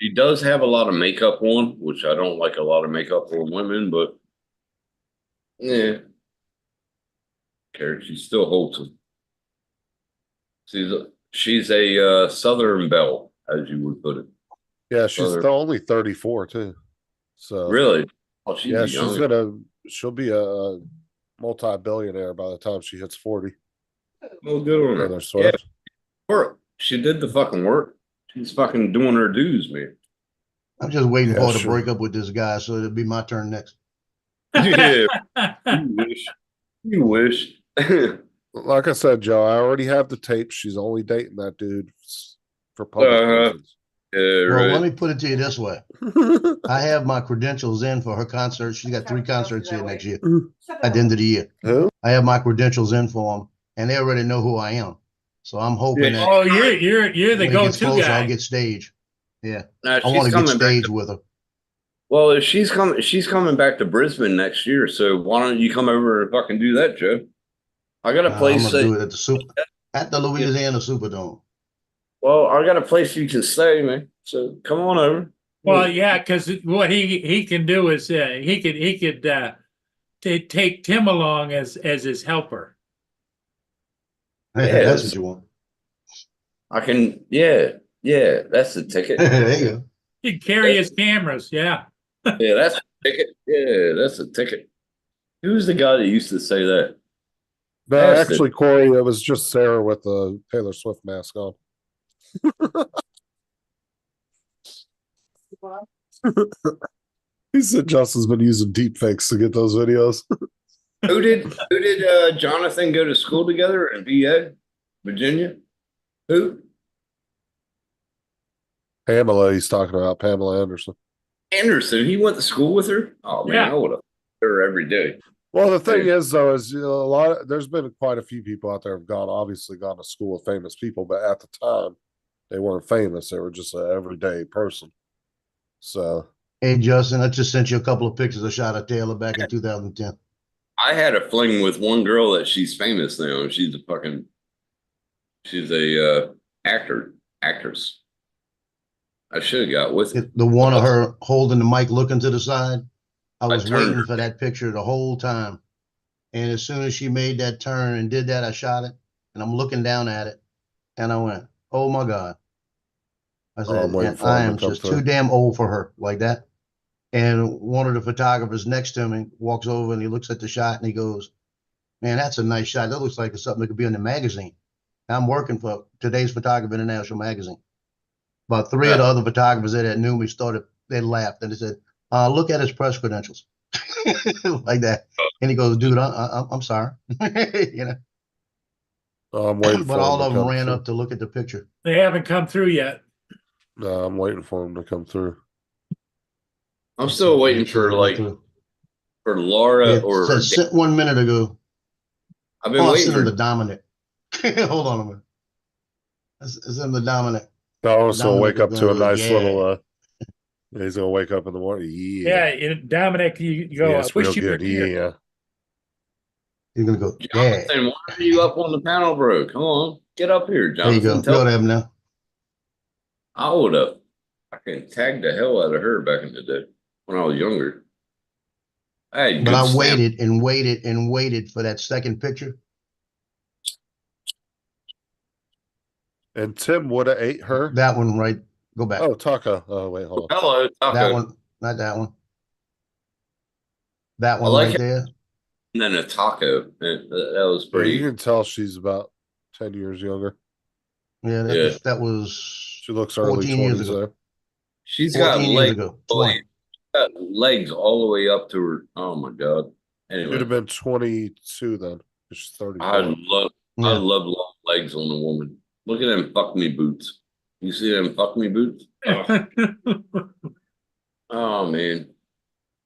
She does have a lot of makeup on, which I don't like a lot of makeup on women, but yeah. Care, she still holds them. She's a Southern Belle, as you would put it. Yeah, she's Other- still only 34 too. So Really? Oh, she's yeah, young. she'll be a multi-billionaire by the time she hits 40. Well, good on her. Taylor Swift. Work. She did the fucking work. She's fucking doing her dues, man. I'm just waiting Yeah, for her to sure. break up with this guy, so it'll be my turn next. Yeah, you wish. You wish. Like I said, Joe, I already have the tape. She's only dating that dude for public reasons. Yeah, Well, let right. me put it to you this way. I have my credentials in for her concert. She's got 3 concerts here next year at the end of the year. Who? I have my credentials in for them, and they already know who I am. So I'm hoping Yeah. that Oh, you're the when it gets go-to closer, guy. I'll get stage. Yeah, Now, I want she's to get coming back. stage with her. Well, if she's coming back to Brisbane next year. So why don't you come over and fucking do that, Joe? I got a I'm place. gonna do it at the Louisiana Superdome. Well, I got a place you can stay, man. So come on over. Well, yeah, because what he can do is he could take Tim along as his helper. That's Yes. what you want. I can. Yeah, that's the ticket. There you go. He can carry his cameras. Yeah. Yeah, that's the ticket. Yeah, that's the ticket. Who's the guy that used to say that? No, Yes, actually, Corey, it was just Sarah with the Taylor Swift mask on. He said Justin's been using deep fakes to get those videos. Who did Jonathan go to school together in VA, Virginia? Who? Pamela, he's talking about Pamela Anderson. Anderson. He went to school with her. Oh man, Yeah. I would have her every day. Well, the thing Hey. is, though, is there's been quite a few people out there have obviously gone to school with famous people, but at the time, they weren't famous. They were just an everyday person. So, Hey, Justin, I just sent you a couple of pictures I shot of Taylor back in 2010. I had a fling with one girl that she's famous now. She's a actress. I should have got with it. The one of her holding the mic, looking to the side. I was turned waiting her. for that picture the whole time. And as soon as she made that turn and did that, I shot it. And I'm looking down at it. And I went, oh my God. I said, I'm waiting "And for I him to am come just through." too damn old for her like that. And one of the photographers next to me walks over and he looks at the shot and he goes, man, that's a nice shot. That looks like it's something that could be in the magazine. I'm working for Today's Photography International magazine. About 3 of the other photographers that knew me they laughed and they said, look at his press credentials. Like that. And he goes, dude, I'm sorry. You know, I'm waiting but for all him of to them come ran through. up to look at the picture. They haven't come through yet. No, I'm waiting for him to come through. I'm still waiting for for Laura It or said sent 1 minute ago. I've been I waiting sent him for to Dominic. Hold on a minute. I sent him to Dominic. Dallas will Dominic wake is up to a gonna, nice yeah. little. He's gonna wake up in the morning. Yeah, Dominic, you go. Yeah, I it's wish real you were good. here. Yeah. He's gonna go, yeah. Jonathan. Why are you up on the panel, bro? Come on, get up here, There you Jonathan. go. Go to him now. I would have. I can tag the hell out of her back in the day when I was younger. I had But good I stamina. waited and waited and waited for that second picture. And Tim would have ate her. That one right. Go back. Oh, Taka. Oh, wait, hold on. Hello, Taco. That one, not that one. That one like right it. there. And then a taco. That was Yeah, pretty. you can tell she's about 10 years younger. Yeah, Yeah. that was She looks early 14 years 20s ago. there. She's got 14 years legs. ago. all 20. got legs all the way up to her. Oh my god. She'd have Anyway, been 22 then. She's 34. I love Yeah. long legs on a woman. Look at them fuck me boots. You see them fuck me boots? Oh, oh, man.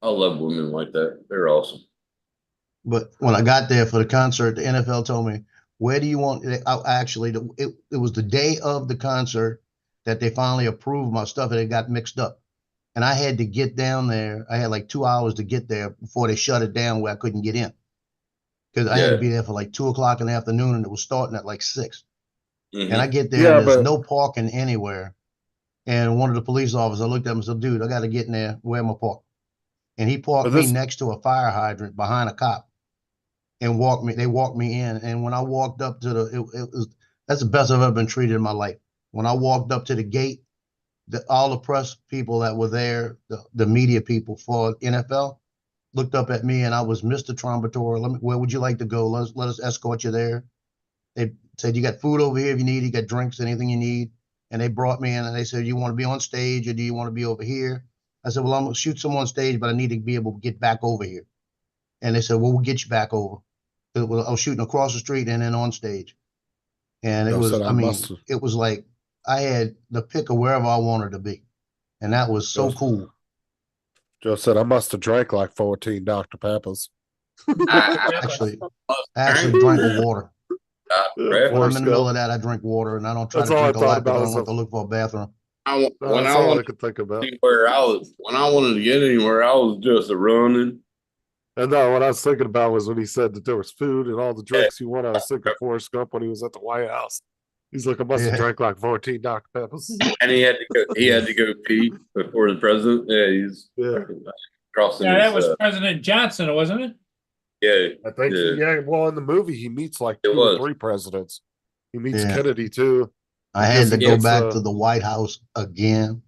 I love women like that. They're awesome. But when I got there for the concert, the NFL told me, where do you want it? It was the day of the concert that they finally approved my stuff and it got mixed up. And I had to get down there. I had like 2 hours to get there before they shut it down where I couldn't get in. Because I had to Yeah. be there for like 2:00 in the afternoon and it was starting at like 6. Mhm. And I get there Yeah, and there's but- no parking anywhere. And one of the police officers, I looked at him and said, dude, I got to get in there. Where am I parked? And he parked But me this- next to a fire hydrant behind a cop and they walked me in. And when I walked up to that's the best I've ever been treated in my life. When I walked up to the gate, all the press people that were there, the media people for NFL, looked up at me and I was Mr. Trombatore. Where would you like to go? Let us escort you there. They said, you got food over here if you need, you got drinks, anything you need. And they brought me in and they said, you want to be on stage or do you want to be over here? I said, well, I'm gonna shoot some on stage, but I need to be able to get back over here. And they said, well, we'll get you back over. I was shooting across the street and then on stage. And it Yo, was, said I I mean, must've- it was like I had the pick of wherever I wanted to be. And that was so Yes. cool. Joe said I must have drank like 14 Dr. Peppers. Actually, I actually drank water. Yeah, When I'm in Forrest the middle Gump. of that, I drink water and I don't try That's to all I drink a thought lot because I about don't is want a- to look for a bathroom. When That's I all I wanted could think about. anywhere, when I wanted to get anywhere, I was just running. And no, what I was thinking about was when he said that there was food and all the drinks you want. I was thinking Forrest Gump when he was at the White House. He's like, I must have Yeah. drank like 14 Dr. Peppers. And he had to go pee before the president. Yeah, he's Yeah. crossing Yeah, that his, was President Johnson, wasn't it? yeah. I think, Yeah. yeah. Well, in the movie, he meets like It 2 or was. 3 presidents. He meets Yeah. Kennedy too. I He had gives to him go his, back to the White House again.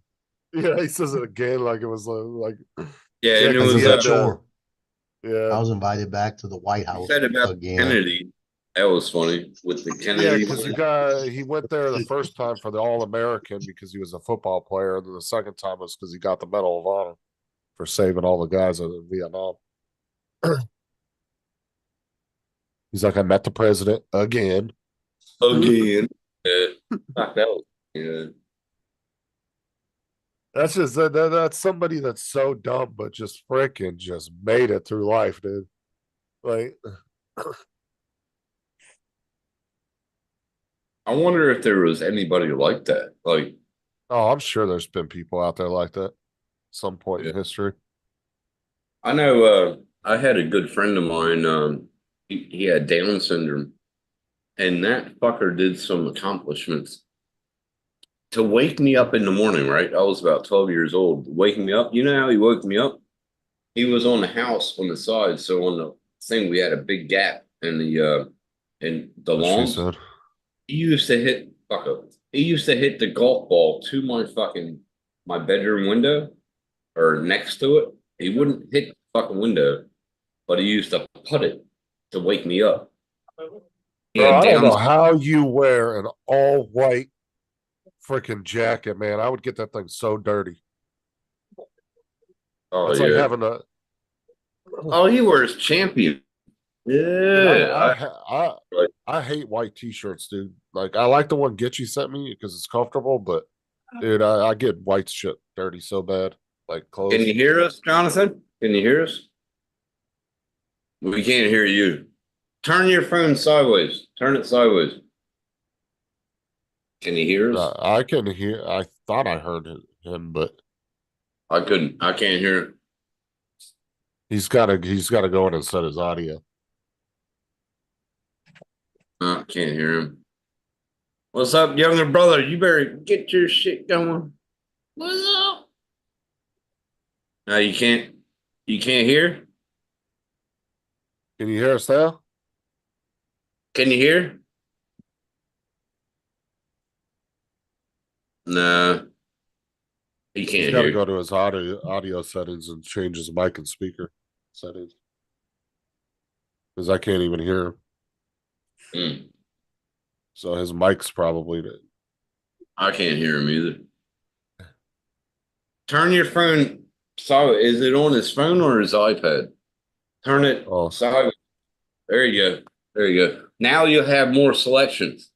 Yeah, he says it again like it was like Yeah, Yeah, and it 'cause was he Yeah, had, sure. I yeah, was invited back to the White you House said about again. Kennedy. That was funny with the yeah, Kennedy. because the guy he went there the first time for the All American because he was a football player, and then the second time was because he got the Medal of Honor for saving all the guys in Vietnam. He's like, I met the president again. Again. Yeah. Fuck, that was good. That's just that's somebody that's so dumb, but just freaking just made it through life, dude. Like, I wonder if there was anybody like that. Like, oh, I'm sure there's been people out there like that some point in Yeah. history. I know I had a good friend of mine, he had Down syndrome, and that fucker did some accomplishments. To wake me up in the morning, right? I was about 12 years old. Waking me up, you know how he woke me up? He was on the house on the side, so on the thing we had a big gap in the What she lawn. said. He used to hit he used to hit the golf ball to my bedroom window or next to it. He wouldn't hit the fucking window, but he used to putt it to wake me up. He Bro, had I don't Down know how you wear an all white freaking jacket, man. I would get that thing so dirty. Oh It's yeah. like having a. Oh, he wears Champion. Yeah. I hate white t-shirts, dude. Like I like the one Gitchy sent me because it's comfortable, but dude, I get white shit dirty so bad. Like clothes. Can you hear us, Jonathan? Can you hear us? We can't hear you. Turn your phone sideways. Turn it sideways. Can you hear us? I can hear. I thought I heard him, but I couldn't. I can't hear it. he's got to go in and set his audio. I can't hear him. What's up, younger brother? You better get your shit going. What's up? No, you can't. You can't hear? Can you hear us now? Can you hear? No. He He's can't got to hear. go to his audio settings and change his mic and speaker settings because I can't even hear him. Mm, So his mic's probably. I can't hear him either. Turn your phone. So is it on his phone or his iPad? Turn it Oh. sideways. There you go. There you go. Now you'll have more selections.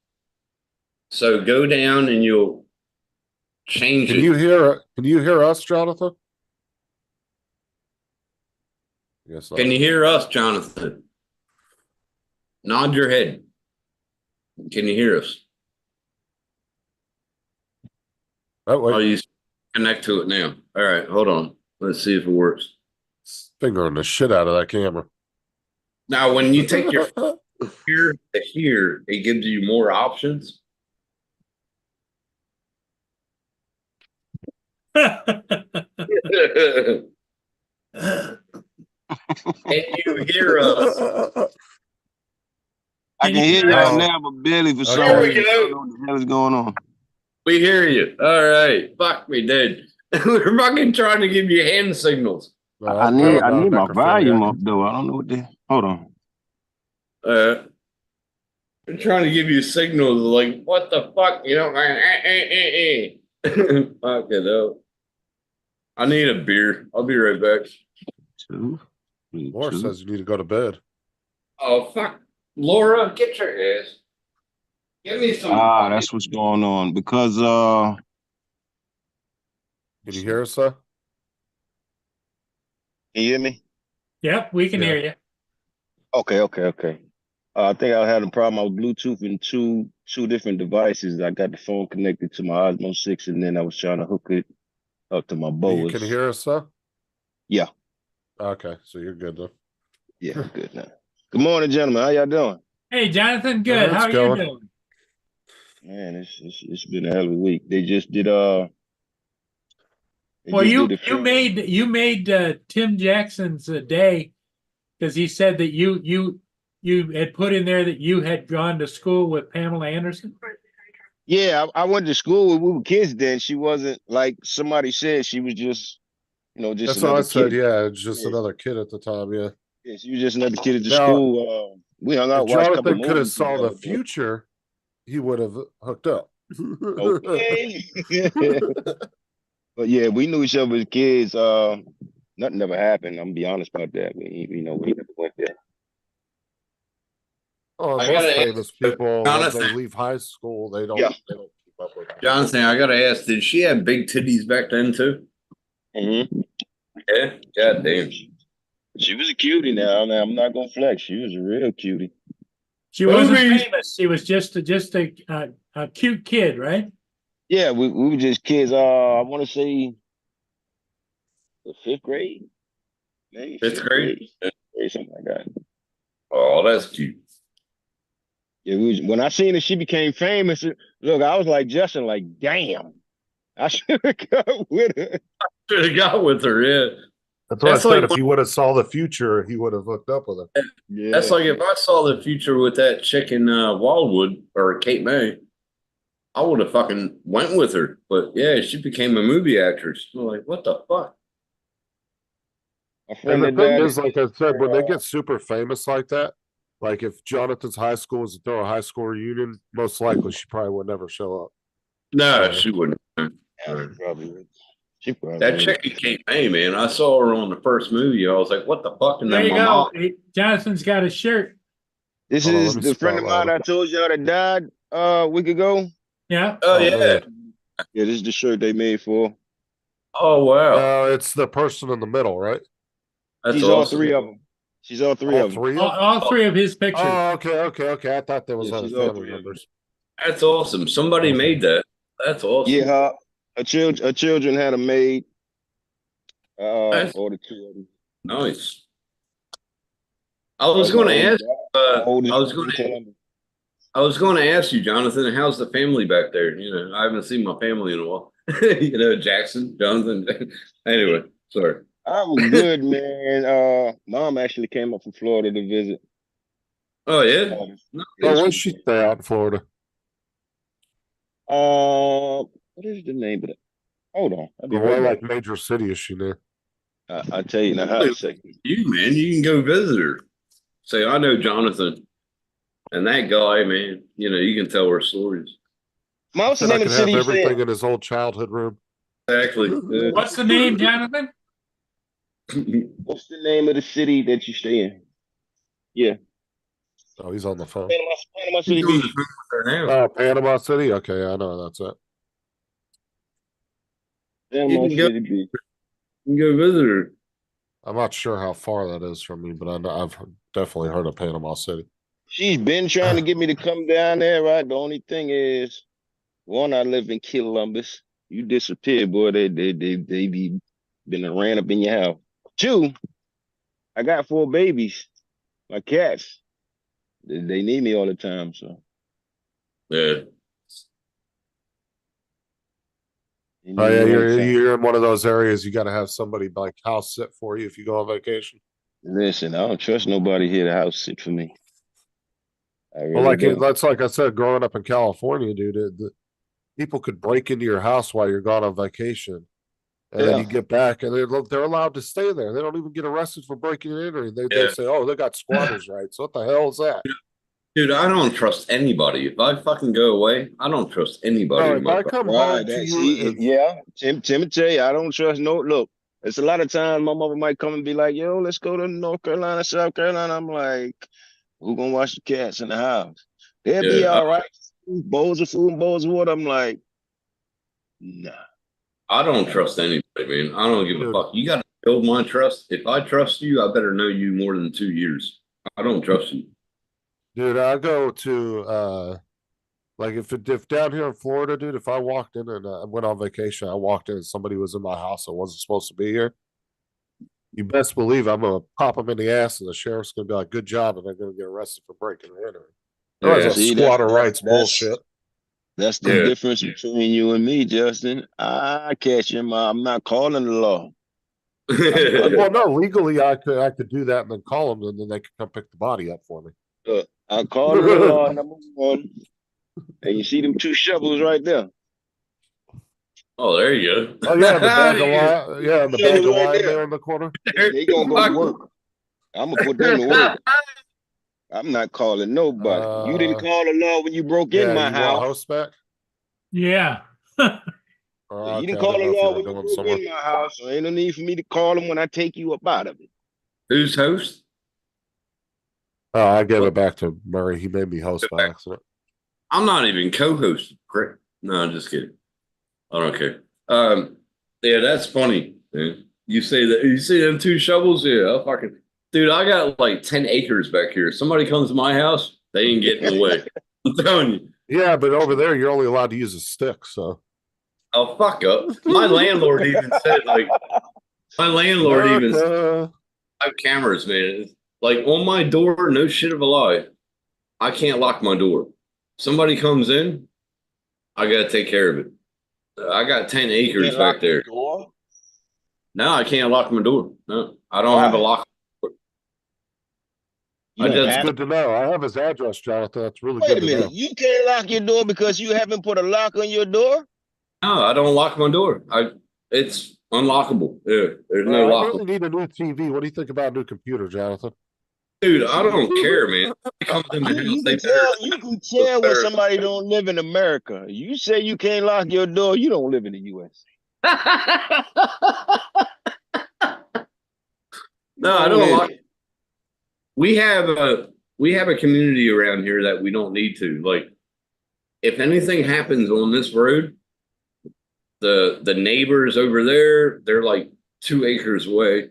So go down and you'll change Can it. you hear? Can you hear us, Jonathan? Yes. Can you hear us, Jonathan? Nod your head. Can you hear us? Oh, wait. Oh, you connect to it now. All right, hold on. Let's see if it works. Fingering the shit out of that camera. Now, when you take your here to here, it gives you more options. Can you hear us? I can hear y'all Oh. now, but barely for some Okay. There we reason. I go. don't know what the hell is going on. We hear you. All right. Fuck me, dude. We're fucking trying to give you hand signals. No, I I'm need good. I'm my volume necrophiliac. up though. I don't know what the hold on. We're trying to give you signals like, what the fuck? You know, fuck it up. I need a beer. I'll be right back. 2, 3, Laura 2. says you need to go to bed. Oh, fuck. Laura, get your ass. Give me some. Ah, that's what's going on. Because Can you hear us, sir? can you hear me? Yep, we can Yeah. hear you. Okay. I think I had a problem. I was Bluetoothing two different devices. I got the phone connected to my Osmo 6, and then I was trying to hook it up to my You Bose. can hear us, sir? Yeah. Okay, so you're good then. Yeah, I'm good now. Good morning, gentlemen. How y'all doing? Hey, Jonathan, good. It's How are you going. doing? Man, it's been a hell of a week. They just did they Well, just you did the you film. made Tim Jackson's day because he said that you had put in there that you had gone to school with Pamela Anderson. Yeah, I went to school when we were kids then. She wasn't like somebody said, she was just, just That's what I another said. kid. Yeah, it's just Yeah. another kid at the time. Yeah. Yeah, she was just another kid at the Now, school. We hung out, if watched a couple Jonathan could have movies saw the together. future, he would have hooked up. Okay. But yeah, we knew each other as kids. Nothing ever happened. I'm gonna be honest about that. We never went there. Oh, I most gotta famous ask, people, once they Jonathan. leave high school, they don't Yeah. keep up with it. Jonathan, I gotta ask, did she have big titties back then too? Mm-hmm. Yeah. God damn. She was a cutie now. I'm not gonna flex. She was a real cutie. She wasn't Movies. famous. She was just a cute kid, right? Yeah, we were just kids. I want to say the 5th grade, maybe Fifth grade? or something like that. Oh, that's cute. Yeah, when I seen her, she became famous. Look, I was like Justin, like, damn, I should have got with her. Should have got with her, yeah. That's what That's I said. like If he would have saw the future, he would have hooked up with her. Yeah, That's like if I saw the future with that chick in Wildwood or Cape May, I would have fucking went with her. But yeah, she became a movie actress. I'm like, what the fuck? my friend And the that thing died. is, like I said, when they get super famous like that, like if Jonathan's high school was to throw a high school reunion, most likely she probably would never show up. No, Yeah. she wouldn't. Yeah, she probably would. She probably That would. chick in Cape May, man, I saw her on the first movie. I was like, what the fuck? And There then you my go. mom, Jonathan's got a shirt. This Hold on, is let me the friend of spotlight mine him. I told y'all that died a week ago. Yeah. oh, Oh, yeah. man. Yeah, this is the shirt they made for. Oh, wow. It's the person in the middle, right? That's She's awesome. all 3 of them. She's all 3 All of them. three All, of them? all three of his pictures. Oh, okay. I thought there was Yeah, other she's all family 3 of them. members. That's awesome. Somebody Okay. made that. That's awesome. Yeah, her children had a maid. Nice. Or the 2 of them. Nice. I was going to ask. I was going to ask you, Jonathan. How's the family back there? I haven't seen my family in a while. Jackson, Jonathan. Anyway, sorry. I was good, man. Mom actually came up from Florida to visit. Oh yeah. Oh, where's she stay out in Florida? What is the name of it? Hold on. I'll be Or what, right back. like major city is she near? I'll tell you in a hot second. You man, you can go visit her. Say I know Jonathan, and that guy, man. You can tell her stories. Mom, what's the Said I name of could the have city you stay everything in? in his old childhood room. Exactly. What's the name, Jonathan? What's the name of the city that you stay in? Yeah. Oh, he's on the phone. Panama He's City on the Beach. phone with her now. Oh, Panama City? Okay, I know that's it. Panama can go- City Beach. You can go visit her. I'm not sure how far that is from me, but I know, I've definitely heard of Panama City. She's been trying to get me to come down there, right? The only thing is, one, I live in Columbus. You disappear, boy. They be been and ran up in your house. 2, I got 4 babies. My cats. They need me all the time, so Yeah. Oh yeah, You know what I'm saying? you're in one of those areas. You got to have somebody like house sit for you if you go on vacation. Listen, I don't trust nobody here to house sit for me. I Well, really don't. that's like I said, growing up in California, dude, people could break into your house while you're gone on vacation, and then Yeah. you get back, and they're allowed to stay there. They don't even get arrested for breaking and entering. They Yeah. say, "Oh, they got squatters' rights." What the hell is that? Dude, I don't trust anybody. If I fucking go away, I don't trust anybody No, in if my I car. come Right. home to That you, see, yeah. Timothy, I don't trust no look. It's a lot of times my mother might come and be like, yo, let's go to North Carolina, South Carolina. I'm like, who gonna watch the cats in the house? They'll be Yeah, all right. Bowls of food and bowls of water. I'm like, nah. I don't trust anybody, man. I don't give a dude, fuck. You got to build my trust. If I trust you, I better know you more than 2 years. I don't trust you. I go to like if down here in Florida, dude, if I walked in and went on vacation, I walked in and somebody was in my house that wasn't supposed to be here. You best believe I'm gonna pop them in the ass, and the sheriff's gonna be like, "Good job," and they're gonna get arrested for breaking and entering. Otherwise, Yeah. that's See, squatter rights bullshit. that's the Yeah. difference between you and me, Justin. I catch him. I'm not calling the law. Well, no, legally I could do that and then call them, and then they could come pick the body up for me. I'm calling the law, number one. And you see them two shovels right there. Oh, there you go. Oh yeah, the bag of Yeah. lime, yeah, the Shovels bag of right lime there. there in the corner. They gonna go to work. I'm gonna put them to work. I'm not calling nobody. You didn't call the law when you broke in Yeah, my you house. want host back? Yeah. Oh, You didn't okay, I call didn't the know if you law were when you going broke somewhere. in my house, so ain't no need for me to call them when I take you up out of it. Who's host? Oh, I gave it back to Murray. He made me host by accident. I'm not even co-host. Correct? No, I'm just kidding. I don't care. Yeah, that's funny. Man. You say that you see them two shovels? Yeah, I'll fucking dude. I got like 10 acres back here. Somebody comes to my house, they ain't getting in the way. I'm telling you. Yeah, but over there you're only allowed to use a stick, so. Oh fuck up. My landlord even said like my landlord even said, America. I have cameras, man. Like on my door, no shit of a lie. I can't lock my door. Somebody comes in, I gotta take care of it. I got 10 acres Can't lock back there. the door. No, I can't lock my door. No, I don't have a Why? lock. You I don't just That's have good to know. I have his address, Jonathan. That's really Wait good a to minute. know. You can't lock your door because you haven't put a lock on your door? no, I don't lock my door. It's unlockable. Yeah, there's no I lock. really need a new TV. What do you think about a new computer, Jonathan? Dude, I don't care, man. It comes in my You, house. you They can tell you can tell when better. somebody don't live in America. You say you can't lock your door, you don't live in the US. No, I don't lock. We have a community around here that we don't need to. Like, if anything happens on this road, the neighbors over there, they're like 2 acres away.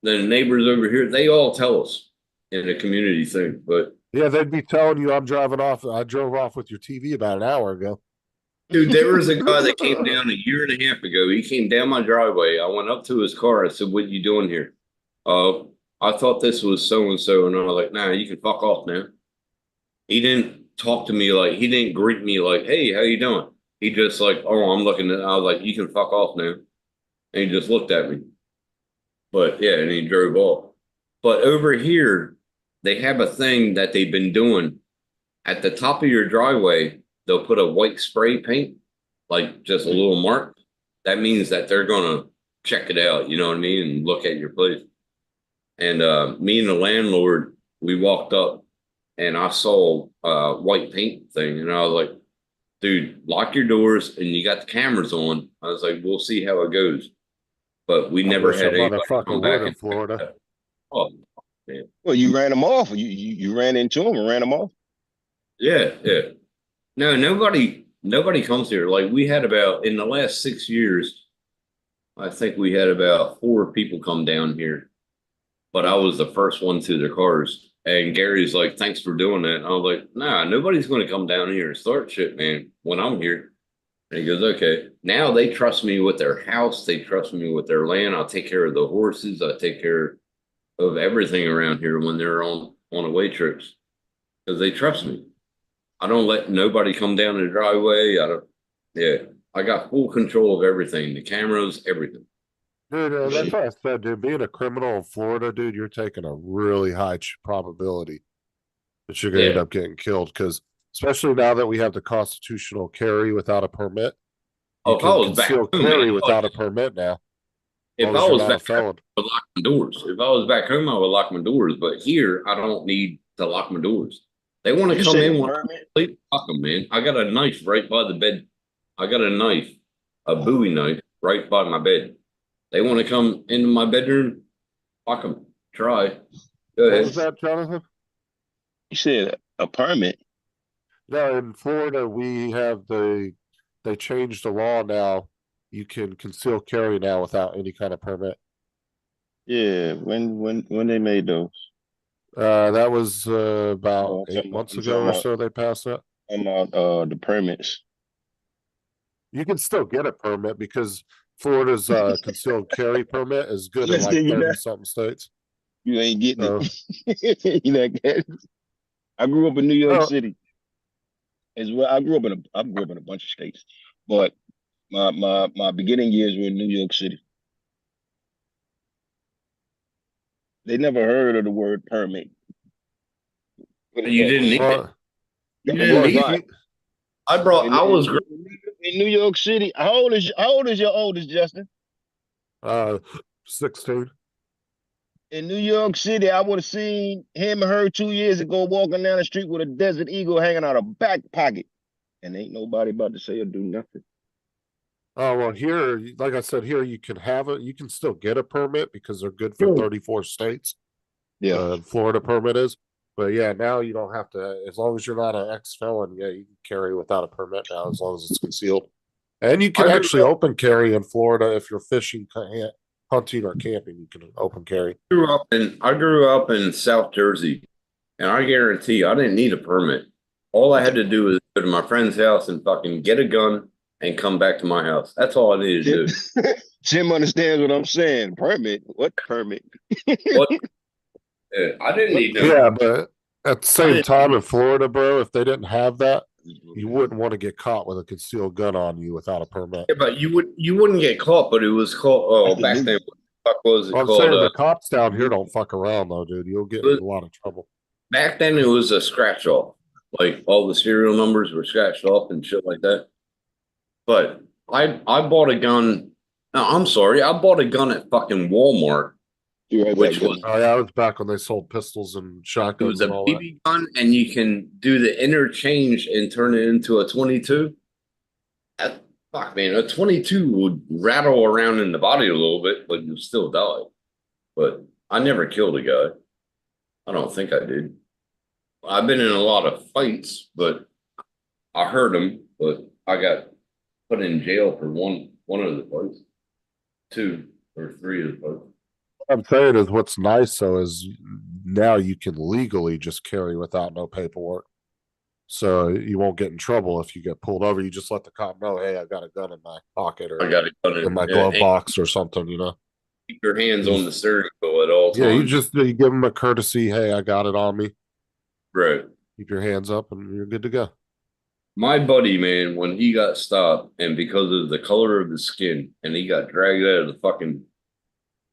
The neighbors over here, they all tell us in a community thing. But Yeah, they'd be telling you I'm driving off. I drove off with your TV about an hour ago. dude, there was a guy that came down a year and a half ago. He came down my driveway. I went up to his car. I said, "What you doing here?" I thought this was so and so, and I was like, "Nah, you can fuck off now." He didn't talk to me like he didn't greet me like, "Hey, how you doing?" He just like, "Oh, I'm looking at." I was like, "You can fuck off now," and he just looked at me. But yeah, and he drove off. But over here, they have a thing that they've been doing at the top of your driveway. They'll put a white spray paint, like just a little mark. That means that they're gonna check it out. You know what I mean, and look at your place. And me and the landlord, we walked up, and I saw white paint thing, and I was like, "Dude, lock your doors." And you got the cameras on. I was like, "We'll see how it goes." But we never had anybody come back in Florida. Oh man, Well, you ran them off. You ran into them and ran them off. yeah. No, nobody comes here. Like we had about in the last 6 years, I think we had about 4 people come down here. But I was the first one to their cars. And Gary's like, "Thanks for doing that." And I was like, "Nah, nobody's going to come down here and start shit, man, when I'm here." And he goes, "Okay." Now they trust me with their house. They trust me with their land. I'll take care of the horses. I take care of everything around here when they're on away trips because they trust me. I don't let nobody come down the driveway. I don't. Yeah, I got full control of everything, the cameras, everything. Dude, that's Shit. what I said, dude. Being a criminal in Florida, dude, you're taking a really high probability that you're gonna end Yeah. up getting killed. Because especially now that we have the constitutional carry without a permit, you Oh, if I can was back conceal home, man, carry without a permit now, as if long I as you're was not a back home, felon. I would lock my doors. If I was back home, I would lock my doors. But here, I don't need to lock my doors. They want to You come said in when I permit? sleep. Fuck them, man. I got a knife right by the bed. I got a knife, a Bowie knife, right by my bed. They want to come into my bedroom. Fuck them. Try. Go What ahead. was that, Jonathan? You said a permit? No, in Florida, they changed the law now. You can conceal carry now without any kind of permit. Yeah. When they made those? That was about Oh, 8 months ago or so they passed that. I'm about the permits. You can still get a permit because Florida's concealed carry permit is good in Listen, like 30 something states. you ain't getting So, it. You know, I grew up in New York oh, City as well. I grew up in a bunch of states, but my beginning years were in New York City. They never heard of the word permit. Put it You that didn't way. need it. well, You That didn't was need if right. it. you, I was In New York City. How old is your oldest, Justin? 16. In New York City, I would have seen him or her 2 years ago walking down the street with a Desert Eagle hanging out of back pocket. And ain't nobody about to say or do nothing. Oh, well, here, like I said, here you can have it. You can still get a permit because they're good for 34 states. Yeah. Florida permit is. But yeah, now you don't have to, as long as you're not an ex-felon, yeah, you can carry without a permit now, as long as it's concealed. And you can I grew actually up- open carry in Florida if you're fishing, hunting, or camping. You can open carry. I grew up in South Jersey, and I guarantee I didn't need a permit. All I had to do was go to my friend's house and fucking get a gun and come back to my house. That's all I needed to do. Jim understands what I'm saying. Permit? What permit? What? I didn't need no. Yeah, but at the same didn't- time in Florida, bro, if they didn't have that, you wouldn't want to get caught with a concealed gun on you without a permit. Yeah, but you wouldn't get caught, but it was called. Oh, That's back illegal. then, what the fuck was it I'm called? saying the cops down here don't fuck around though, dude. You'll get in a lot of trouble. Back then, it was a scratch off. Like all the serial numbers were scratched off and shit like that. But I bought a gun. No, I'm sorry. I bought a gun at fucking Walmart. You're right Which back was Oh yeah, I was back when they sold pistols and it shotguns was a and all that. BB gun, and you can do the interchange and turn it into a 22. Fuck, man, a 22 would rattle around in the body a little bit, but you still die. But I never killed a guy. I don't think I did. I've been in a lot of fights, but I hurt him. But I got put in jail for one of the fights, 2 or 3 of the fights. What I'm saying is what's nice though is now you can legally just carry without no paperwork. So you won't get in trouble if you get pulled over. You just let the cop know, hey, I got a gun in my pocket or I got a gun in my glove box or something, you know. Keep your hands on the steering wheel at all times. Yeah, you give them a courtesy, hey, I got it on me. Right. Keep your hands up and you're good to go. My buddy, man, when he got stopped and because of the color of his skin and he got dragged out of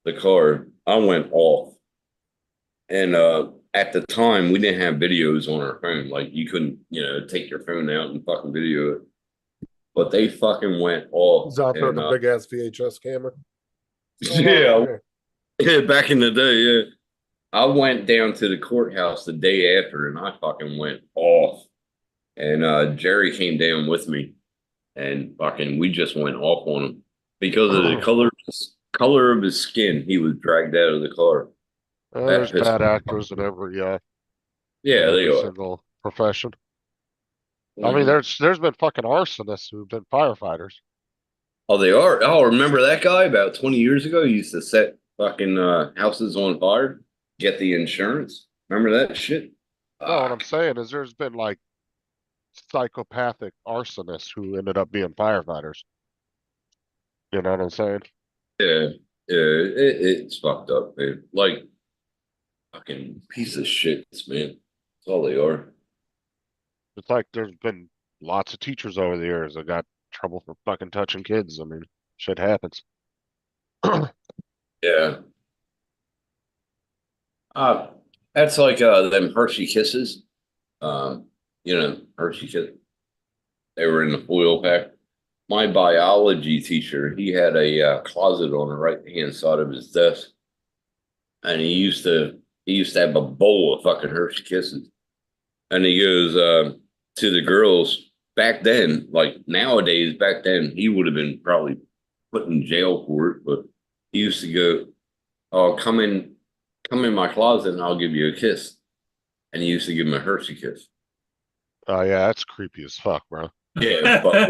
the car, I went off. And at the time we didn't have videos on our phone. Like you couldn't, take your phone out and fucking video it. But they fucking went off. He's out there with and, a big ass VHS camera. Yeah, back in the day, yeah. I went down to the courthouse the day after and I fucking went off. And Jerry came down with me and fucking we just went off on him because of the color of his skin. He was dragged out of the car. There's pissed bad me off. actors in every Yeah, they every are. single profession. I mean, there's been fucking arsonists who've been firefighters. Oh, they are. Oh, remember that guy about 20 years ago? He used to set fucking houses on fire, get the insurance. Remember that shit? No, what I'm saying is there's been like psychopathic arsonists who ended up being firefighters. You know what I'm saying? Yeah, it's fucked up, man. Like fucking piece of shits, man. That's all they are. It's like there's been lots of teachers over the years that got trouble for fucking touching kids. I mean, shit happens. Yeah. Uh, that's like them Hershey Kisses. Hershey Kiss. They were in the foil pack. My biology teacher, he had a closet on the right hand side of his desk, and he used to have a bowl of fucking Hershey Kisses, and he goes to the girls back then, like nowadays. Back then, he would have been probably put in jail for it, but he used to go, "Oh, come in my closet, and I'll give you a kiss," and he used to give him a Hershey kiss. Oh yeah, that's creepy as fuck, bro. Yeah, but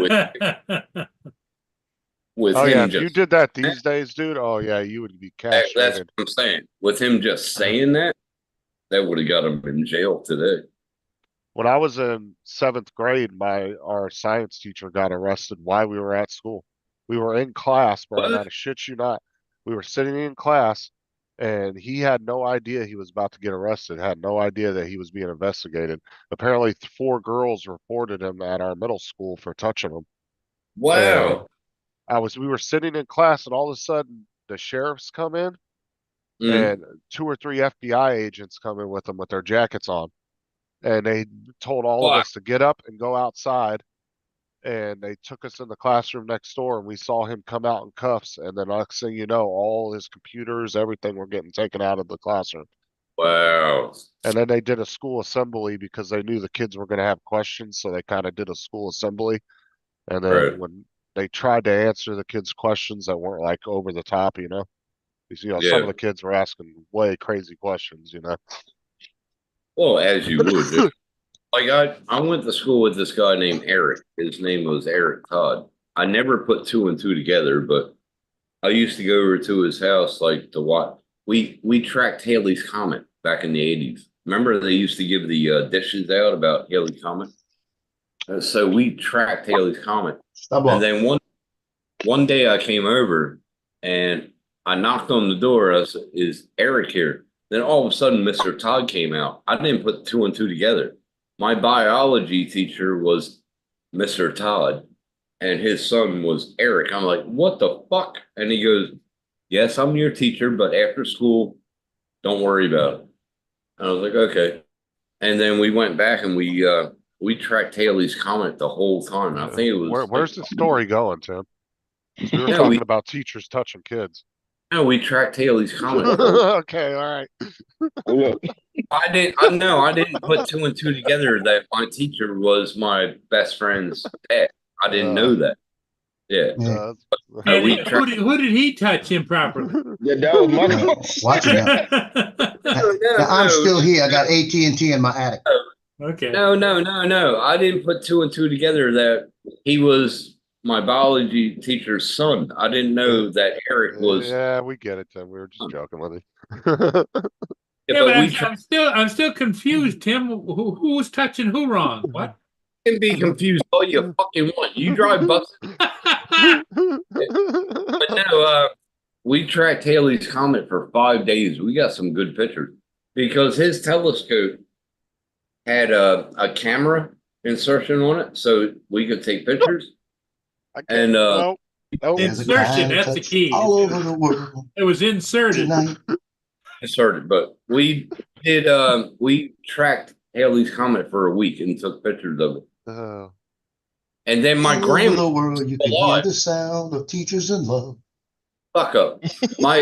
with Oh him yeah, if you just did that these days, dude, oh yeah, you would be that's what castrated. I'm saying. With him just saying that would have got him in jail today. When I was in 7th grade, our science teacher got arrested while we were at school. We were in class, bro, and What? I shit you not. We were sitting in class, and he had no idea he was about to get arrested, had no idea that he was being investigated. Apparently, 4 girls reported him at our middle school for touching him. And Wow. we were sitting in class, and all of a sudden, the sheriffs come in, Mm. and 2 or 3 FBI agents come in with them with their jackets on. And they told all of Wow. us to get up and go outside. And they took us in the classroom next door, and we saw him come out in cuffs. And then next thing you know, all his computers, everything were getting taken out of the classroom. Wow. And then they did a school assembly because they knew the kids were going to have questions. So they kind of did a school assembly. And then Right. when they tried to answer the kids' questions that weren't like over the top, some of Yeah. the kids were asking way crazy questions. Well, as you would. Dude. Like I went to school with this guy named Eric. His name was Eric Todd. I never put 2 and 2 together, but I used to go over to his house like to watch. We tracked Haley's Comet back in the 80s. Remember they used to give the dishes out about Haley's Comet? So we tracked Haley's Comet. Stop And off. then one day I came over and I knocked on the door. I said, "Is Eric here?" Then all of a sudden, Mr. Todd came out. I didn't put 2 and 2 together. My biology teacher was Mr. Todd, and his son was Eric. I'm like, "What the fuck?" And he goes, "Yes, I'm your teacher, but after school, don't worry about it." And I was like, "Okay." And then we went back and we tracked Haley's Comet the whole time. I think it was Where's the story going, Tim? 'Cause we were No, talking about teachers touching kids. No, we tracked Haley's Comet. Okay, all right. Look, I didn't put 2 and 2 together that my teacher was my best friend's dad. I didn't know that. Yeah. Yeah. And we who did he touch improperly? that was my Watch it now. Now, I'm still here. I got AT&T in my attic. Okay. No. I didn't put 2 and 2 together that he was my biology teacher's son. I didn't know that Eric was. Yeah, we get it, Tim. We were just joking with you. Yeah, but we I'm still confused, Tim. Who was touching who wrong? What? can be confused all you fucking want. You drive buses. But no, we tracked Haley's Comet for 5 days. We got some good pictures because his telescope had a camera insertion on it, so we could take pictures. And nope. There's a Insertion, guy that's the touch key. all over the world It was inserted. tonight. inserted, but we did. We tracked Haley's Comet for a week and took pictures of it. Oh. And then my All over grandma, the world, you can hear alive. the sound of teachers in love. fuck up. My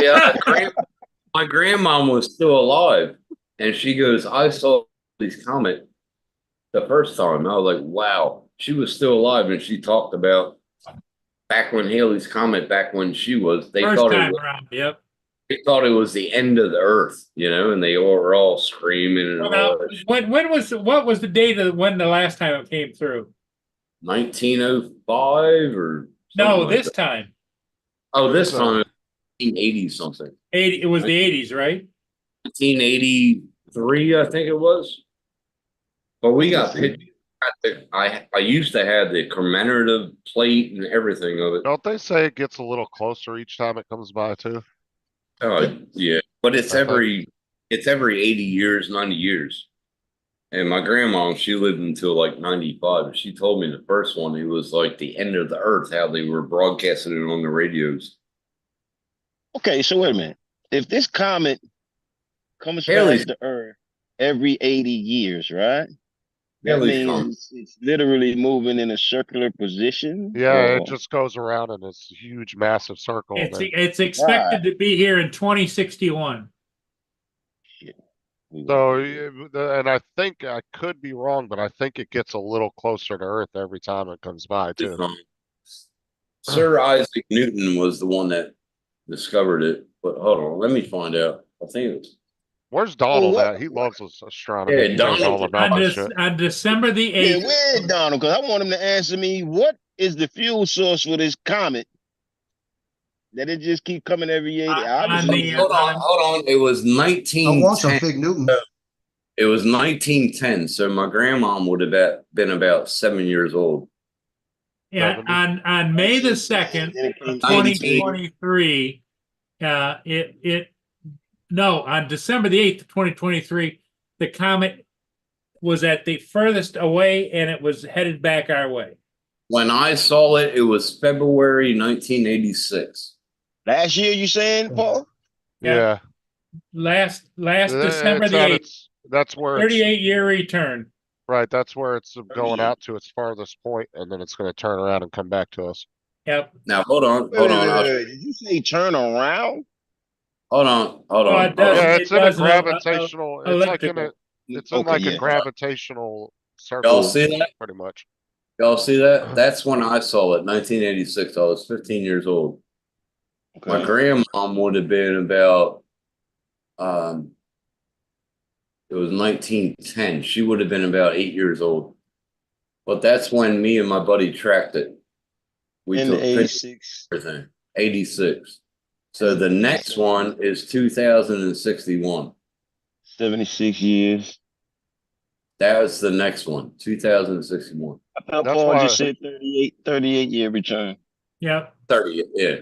my grandmom was still alive, and she goes, "I saw Haley's Comet the first time." I was like, "Wow." She was still alive, and she talked about back when Haley's Comet, back when she was. They First thought time around. Yep. they thought it was the end of the earth, and they all were all screaming and Well, all now, that shit. what was the date of when the last time it came through? 1905 or No, something like this that. time. Oh, this time 1980 something. 80. It was the 80s, right? 1983, I think it was. But we got pictures. I used to have the commemorative plate and everything of it. Don't they say it gets a little closer each time it comes by too? Oh yeah, but it's I thought- every 80 years, 90 years. And my grandma, she lived until like 95. She told me the first one, it was like the end of the earth, how they were broadcasting it on the radios. Okay, so wait a minute. If this comet comes Haley's past the Earth every 80 years, right? That Haley's comet. means it's literally moving in a circular position. Yeah, it Or just goes around in this huge, massive circle. It's Man. it's expected to be here in 2061. shit. So, and I think I could be wrong, but I think it gets a little closer to Earth every time it comes by too. Sir Isaac Newton was the one that discovered it. But hold on, let me find out. I think it was. Where's Donald what- at? He loves astronomy. Yeah, He knows all Donald- about On, this this, shit. on December the Yeah, 8th, where's Donald? Because I want him to answer me. What is the fuel source for this comet? That it just keep coming every 80. On Obviously, the- Hold on. It was I want some 1910. Fig Newton. It was 1910. So my grandma would have been about 7 years old. yeah, on May the 2nd, Then it came 2023, on December the 8th, 2023, the comet was at the furthest away and it was headed back our way. When I saw it, it was February 1986. last year, you saying, Paul? Yeah. Last December It's the at 8th, that's where it's 38-year return. right. That's where it's going yeah. out to its farthest point, and then it's going to turn around and come back to us. Yep. Now hold on. Did you say turn around? Hold on. Oh, it does. Yeah, it it's in a does gravitational. It's like in elliptical. a. It's in Okay, like yeah. a gravitational circle. Y'all see that? Pretty much. Y'all see that? That's when I saw it, 1986. I was 15 years old. My Okay. grandmom would have been about, it was 1910. She would have been about 8 years old. But that's when me and my buddy tracked it. We In took the pictures 86. of everything. 86. So the next one is 2061. 76 years. That was the next one, 2061. I thought That's Paul why- just said 38 year return. Yep. 30, yeah.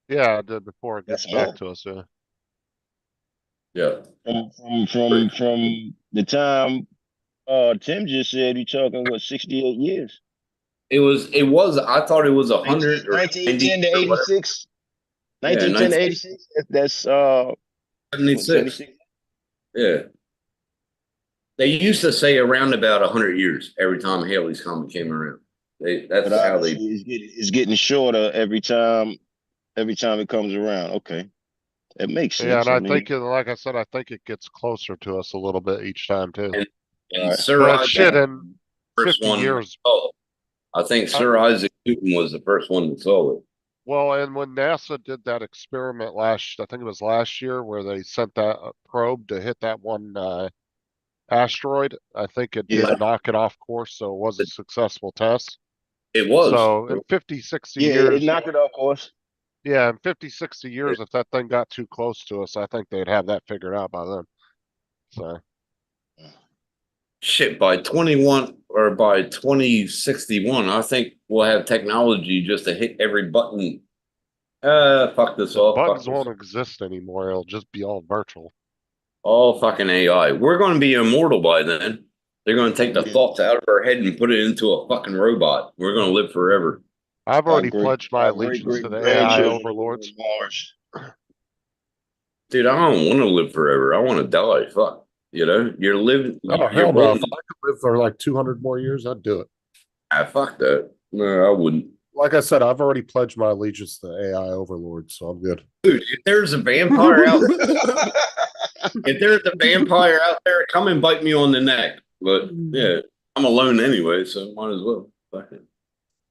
Yeah, I did before it gets That's back all. to us. Yeah. Yeah. From the time Tim just said, you talking what 68 years? It was, I thought it was 100 or 1910 to 90 or whatever. 86. Yeah, 1910 to 86. That's 76. 76. Yeah. They used to say around about 100 years every time Haley's Comet came around. That's But how obviously they. it's getting shorter every time it comes around. Okay. That makes sense. Yeah, and I mean, think, like I said, I think it gets closer to us a little bit each time too. And Right. Sir But Isaac, shit, in first 50 one years. saw it. I think Sir Isaac Newton was the first one that saw it. Well, and when NASA did that experiment I think it was last year, where they sent that probe to hit that one asteroid, I think it Yeah. did knock it off course, so it was a successful test. It was. So in 50, 60 yeah, years, it knocked it off course. yeah, in 50, 60 years, if that thing got too close to us, I think they'd have that figured out by then. So, Shit, by 21 or by 2061, I think we'll have technology just to hit every button. Fuck this off. fuck buttons this. won't exist anymore. It'll just be all virtual. All fucking AI. We're going to be immortal by then. They're going to take the Yeah. thoughts out of our head and put it into a fucking robot. We're going to live forever. I've already Great- pledged my our allegiance to the AI great-grandchildren overlords. on Mars. Dude, I don't want to live forever. I want to die. Fuck. You know, you're living. Oh, you're hell no. born- If I could live for like 200 more years, I'd do it. Fuck that. No, I wouldn't. Like I said, I've already pledged my allegiance to the AI overlords, so I'm good. Dude, if there's a vampire out if there's a vampire out there, come and bite me on the neck. But yeah, I'm alone anyway, so might as well. Fuck it.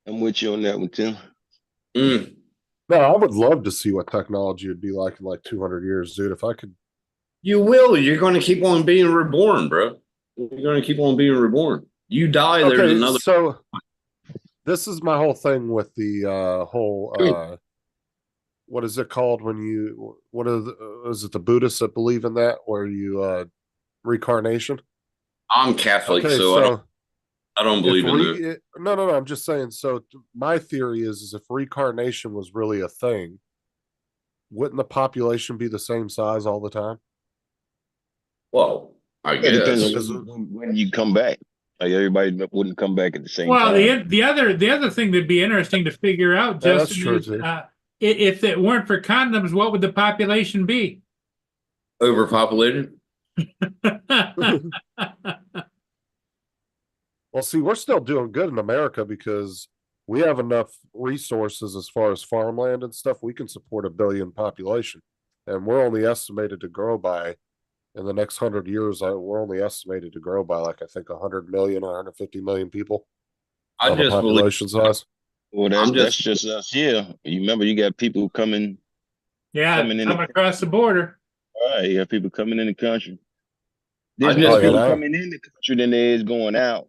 I'm with you on that one, Tim. Mm. No, I would love to see what technology would be like in like 200 years, dude. If I could. You will. You're going to keep on being reborn, bro. You're going to keep on being reborn. You die, there's Okay, another. so this is my whole thing with the whole what is it called when you is it the Buddhists that believe in that, where you reincarnation? I'm Catholic, Okay, so I don't believe in that. No, I'm just saying. So my theory is if reincarnation was really a thing, wouldn't the population be the same size all the time? Well, I It depends guess. on when you come back. Like everybody wouldn't come back at the same Well, time. the other thing that'd be interesting to figure out, Yeah, that's Justin, true, is too. If it weren't for condoms, what would the population be? Overpopulated. Well, see, we're still doing good in America because we have enough resources as far as farmland and stuff. We can support a billion population, and we're only estimated to grow by, in the next 100 years, we're only estimated to grow by like I think 100 million, 150 million people I on the just believe population size. Well, I'm that's just- just us here. You remember, you got people coming. Yeah, Coming in come across the border. Right, you got people coming in the country. There's I more just people feel- coming in the country than there is going out.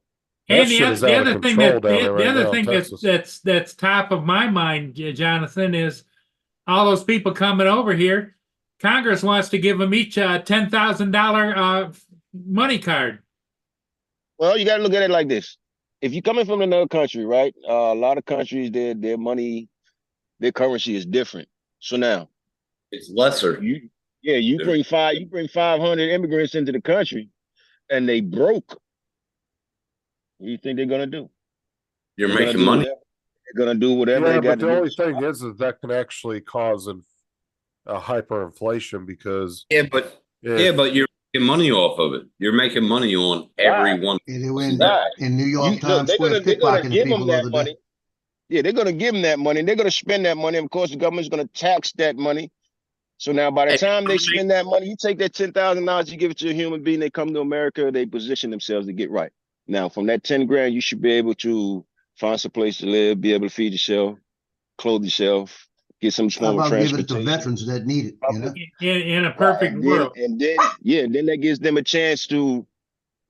That And shit is the out of other thing control that down there the right other now in thing Texas. that's top of my mind, Jonathan, is all those people coming over here. Congress wants to give them each a $10,000 money card. Well, you got to look at it like this: if you're coming from another country, right? A lot of countries, their money, their currency is different. So now, it's lesser. you bring 500 immigrants into the country, and they broke. What do you think they're gonna do? You're They're gonna making do money. whatever- They're gonna do whatever Yeah, they got but to the only do. thing is that can actually cause a hyperinflation because Yeah, but you're making money off of it. You're making money on every one. Right. In New York Times They're Square gonna pickpocketing give them people the that other day. money. Yeah, they're gonna give them that money. They're gonna spend that money. Of course, the government's gonna tax that money. So now, by the time they spend that money, you take that $10,000, you give it to a human being. They come to America, they position themselves to get right. Now, from that 10 grand, you should be able to find some place to live, be able to feed yourself, clothe yourself, get some How form of about giving it to transportation. veterans that need it, you know? In a perfect And world. then that gives them a chance to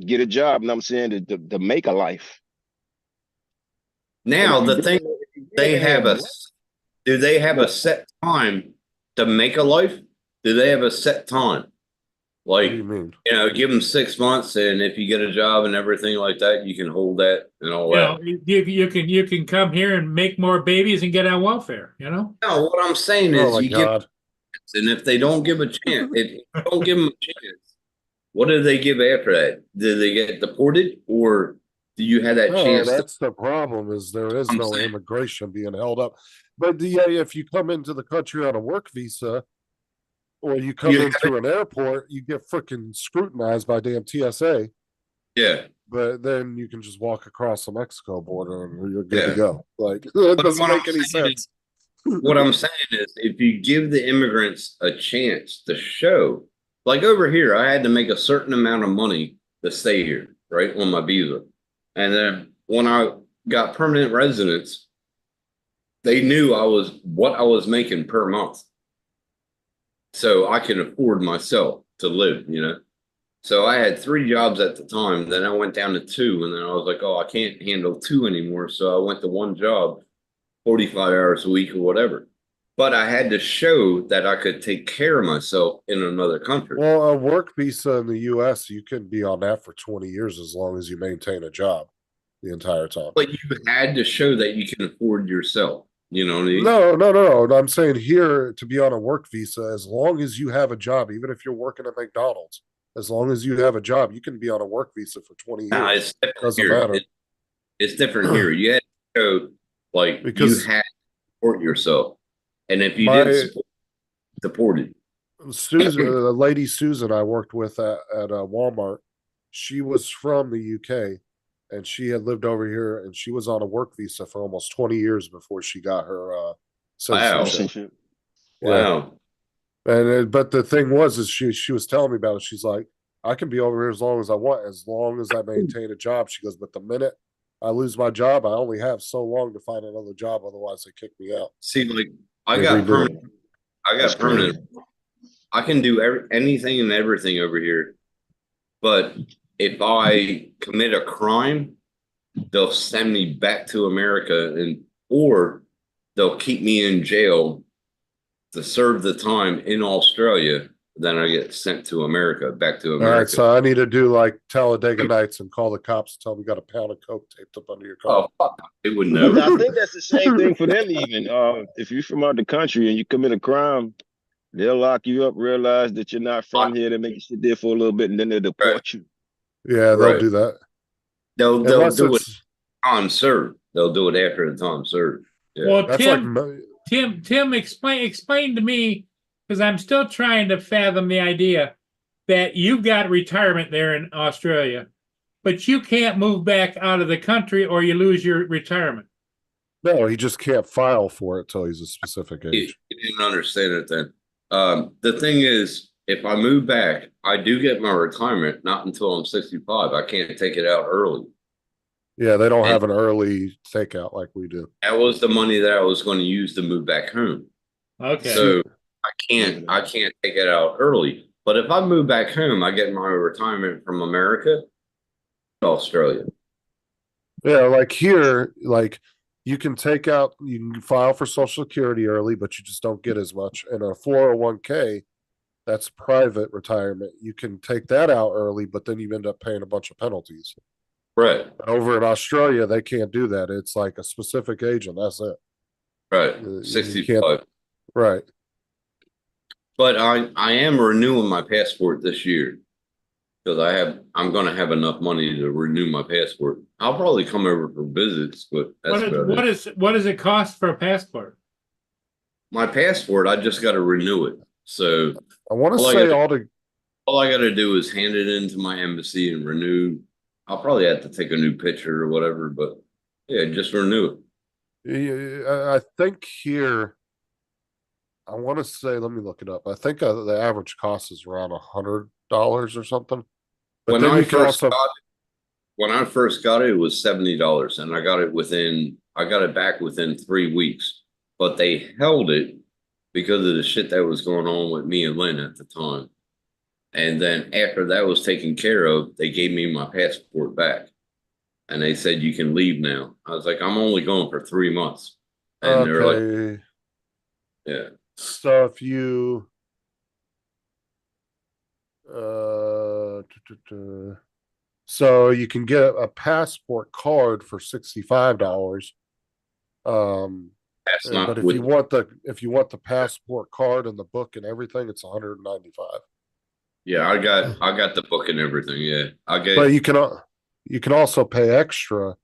get a job. And I'm saying to make a life. Now And if the thing they have do they have a set time to make a life? Do they have a set time? what Like, do you mean? give them 6 months, and if you get a job and everything like that, you can hold that and all You that. know, you can come here and make more babies and get on welfare, you know? No, what I'm saying Oh is my you give, God. and if they don't give a chance, if you don't give them a chance, what do they give after that? Do they get deported, or do you have that No, chance? that's the problem is there is I'm no saying- immigration being held up. But yeah, if you come into the country on a work visa or you come You in through an airport, you get freaking scrutinized by damn TSA. Yeah. But then you can just walk across the Mexico border and you're good Yeah. to go. Like it But doesn't what make I'm any saying sense. What I'm saying is, if you give the immigrants a chance to show, like over here, I had to make a certain amount of money to stay here, right, on my visa. And then when I got permanent residence, they knew what I was making per month. So I can afford myself to live, So I had 3 jobs at the time. Then I went down to 2, and then I was like, oh, I can't handle 2 anymore. So I went to 1 job, 45 hours a week or whatever. But I had to show that I could take care of myself in another country. Well, a work visa in the US, you can be on that for 20 years as long as you maintain a job the entire time. But you had to show that you can afford yourself. You know what I mean? No. I'm saying here to be on a work visa, as long as you have a job, even if you're working at McDonald's, as long as you have a job, you can be on a work visa for 20 Nah, years. it's different Doesn't here. matter. It's different here. You had to show, like, Because- you had to support yourself. And if you My- didn't support, deported. Susan, the lady Susan I worked with at Walmart, she was from the UK and she had lived over here and she was on a work visa for almost 20 years before she got her citizenship. Wow. And but the thing was is she was telling me about it. She's like, I can be over here as long as I want, as long as I maintain a job. She goes, but the minute I lose my job, I only have so long to find another job, otherwise they kick me out. See, like, I They got redo it. permanent. I That's got permanent. I can do anything and everything over here. But if I commit a crime, they'll send me back to America or they'll keep me in jail to serve the time in Australia. Then I get sent to America, back to All America. right, so I need to do like Talladega Nights and call the cops and tell them you got a pound of coke taped up under your car. Oh, fuck. They wouldn't I know. think that's the same thing for them even. If you're from out the country and you commit a crime, They'll lock you up, realize that you're not from here, they make you sit there for a little bit, and then they'll deport you. Yeah, they'll Right. do that. They'll Unless do it it's, time served. They'll do it after the time served. Yeah. Well, that's like, Tim, explain to me, because I'm still trying to fathom the idea that you've got retirement there in Australia, but you can't move back out of the country or you lose your retirement. no, he just can't file for it till he's a specific You age. didn't understand it then. The thing is, if I move back, I do get my retirement, not until I'm 65. I can't take it out early. Yeah, they don't have an early takeout like we do. That was the money that I was going to use to move back home. Okay. So I can't take it out early. But if I move back home, I get my retirement from America, Australia. Yeah, like here, like you can take out, you can file for Social Security early, but you just don't get as much. And a 401k, that's private retirement. You can take that out early, but then you end up paying a bunch of penalties. Right, Over in Australia, they can't do that. It's like a specific age, and that's it. right. You 65. Right. But I am renewing my passport this year because I'm going to have enough money to renew my passport. I'll probably come over for visits, but that's about it. What does it cost for a passport? My passport, I just got to renew it. So I want to Well, I say gotta- all I got to do is hand it into my embassy and renew. I'll probably have to take a new picture or whatever, but yeah, just renew it. I think here, I want to say, let me look it up. I think the average cost is around $100 or something. But When then I you can first also, got it, when I first got it, it was $70, and I got it back within 3 weeks. But they held it because of the shit that was going on with me and Lynn at the time. And then after that was taken care of, they gave me my passport back, and they said you can leave now. I was like, I'm only going for 3 months, and they're like, okay, yeah. so if you, so you can get a passport card for $65. That's not But if with, you want the passport card and the book and everything, it's $195. yeah, I got the book and everything. Yeah, I get. But you can also pay extra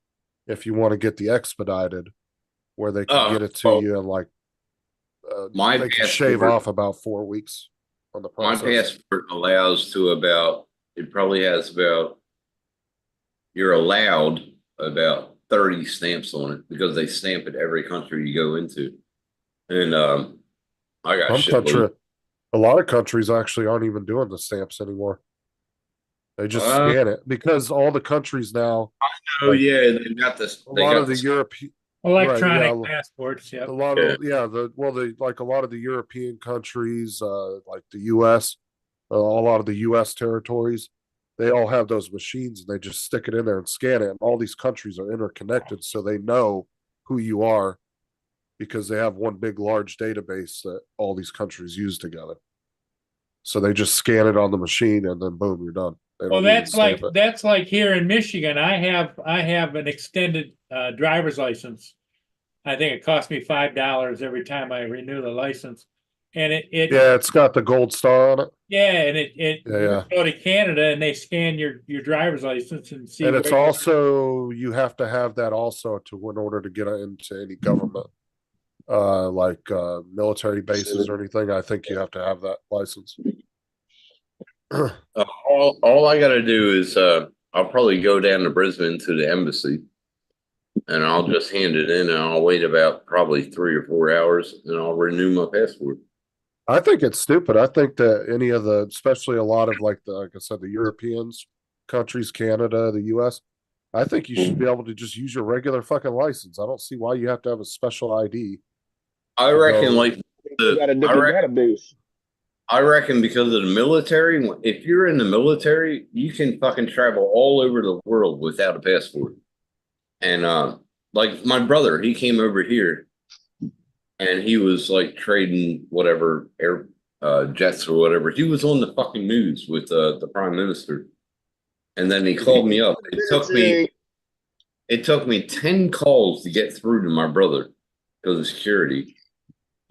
if you want to get the expedited, where they can get it to you in like My they can shave passport- off about 4 weeks on the My process. passport allows to about, it probably has about, you're allowed about 30 stamps on it because they stamp it every country you go into. And I got Some shit. country, a lot of countries actually aren't even doing the stamps anymore. They just scan it because all the countries now, Oh yeah, they got this. a They lot got of the this, European, Electronic yeah. passports. Yep. a lot of like a lot of the European countries, like the U.S., a lot of the U.S. territories, they all have those machines and they just stick it in there and scan it. And all these countries are interconnected, so they know who you are because they have one big large database that all these countries use together. So they just scan it on the machine and then boom, you're done. They Well, don't even stamp it. that's like here in Michigan. I have an extended driver's license. I think it costs me $5 every time I renew the license, and Yeah, it's got the gold star on it. yeah, and Yeah. you go to Canada and they scan your driver's license and see. And it's where you are. also, you have to have that also in order to get into any government, like military bases or anything. I think you have to have that license. all I got to do is I'll probably go down to Brisbane to the embassy, and I'll just hand it in, and I'll wait about probably 3 or 4 hours, and I'll renew my passport. I think it's stupid. I think that any of the, especially a lot of like I said, the Europeans, countries, Canada, the US, I think you should be able to just use your regular fucking license. I don't see why you have to have a special ID. I reckon, like They got a different database. I reckon because of the military, if you're in the military, you can fucking travel all over the world without a passport. And like my brother, he came over here and he was like trading whatever air jets or whatever. He was on the fucking news with the prime minister. And then he called me up. It took me 10 calls to get through to my brother because of security.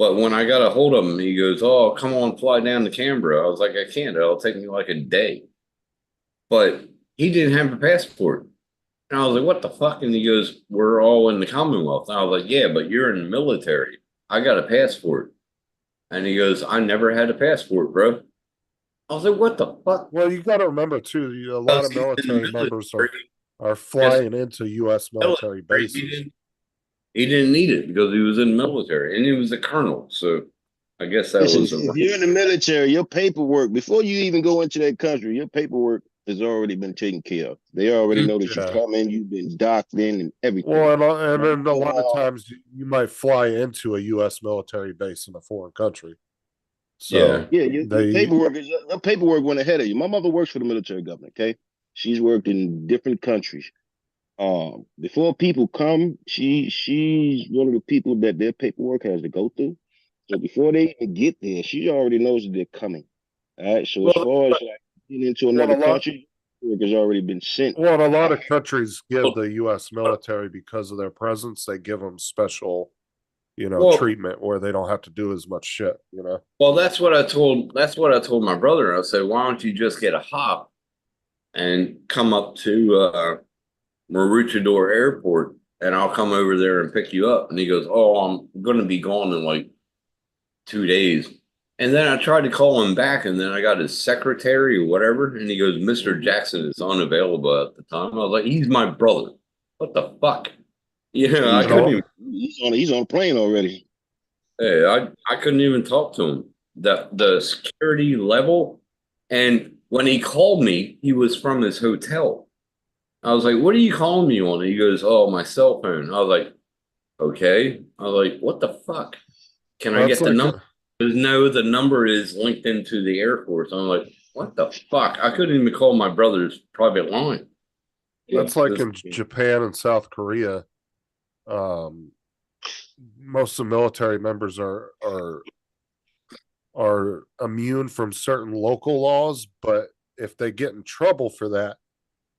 But when I got a hold of him, he goes, "Oh, come on, fly down to Canberra." I was like, "I can't. It'll take me like a day." But he didn't have a passport. And I was like, "What the fuck?" And he goes, "We're all in the Commonwealth." And I was like, "Yeah, but you're in the military. I got a passport." And he goes, "I never had a passport, bro." I was like, "What the fuck?" Well, you got to remember too, a lot of He's in the military members military. are flying into U.S. military He bases. didn't need it because he was in the military and he was a colonel. So I guess that Listen, was if you're in the military, your paperwork, before you even go into that country, your paperwork has already been taken care of. They already know that Yeah. you're coming, you've been docked in and everything. Well, and then a lot of times you might fly into a U.S. military base in a foreign country. So Yeah, your paperwork went ahead of you. My mother works for the military government, okay? She's worked in different countries. Before people come, she's one of the people that their paperwork has to go through. So before they even get there, she already knows that they're coming. All right. So as far as like getting into another country, work has already been sent. Well, a lot of countries give the U.S. military, because of their presence, they give them special, treatment where they don't have to do as much shit. Well, that's what I told my brother. I said, "Why don't you just get a hop and come up to Maroochydore Airport, and I'll come over there and pick you up." And he goes, "Oh, I'm going to be gone in like 2 days." And then I tried to call him back, and then I got his secretary or whatever, and he goes, "Mr. Jackson is unavailable at the time." I was like, "He's my brother. What the fuck?" I couldn't even. He's on a plane already. Hey, I couldn't even talk to him. The security level, and when he called me, he was from his hotel. I was like, "What are you calling me on?" He goes, "Oh, my cell phone." I was like, "Okay." I was like, "What the fuck? Can I get the number?" No, the number is linked into the Air Force. I'm like, "What the fuck?" I couldn't even call my brother's private line. That's like in Japan and South Korea. Most of the military members are immune from certain local laws, but if they get in trouble for that,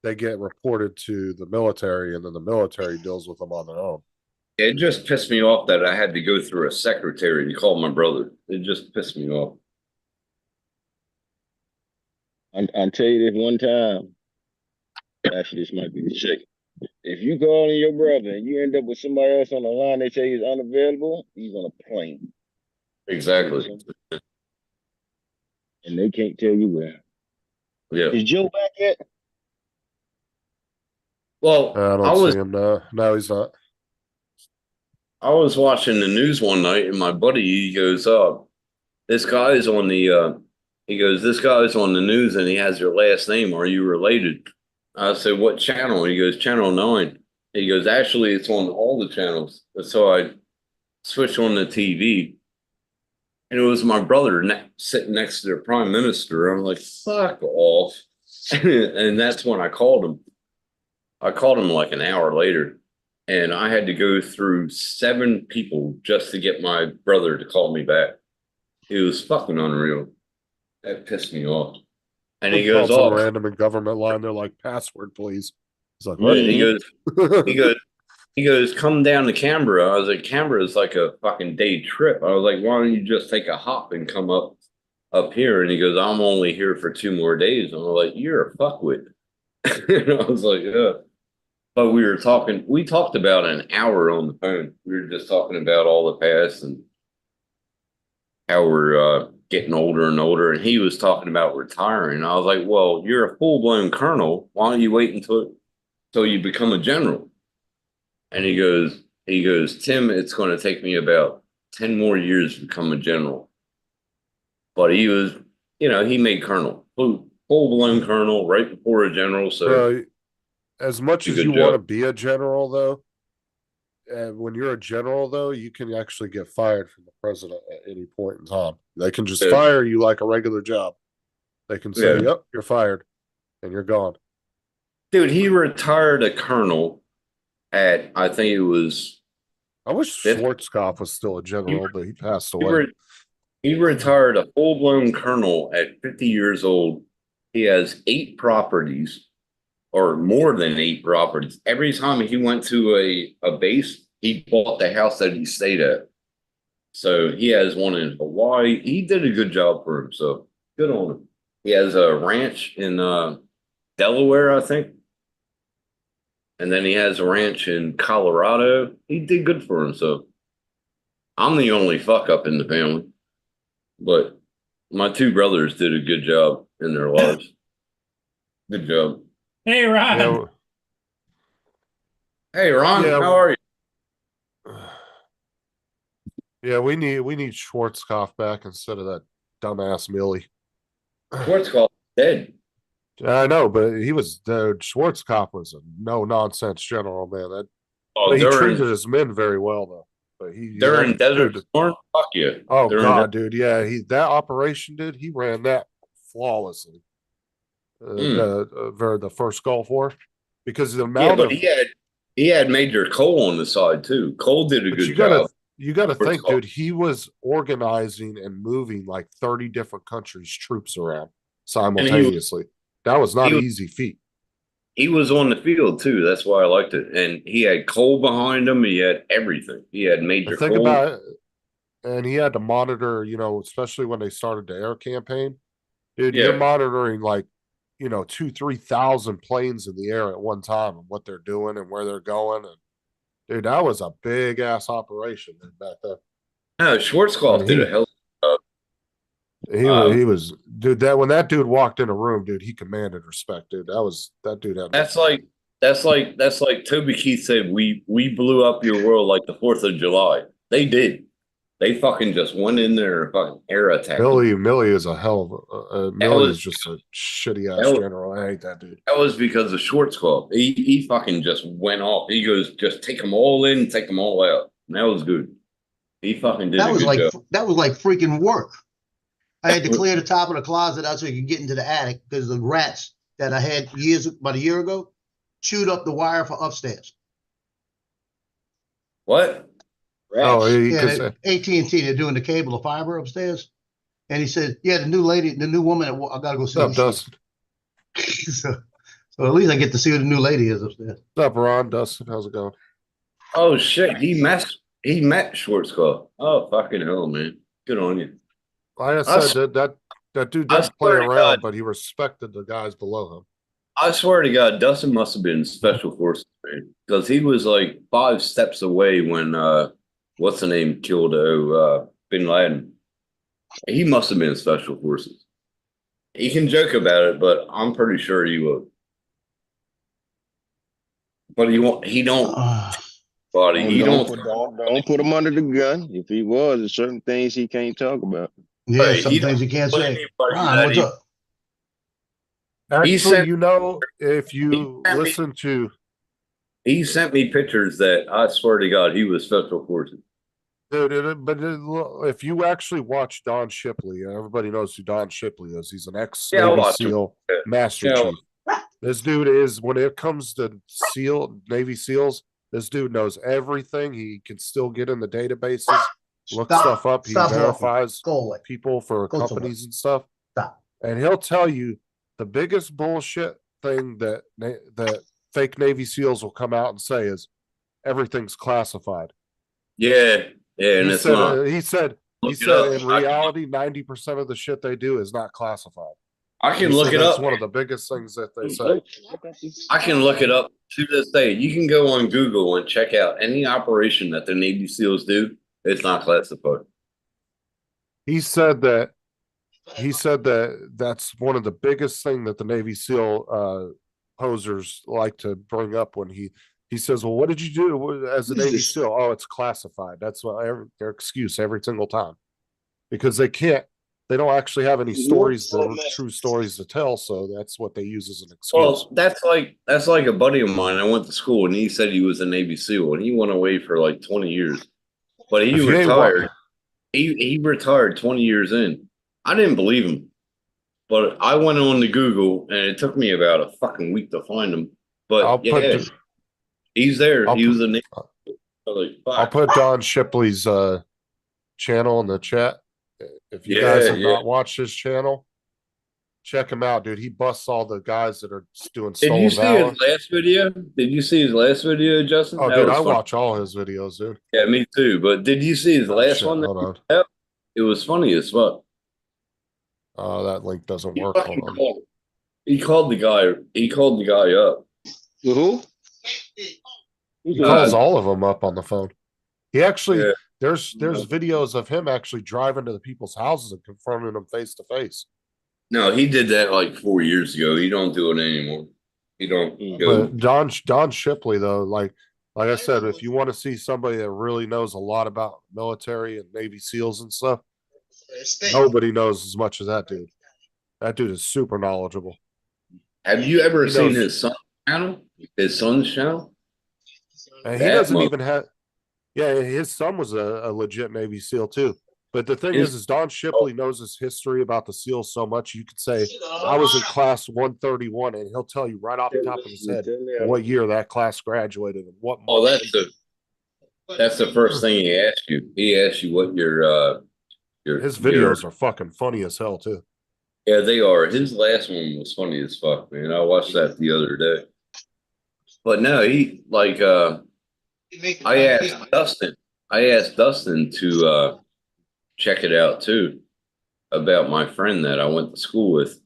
they get reported to the military, and then the military deals with them on their own. It just pissed me off that I had to go through a secretary to call my brother. It just pissed me off. I'll tell you this one time. Actually, this might be the chick. If you call in your brother and you end up with somebody else on the line, they say he's unavailable, he's on a plane. Exactly. And they can't tell you where. Yeah. Is Joe back yet? Well, I don't see him now. No, he's not. I was watching the news one night, and my buddy, he goes, this guy's on the this guy's on the news and he has your last name. Are you related?" I said, "What channel?" He goes, "Channel 9. He goes, "Actually, it's on all the channels." So I switched on the TV, and it was my brother sitting next to the prime minister. I'm like, "Fuck off." And that's when I called him. I called him like an hour later, and I had to go through 7 people just to get my brother to call me back. It was fucking unreal. That pissed me off. And he goes, "Oh, random in government line." They're like, "Password, please." He's like, "What?" He goes, "Come down to Canberra." I was like, "Canberra is like a fucking day trip." I was like, "Why don't you just take a hop and come up here?" And he goes, "I'm only here for 2 more days." And I'm like, "You're a fuckwit." And I was like, "Yeah." But we talked about an hour on the phone. We were just talking about all the past and how we're getting older and older. And he was talking about retiring. I was like, "Well, you're a full-blown colonel. Why don't you wait until you become a general?" And he goes, "Tim, it's going to take me about 10 more years to become a general." But he was, he made colonel, full-blown colonel right before a general. So as much as you want to be a general, though, when you're a general, though, you can actually get fired from the president at any point in time. They can just fire you like a regular job. They can say, "Yep, you're fired," and you're gone. Dude, he retired a colonel at, I think it was. I wish Schwarzkopf was still a general, but he passed away. He retired a full-blown colonel at 50 years old. He has 8 properties, or more than 8 properties. Every time he went to a base, he bought the house that he stayed at. So he has one in Hawaii. He did a good job for himself. Good on him. He has a ranch in Delaware, I think. And then he has a ranch in Colorado. He did good for himself. I'm the only fuck up in the family, but my two brothers did a good job in their lives. Good job. Hey, Ron. Yeah, Hey, Ron, Yeah. how are you? yeah, we need Schwarzkopf back instead of that dumbass Millie. Schwarzkopf dead. I know, but Schwarzkopf was a no nonsense general, man. That Oh, but he during treated his men very well though. But during Desert dude, Storm, fuck yeah. oh During god, dude, yeah, that operation, dude, he ran that flawlessly. The first Gulf War, because the Yeah, amount but of he had Major Cole on the side too. Cole did a but good you gotta job. you gotta think, Schwarzkopf. dude, he was organizing and moving like 30 different countries' troops around simultaneously. That was not he an was- easy feat. He was on the field too. That's why I liked it. And he had Cole behind him. He had everything. He had Major The thing Cole. about it, and he had to monitor, especially when they started the air campaign. Dude, you're Yeah. monitoring like, 2,000-3,000 planes in the air at one time and what they're doing and where they're going. And dude, that was a big ass operation back then. No, Schwarzkopf And did a hell of a job. he was dude, that when that dude walked in a room, dude, he commanded respect, dude. That dude had That's like Toby Keith said, we blew up your world like the 4th of July. They did. They fucking just went in there and fucking air attacked. Millie is a hell of Millie was- is just a shitty that ass was- general. I hate that dude. That was because of Schwarzkopf. He fucking just went off. He goes, just take them all in, take them all out. And that was good. He fucking did That a was good like job. that was like freaking work. I had to clear the top of the closet out so you could get into the attic because the rats that I had about a year ago chewed up the wire for upstairs. What? Oh, Rats. because Yeah, AT&T, they're doing the cable, the fiber upstairs. And he said, yeah, the new woman, I gotta go see what's who up, she Dustin? is. So at least I get to see who the new lady is upstairs. What's up, Ron? Dustin, how's it going? Oh shit, he met Schwarzkopf. Oh fucking hell, man. Good on you. Like I I said, that dude I didn't play swear to around, God. but he respected the guys below him. I swear to God, Dustin must have been special forces, man. Because he was like 5 steps away when what's the name killed Bin Laden. He must have been special forces. He can joke about it, but I'm pretty sure he would. But he don't body. He don't Don't put him under the gun. If he was, there's certain things he can't talk about. Yeah, Right, some he things don't you can't put say. anybody Ron, that what's he- up? Actually, said- if you sent me- listen to He sent me pictures that I swear to God he was special forces. dude, if you actually watch Don Shipley, everybody knows who Don Shipley is. He's an ex Yeah, I Navy watch him. SEAL Yeah. Master Yeah, I Chief. This dude is when it comes to Navy SEAls, this dude knows everything. He can still get in the databases, look stuff up. He Stop talking. verifies Go away. people for Go somewhere. companies and stuff. Stop. And he'll tell you the biggest bullshit thing that fake Navy SEAls will come out and say is everything's classified. Yeah, and He it's said, not. he said Look it in up. I can look- reality, 90% of the shit they do is not classified. I can He look said it that's up. one of the biggest things that they say. I can look it up to this day. You can go on Google and check out any operation that the Navy SEALs do. It's not classified. He said that that's one of the biggest thing that the Navy SEAL posers like to bring up when he says, well, what did you do as a What is Navy this? SEAL? Oh, it's classified. That's their excuse every single time because they don't actually have any true stories to tell. So that's what they use as an excuse. Well, that's like a buddy of mine. I went to school and he said he was a Navy SEAL and he went away for like 20 years. But he If you ain't retired. He retired 20 years in. I didn't believe him. But I went on to Google and it took me about a fucking week to find him. But I'll yeah, put he's there. I'll He was put- a Navy SEAL. Like, I'll fuck. put Don Shipley's channel in the chat. If you guys have Yeah. not watched his channel, check him out, dude. He busts all the guys that are doing Did stolen you see valor. his last video? Did you see his last video, Justin? Oh, That dude, was I fun. watch all his videos, dude. Yeah, me too. But did you see his Oh, last shit, one? hold on. It was funny as fuck. Oh, that link doesn't He work. fucking Hold on. called- He called the guy. He called the guy up. Who? He calls Uh, all of them up on the phone. He actually, Yeah. there's videos of him actually driving to the people's houses and confronting them face to face. No, he did that like 4 years ago. He don't do it anymore. He don't go. But Don Shipley, though, like I said, if you want to see somebody that really knows a lot about military and Navy SEALs and stuff, nobody knows as much as that dude. That dude is super knowledgeable. Have you ever He seen knows. his son's channel? His son's channel? And he That doesn't mo- even have. Yeah, his son was a legit Navy SEAL too. But the thing His- is Don Shipley knows his history about the SEALs so much. You could say I was in class 131, and he'll tell you right off the top of his head what year that class graduated and what. Oh, month. that's the first thing he asked you. He asked you what your His videos are fucking funny as hell too. Yeah, they are. His last one was funny as fuck, man. I watched that the other day. But no, he like I asked Dustin to check it out too about my friend that I went to school with.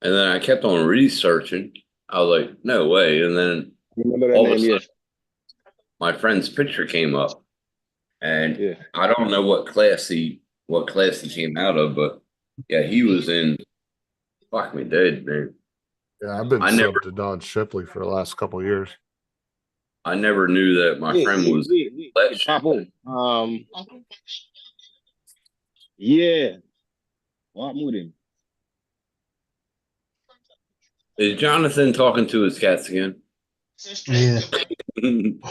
And then I kept on researching. I was like, no way. And then Remember that all of a name? sudden, Yes. my friend's picture came up. And Yeah. I don't know what class he came out of, but yeah, he was in fuck me dead, man. Yeah, I've been I subbed never- to Don Shipley for the last couple of years. I never knew that my friend was Let's- Papo. Yeah. What moving? Is Jonathan talking to his cats again? Yeah.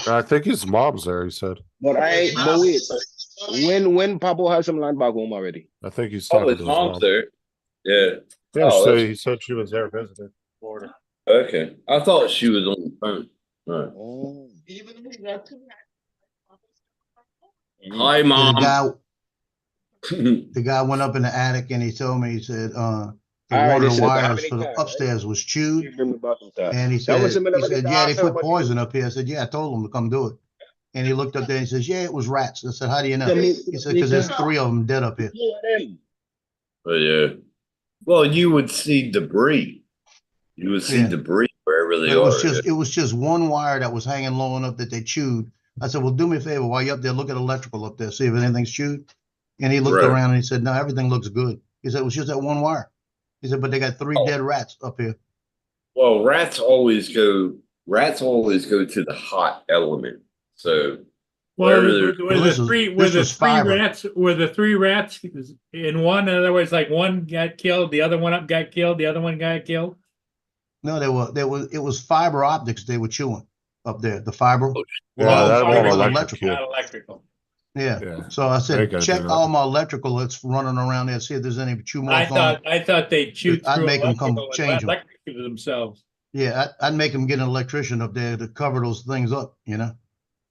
I think his mom's there. He said. But wait. When Papo has some land back home already? I think he's Oh, talking his to his mom's mom. there. Yeah. Yeah, Oh, so that's- he said she was there visiting Florida. Okay. I thought she was on the phone. All right. Oh. Hi, Yeah, mom. the guy went up in the attic and he told me, he said, All one right, of they the said, wires how for many the cars, right? upstairs was chewed. You remember about some time. And he That was said, the middle of the yeah, they house, put what- poison up here. I said, yeah, I told them to come do it. And he looked up there and he says, yeah, it was rats. I said, how do you know? He said, because there's 3 of them dead up here. But yeah. Well, you would see debris. You would see Yeah. debris wherever they But are. it was just one wire that was hanging low enough that they chewed. I said, well, do me a favor while you're up there, look at electrical up there, see if anything's chewed. And he looked Right. around and he said, no, everything looks good. He said, it was just that one wire. He said, but they got 3 Oh. dead rats up here. Well, rats always go to the hot element. So Well, Where were Well, this the was- three this was fiber. were the 3 rats in one? In other words, like one got killed, the other one got killed, the other one got killed. No, it was fiber optics they were chewing up there, the fiber. Yeah, Well, that sorry, one it was electric. Not electrical. Yeah. Yeah. So I They said, gotta check do that. all my electrical that's running around there, see if there's any chew marks on it. I thought they chewed I'd through make 'em come electrical and change 'em. electrocuted themselves. Yeah, I'd make them get an electrician up there to cover those things up, you know?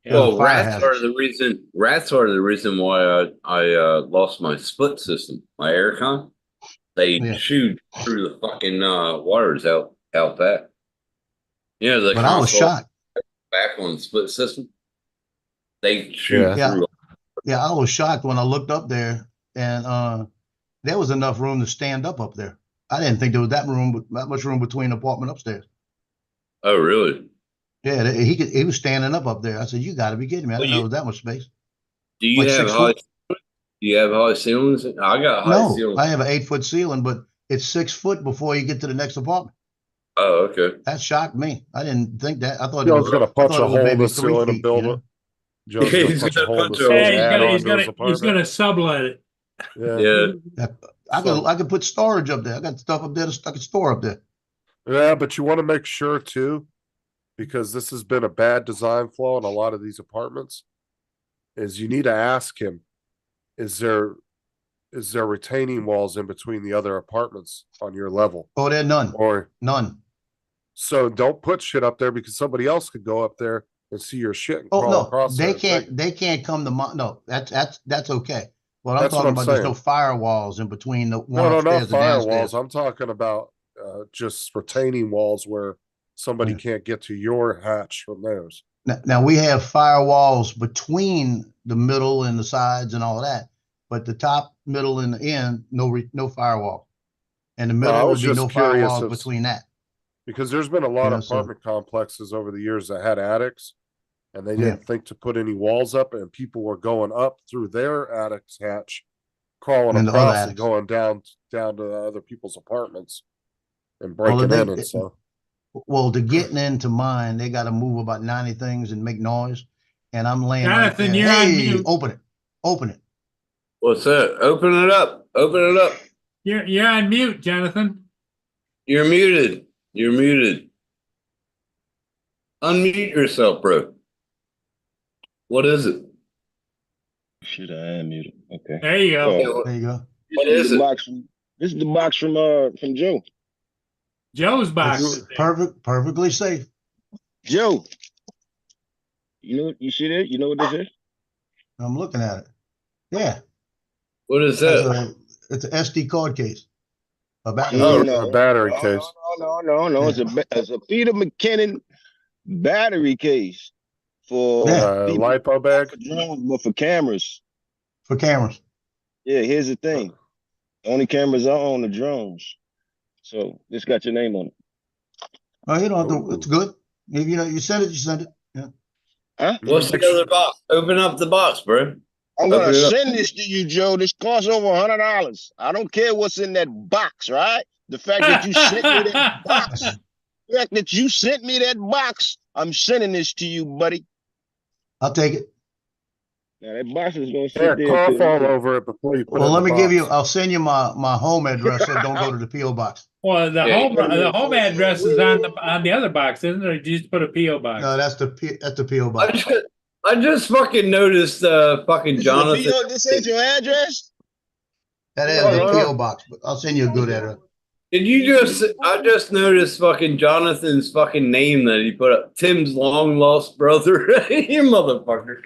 Yeah. well, fire rats are hazards. the reason. Rats are the reason why I lost my split system, my aircon. They Yeah. chewed through the fucking wires out back. You know, the But I was console shocked. back on the split system. They chewed Yeah. through. Yeah, I was shocked when I looked up there and there was enough room to stand up there. I didn't think there was that much room between the apartment upstairs. Oh, really? Yeah, he was standing up there. I said, you got to be kidding me. I didn't know there was that much space. Do you Like have 6 high? foot? Do you have high ceilings? I got high No, ceilings. I have an 8-foot ceiling, but it's 6 foot before you get to the next apartment. Oh, okay. That shocked me. I didn't think that. I thought it John's was, gonna I punch thought a it was hole in maybe the 3 ceiling feet, and build you it. know? John's Yeah, gonna he's punch a gonna hole in the punch a ceiling hole. Hey, and add on to his he's apartment. gonna sublet it. Yeah. Yeah. I could put storage up there. I got stuff up there I could store up there. Yeah, but you want to make sure too, because this has been a bad design flaw in a lot of these apartments, is you need to ask him, is there retaining walls in between the other apartments on your level? Oh, there none. Or None. so don't put shit up there because somebody else could go up there and see your shit and Oh crawl no, across they there and take can't. They can't come to my. No, that's okay. But I'm That's what talking I'm about there's saying. no firewalls in between the one No, not upstairs and downstairs. firewalls. I'm talking about just retaining walls where somebody Yeah. can't get to your hatch from theirs. Now we have firewalls between the middle and the sides and all of that, but the top, middle, and the end, no firewall. And the I middle was would be just no curious firewalls if- between that. Because there's been a lot Yeah, of so- apartment complexes over the years that had attics, and they Yeah. didn't think to put any walls up, and people were going up through their attic's hatch, crawling And the other across and attics. going down to other people's apartments and Well, breaking they- in and stuff. Well, to getting into mine, they got to move about 90 things and make noise. And I'm laying right Jonathan, there. you're on Hey, mute. open it. What's that? Open it up. Open it up. You're on mute, Jonathan. You're muted. You're muted. Unmute yourself, bro. What is it? Shit, I am muted. Okay. There you go. Oh, There you go. What this is the it? box this is the box from Joe. Joe's box. It's perfectly safe. Joe. You see that? You know what this is? I'm looking at it. Yeah. What is It's that? it's an SD card case. About Oh, A battery No, case. No. It's a Peter McKinnon battery case for Yeah. people, Lipo not bag. for drones, but for cameras. for cameras. Yeah, here's the thing. The only cameras I own are drones. So this got your name on it. Oh, you don't have to, it's good. If you send it, you send it. Yeah. Huh? What's the other box? Open up the box, bro. I'm gonna Open it up. send this to you, Joe. This costs over $100. I don't care what's in that box, right? The fact that you sent me that box, the fact that you sent me that box, I'm sending this to you, buddy. I'll take it. Now that box is gonna sit Yeah, there. cough till- all over it before you put it Well, in let the me give you, box. I'll send you my home address so don't go to the PO box. Well, the Yeah, home address is on the other box, isn't it? Or did you just put a PO box? No, that's the PO box. I just fucking noticed fucking This is a Jonathan. PO this ain't your address? That is the PO box, but I'll send you a good address. Did you just? I just noticed fucking Jonathan's fucking name that he put up. Tim's long lost brother. You motherfucker.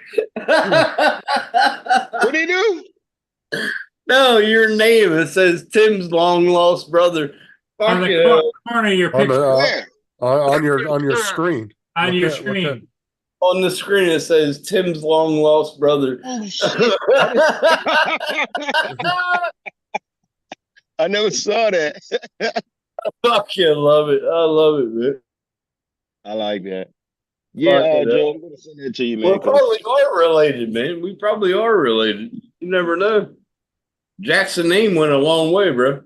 What he do? No, your name. It says Tim's long lost brother. On Fuck the it. corner of your On picture, the, Where? on your screen. on look your at- look at- screen. On the screen, it says Tim's long lost brother. Oh shit. I never saw that. Fucking love it. I love it, man. I like that. Yeah, Fuck it Joe, up. I'm gonna send that to you, We man. 'cause probably are related, man. We probably are related. You never know. Jackson name went a long way, bro.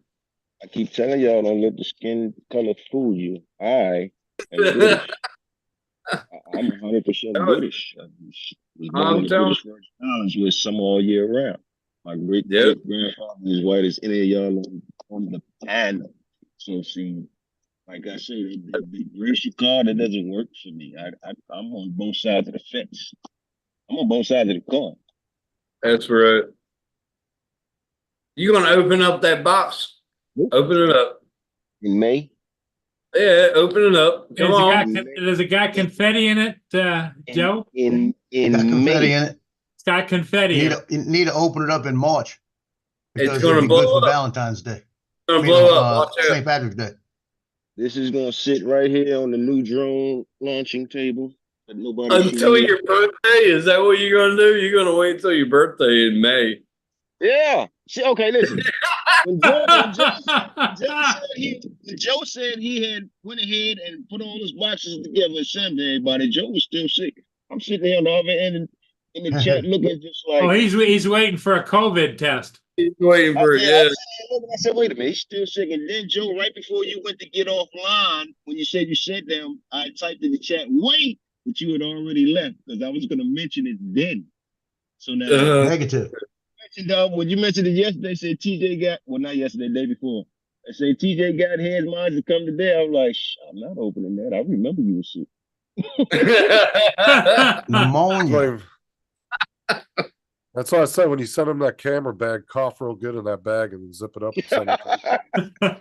I keep telling y'all, don't let the skin color fool you. I am British. I'm 100% British. I was born in the telling- British Virgin Islands with summer all year round. My great Yep. grandfather is white as any of y'all on the planet. So see, like I say, the racial card, that doesn't work for me. I'm on both sides of the fence. I'm on both sides of the coin. That's right. You gonna open up that box? Yep. Open it up. In May, Yeah, open it up. Come on. There's a guy confetti in it, Joe. in Got confetti May, in it. It's got confetti. You In need it. to, you need to open it up in March. It's Because gonna it'll be blow good for up. Valentine's Day. It's gonna I mean, blow up. Watch out. St. Patrick's Day. this is gonna sit right here on the new drone launching table. But nobody Until can- your birthday? Is that what you're gonna do? You're gonna wait until your birthday in May. Yeah. See, okay, listen. When Joe said he had went ahead and put all his boxes together and sent to everybody, Joe was still sick. I'm sitting here on the other end in the chat looking just like Oh, he's waiting for a COVID test. He's waiting I, for it. yeah, Yeah. I said, wait a minute, he's still sick. And then Joe, right before you went to get offline, when you said you sent them, I typed in the chat, wait, but you had already left because I was gonna mention it then. So now Negative. when you mentioned it yesterday, said TJ got not yesterday, day before. I said TJ got his mind to come today. I was like, I'm not opening that. I remember you were sick. Pneumonia. That's why I said when you send them that camera bag, cough real good in that bag and zip it up and send it. to them.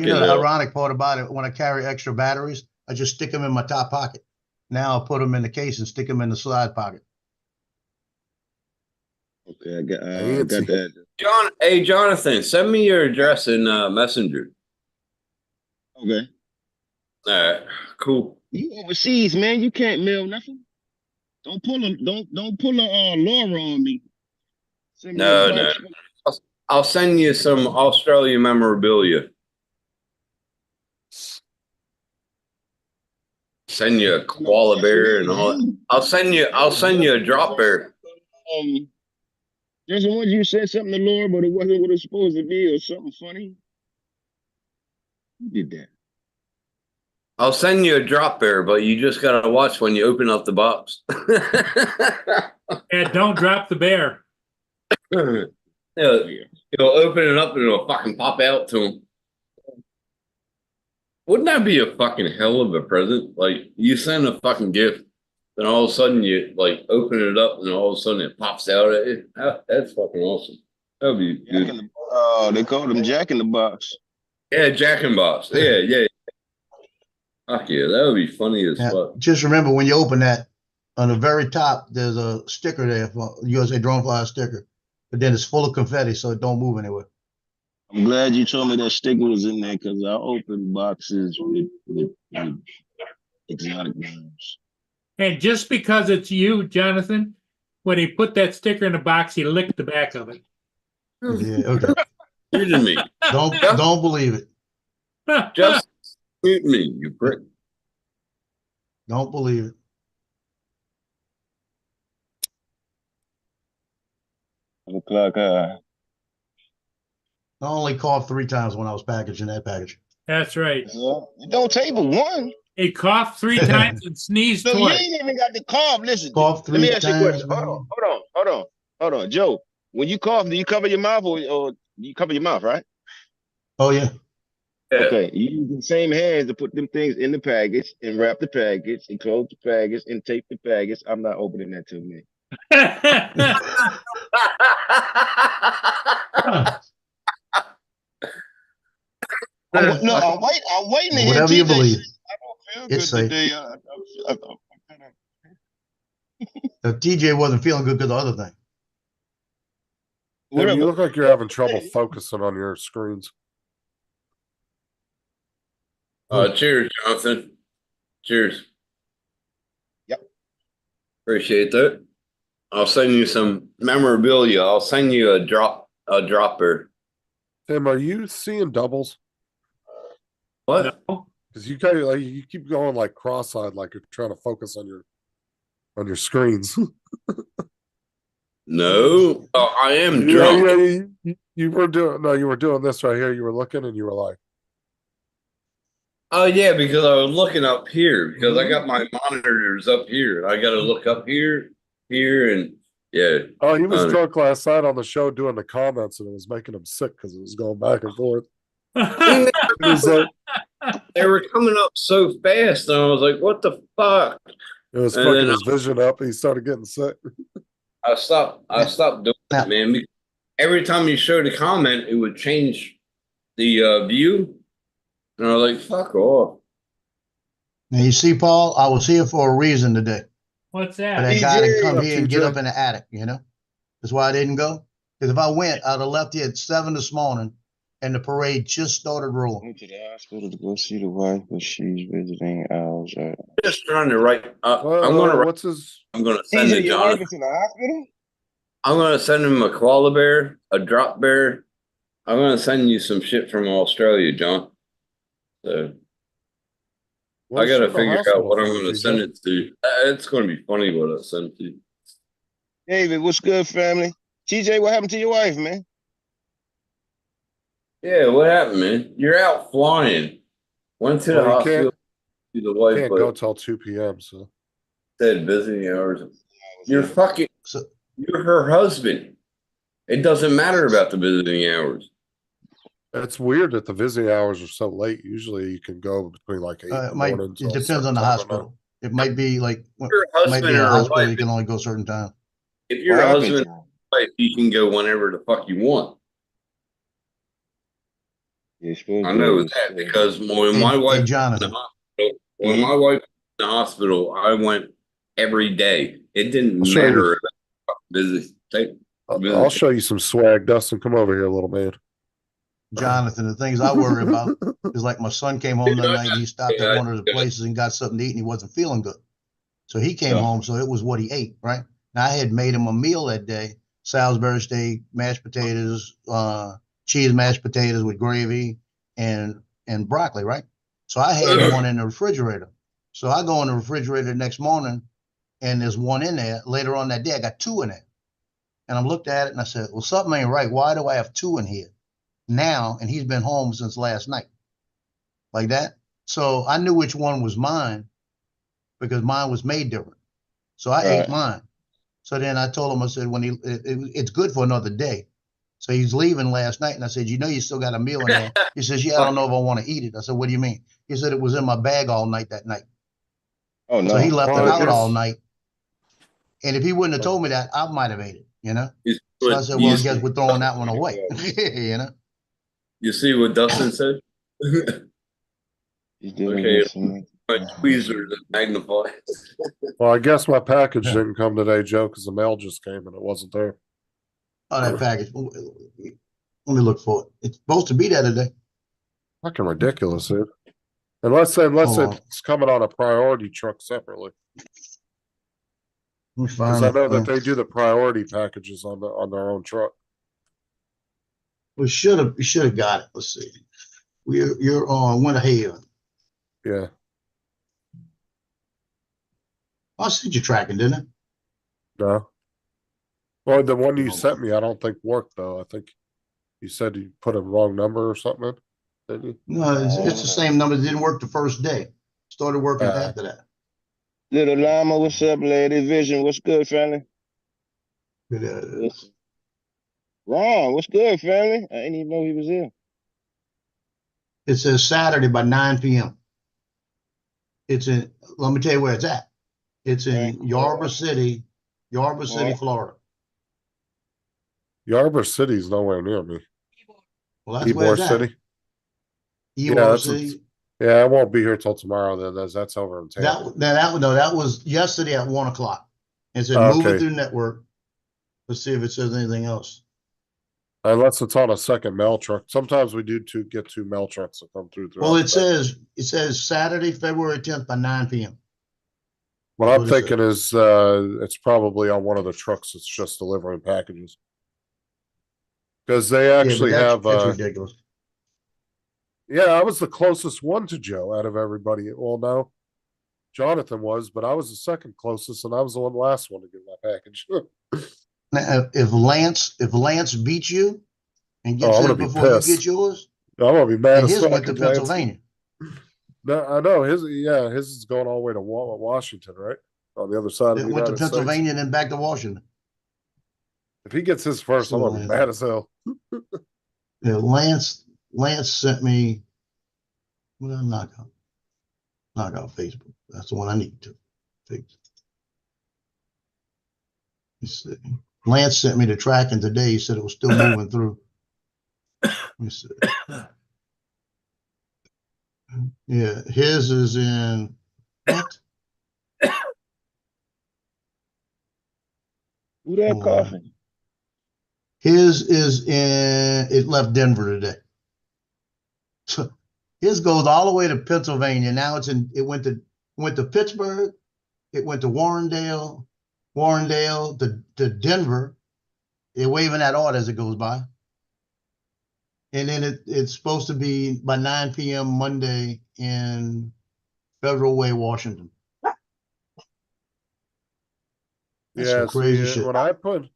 You know, the ironic part about it, when I carry extra batteries, I just stick them in my top pocket. Now I'll put them in the case and stick them in the side pocket. Okay, I got Fancy. that. Hey, Jonathan, send me your address in Messenger. Okay. All right, cool. You overseas, man. You can't mail nothing. Don't pull a Laura on me. Send me a No, no. box. I'll send you some Australian memorabilia. Send you a koala bear and all. I'll send you a drop bear. There's one you said something to Laura, but it wasn't what it's supposed to be, or something funny. Who did that? I'll send you a drop bear, but you just gotta watch when you open up the box. And don't drop the bear. He'll open it up and it'll fucking pop out to him. Wouldn't that be a fucking hell of a present? Like you send a fucking gift, then all of a sudden you like open it up and all of a sudden it pops out at you. That's fucking awesome. That would be good. They called him Jack in the Box. Yeah, Jack and Box. Yeah. Fuck yeah, that would be funny as Now, fuck. just remember when you open that, on the very top, there's a sticker there for USA Drone Flyer sticker, but then it's full of confetti, so it don't move anywhere. I'm glad you told me that sticker was in there because I open boxes with exotic names. And just because it's you, Jonathan, when he put that sticker in the box, he licked the back of it. Yeah, okay. Muted me. Don't believe it. Just mute me, you prick. Don't believe it. O'clock. I only coughed 3 times when I was packaging that package. That's right. Don't table one. He coughed 3 times and sneezed So you twice. ain't even got the cough. Listen, Cough let me 3 ask you a times. question. Hold on, Joe. When you cough, do you cover your mouth or you cover your mouth, right? Oh yeah. Yeah. Okay, you use the same hands to put them things in the package and wrap the package and close the package and tape the package. I'm not opening that till me. No, I'm waiting to hear Whatever you TJ believe. say, I don't feel It's good safe. today. TJ wasn't feeling good because of the other thing. Tim, you look like you're having trouble focusing on your screens. Cheers, Jonathan. Cheers. Yep. Appreciate that. I'll send you some memorabilia. I'll send you a dropper. Tim, are you seeing doubles? What? No. Because you kind of like you keep going like cross-eyed, like you're trying to focus on your screens. No. Oh, I am drunk. You were doing this right here. You were looking and you were like, Oh yeah, because I was looking up here because I got my monitors up here. I got to look up here, and yeah. oh, he was drunk last night on the show doing the comments, and it was making him sick because it was going back and forth. It was like, They were coming up so fast, and I was like, "What the fuck?" it was And fucking then his vision up. He started getting sick. I stopped doing that, man. Because every time you showed a comment, it would change the view, and I was like, "Fuck off." Now you see, Paul, I was here for a reason today. What's For that? that guy to come TJ. here and get up in the attic, you know? That's why I didn't go. Because if I went, I'd have left here at 7 this morning and the parade just started rolling. Went to the hospital to go see the wife, but she's visiting ours. Just trying to write. I'm gonna. What's his? I'm gonna send it, your wife Jonathan. is in the hospital? I'm gonna send him a koala bear, a drop bear. I'm gonna send you some shit from Australia, John. So I what's gotta the figure out hospital what I'm for, gonna TJ? send it to. It's gonna be funny what I send it to. David, what's good, family? TJ, what happened to your wife, man? Yeah, what happened, man? You're out flying. Went to the Well, you hospital. To the wife, Can't go but till 2 p.m. So said visiting hours. You're fucking. So, You're her husband. It doesn't matter about the visiting hours. it's weird that the visiting hours are so late. Usually, you can go between like 8 in the morning. it till a depends certain on the time of hospital. It might be like, Your it might husband be a or a hospital, wife. you can only go a certain time. If you're What a happened husband to her? or wife, you can go whenever the fuck you want. You're supposed I to know be- that because when my Hey, wife was in Jonathan. the hospital, when my wife was in the hospital, I went every day. It didn't I'll show you. matter about busy. I'll show you some swag, Dustin. Come over here, little man. Jonathan, the things I worry about is like my son came home that night and he stopped at one of the places and got something to eat and he wasn't feeling good. So he came Yeah. home, so it was what he ate, right? Now I had made him a meal that day, Salisbury steak, mashed potatoes, cheese mashed potatoes with gravy and broccoli, right? So I had one in the refrigerator. So I go in the refrigerator the next morning and there's one in there. Later on that day, I got two in there. And I looked at it and I said, well, something ain't right. Why do I have two in here now? And he's been home since last night. Like that. So I knew which one was mine because mine was made different. So I ate Right. mine. So then I told him, I said, it's good for another day. So he's leaving last night. And I said, you still got a meal in there. He says, yeah, I don't know if I want to eat it. I said, what do you mean? He said, it was in my bag all night that night. Oh So he no. left Well, it I out all guess- night. And if he wouldn't have told me that, I might have ate it, you know? You So I see said, what- well, I you guess see- we're throwing that one away, you know? You see what Dustin said? He's dealing Okay. with some- My tweezers and magnifiers. Well, I guess my package didn't come today, Joe, because the mail just came and it wasn't there. Oh, that package. Let me look for it. It's supposed to be there today. Fucking ridiculous, dude. Unless it's coming on a priority truck separately. Let me Because find I it. know that they do the priority packages on their own truck. We should have got it. Let's see. You're on Winter Haven. Yeah. I sent you tracking, didn't I? No. Well, the one you Hold sent on. me, I don't think worked though. I think you said you put a wrong number or something in, didn't you? No, it's the same number. It didn't work the first day. Started working after that. Little Llama, what's up, lady? Vision, what's good, family? Uh, Ron, what's good, family? I didn't even know he was here. It says Saturday by 9 p.m. Let me tell you where it's at. It's in Okay. Yorba City, Florida. Yarber City's nowhere near me. Well, that's where Ybor it's at. City. Ybor that's- City. Yeah, I won't be here till tomorrow. Then that's over in Tampa. That was yesterday at 1 o'clock. It said Okay. moving through network. Let's see if it says anything else. Unless it's on a second mail truck. Sometimes we do get two mail trucks that come through. Well, throughout the day. it says Saturday, February 10th by 9 p.m. What That's I'm what it thinking is it's probably on one of the trucks that's just delivering packages. Because they actually have that's ridiculous. yeah, I was the closest one to Joe out of everybody. Well, no, Jonathan was, but I was the second closest, and I was the last one to get my package. Now, if Lance beats you and Oh, gets I'm it gonna be before you pissed. get yours, I'm gonna be mad and as his fuck. went to if Lance- Pennsylvania. No, I know his is going all the way to Washington, right? On the other side of It the went to United States. Pennsylvania and then back to Washington. If he gets his first, I'm gonna be So, mad as hell. Yeah, Lance sent me. What did I knock out? Knock out Facebook. That's the one I need to fix. Let's see. Lance sent me the tracking today. He said it was still moving through. Let me see. Yeah, his is in what? Who that Hold on. coughing? His is it left Denver today. So his goes all the way to Pennsylvania. Now it went to Pittsburgh, it went to Warrendale to Denver. They're waving that order as it goes by. And then it's supposed to be by 9 p.m. Monday in Federal Way, Washington. That's some crazy shit. When I put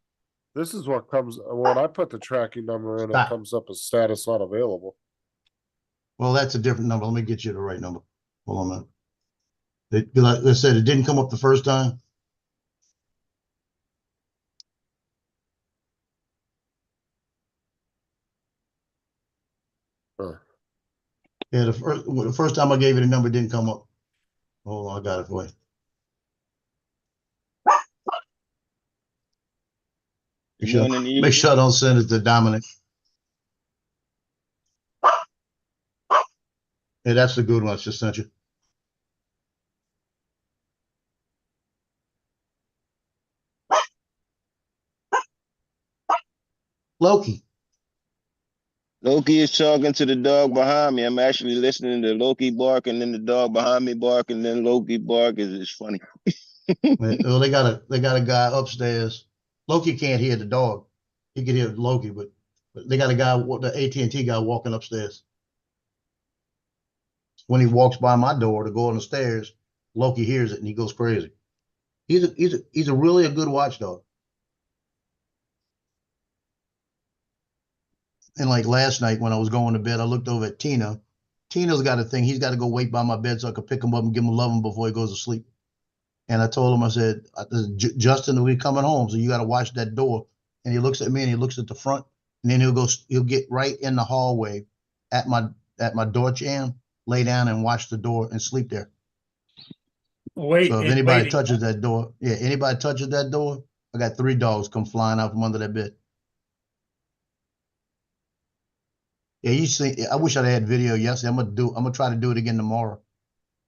this is what comes when I put the tracking number in, it Stop. comes up as status not available. Well, that's a different number. Let me get you the right number. Hold on a minute. Like I said, it didn't come up the first time. Huh. Yeah, the first time I gave you the number, it didn't come up. Hold on, I got it for you. Make sure I don't send it to Dominic. Yeah, that's the good one I just sent you. Loki. Loki is talking to the dog behind me. I'm actually listening to Loki bark and then the dog behind me bark and then Loki bark. It's funny. Well, they got a guy upstairs. Loki can't hear the dog. He can hear Loki, but they got a guy, the AT&T guy, walking upstairs. When he walks by my door to go on the stairs, Loki hears it and he goes crazy. He's a really a good watchdog. And like last night when I was going to bed, I looked over at Tino. Tino's got a thing. He's got to go wait by my bed so I could pick him up and give him a loving before he goes to sleep. And I told him, I said, Justin, we're coming home, so you got to watch that door. And he looks at me and he looks at the front, and then he'll get right in the hallway at my door jam, lay down and watch the door and sleep there. Wait, So if and anybody waiting. touches that door, anybody touches that door, I got 3 dogs come flying out from under that bed. Yeah, you see, I wish I'd had video yesterday. I'm gonna try to do it again tomorrow,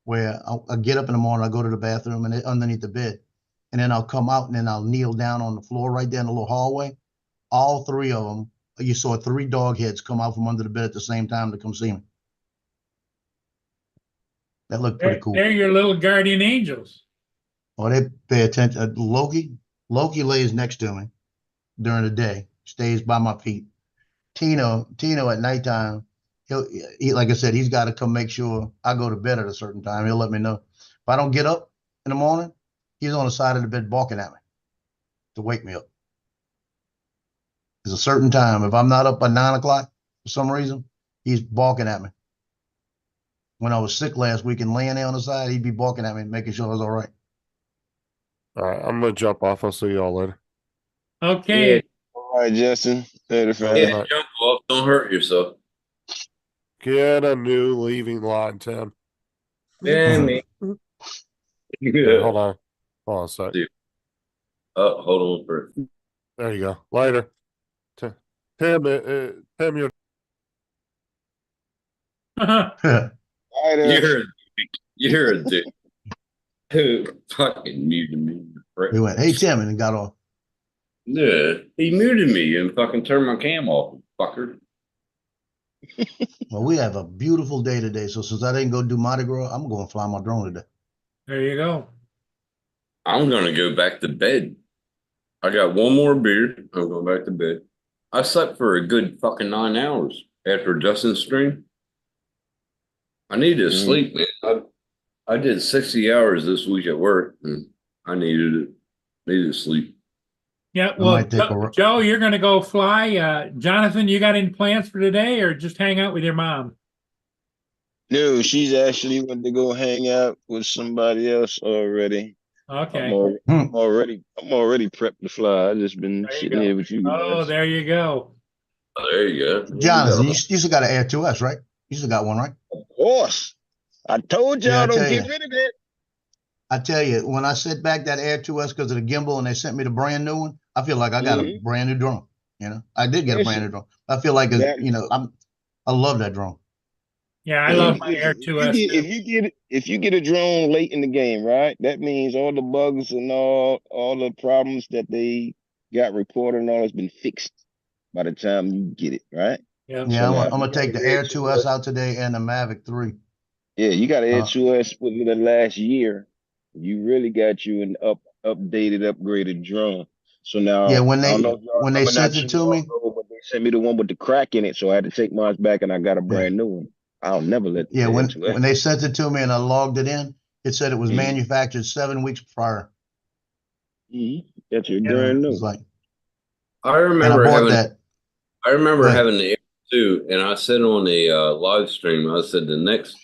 where I get up in the morning, I go to the bathroom and underneath the bed, and then I'll come out and then I'll kneel down on the floor right there in the little hallway. All 3 of them, you saw 3 dog heads come out from under the bed at the same time to come see me. That looked pretty cool. They're your little guardian angels. Oh, they pay attention. Loki lays next to me during the day, stays by my feet. Tino at nighttime, he like I said, he's got to come make sure I go to bed at a certain time. He'll let me know. If I don't get up in the morning, he's on the side of the bed barking at me to wake me up. There's a certain time. If I'm not up by 9 o'clock for some reason, he's barking at me. When I was sick last week and laying there on the side, he'd be barking at me, making sure I was all right. All right, I'm gonna jump off. I'll see y'all later. Okay. All right, Justin. Later, fam. Yeah, jump off. Don't hurt yourself. Get a new leaving line, Tim. Yeah, me. Yeah, hold on a sec. Dude. Oh, hold on for. There you go. Later. Tim, you're Later. You're a dick. Who fucking muted me? He went, "Hey Tim," and got off. Yeah, he muted me and fucking turned my cam off, fucker. Well, we have a beautiful day today. So since I didn't go do Mardi Gras, I'm going to fly my drone today. There you go. I'm gonna go back to bed. I got one more beer. I'm going back to bed. I slept for a good fucking 9 hours after Justin's stream. I need to sleep, man. I did 60 hours this week at work, and I needed it. Needed to sleep. Yeah, I well, might take a- Joe, you're going to go fly. Jonathan, you got any plans for today, or just hang out with your mom? No, she's actually went to go hang out with somebody else already. Okay. I'm already prepped to fly. I just been There you sitting go. here with you guys. Oh, there you go. Oh, there you go. Jonathan, you still got an Air 2S, right? You still got one, right? Of course. I told y'all Yeah, I don't tell get ya. rid of that. I tell you, when I set back that Air 2S because of the gimbal and they sent me the brand new one, I feel like I got a brand new drone. You know, I did get a brand new drone. I feel like, I love that drone. Yeah, I love my Air 2S. If you get a drone late in the game, right? That means all the bugs and all the problems that they got reported and all has been fixed by the time you get it, right? Yeah. Yeah, So I'm now, gonna take the Air 2S out today and the Mavic 3. Yeah, you got an Air Uh, 2S within the last year. You really got you an updated, upgraded drone. So now, Yeah, when I don't they know if y'all when they remember not sent it too to long me, ago, but they sent me the one with the crack in it, so I had to take mine back, and I got a brand new one. I'll never let the yeah, Air when 2S. they sent it to me and I logged it in, it said it was Mhm. manufactured 7 weeks prior. That's your You know, brand new. it's like, I and I remember bought having. that. I remember Go ahead. having the Air 2, and I said on the live stream, I said the next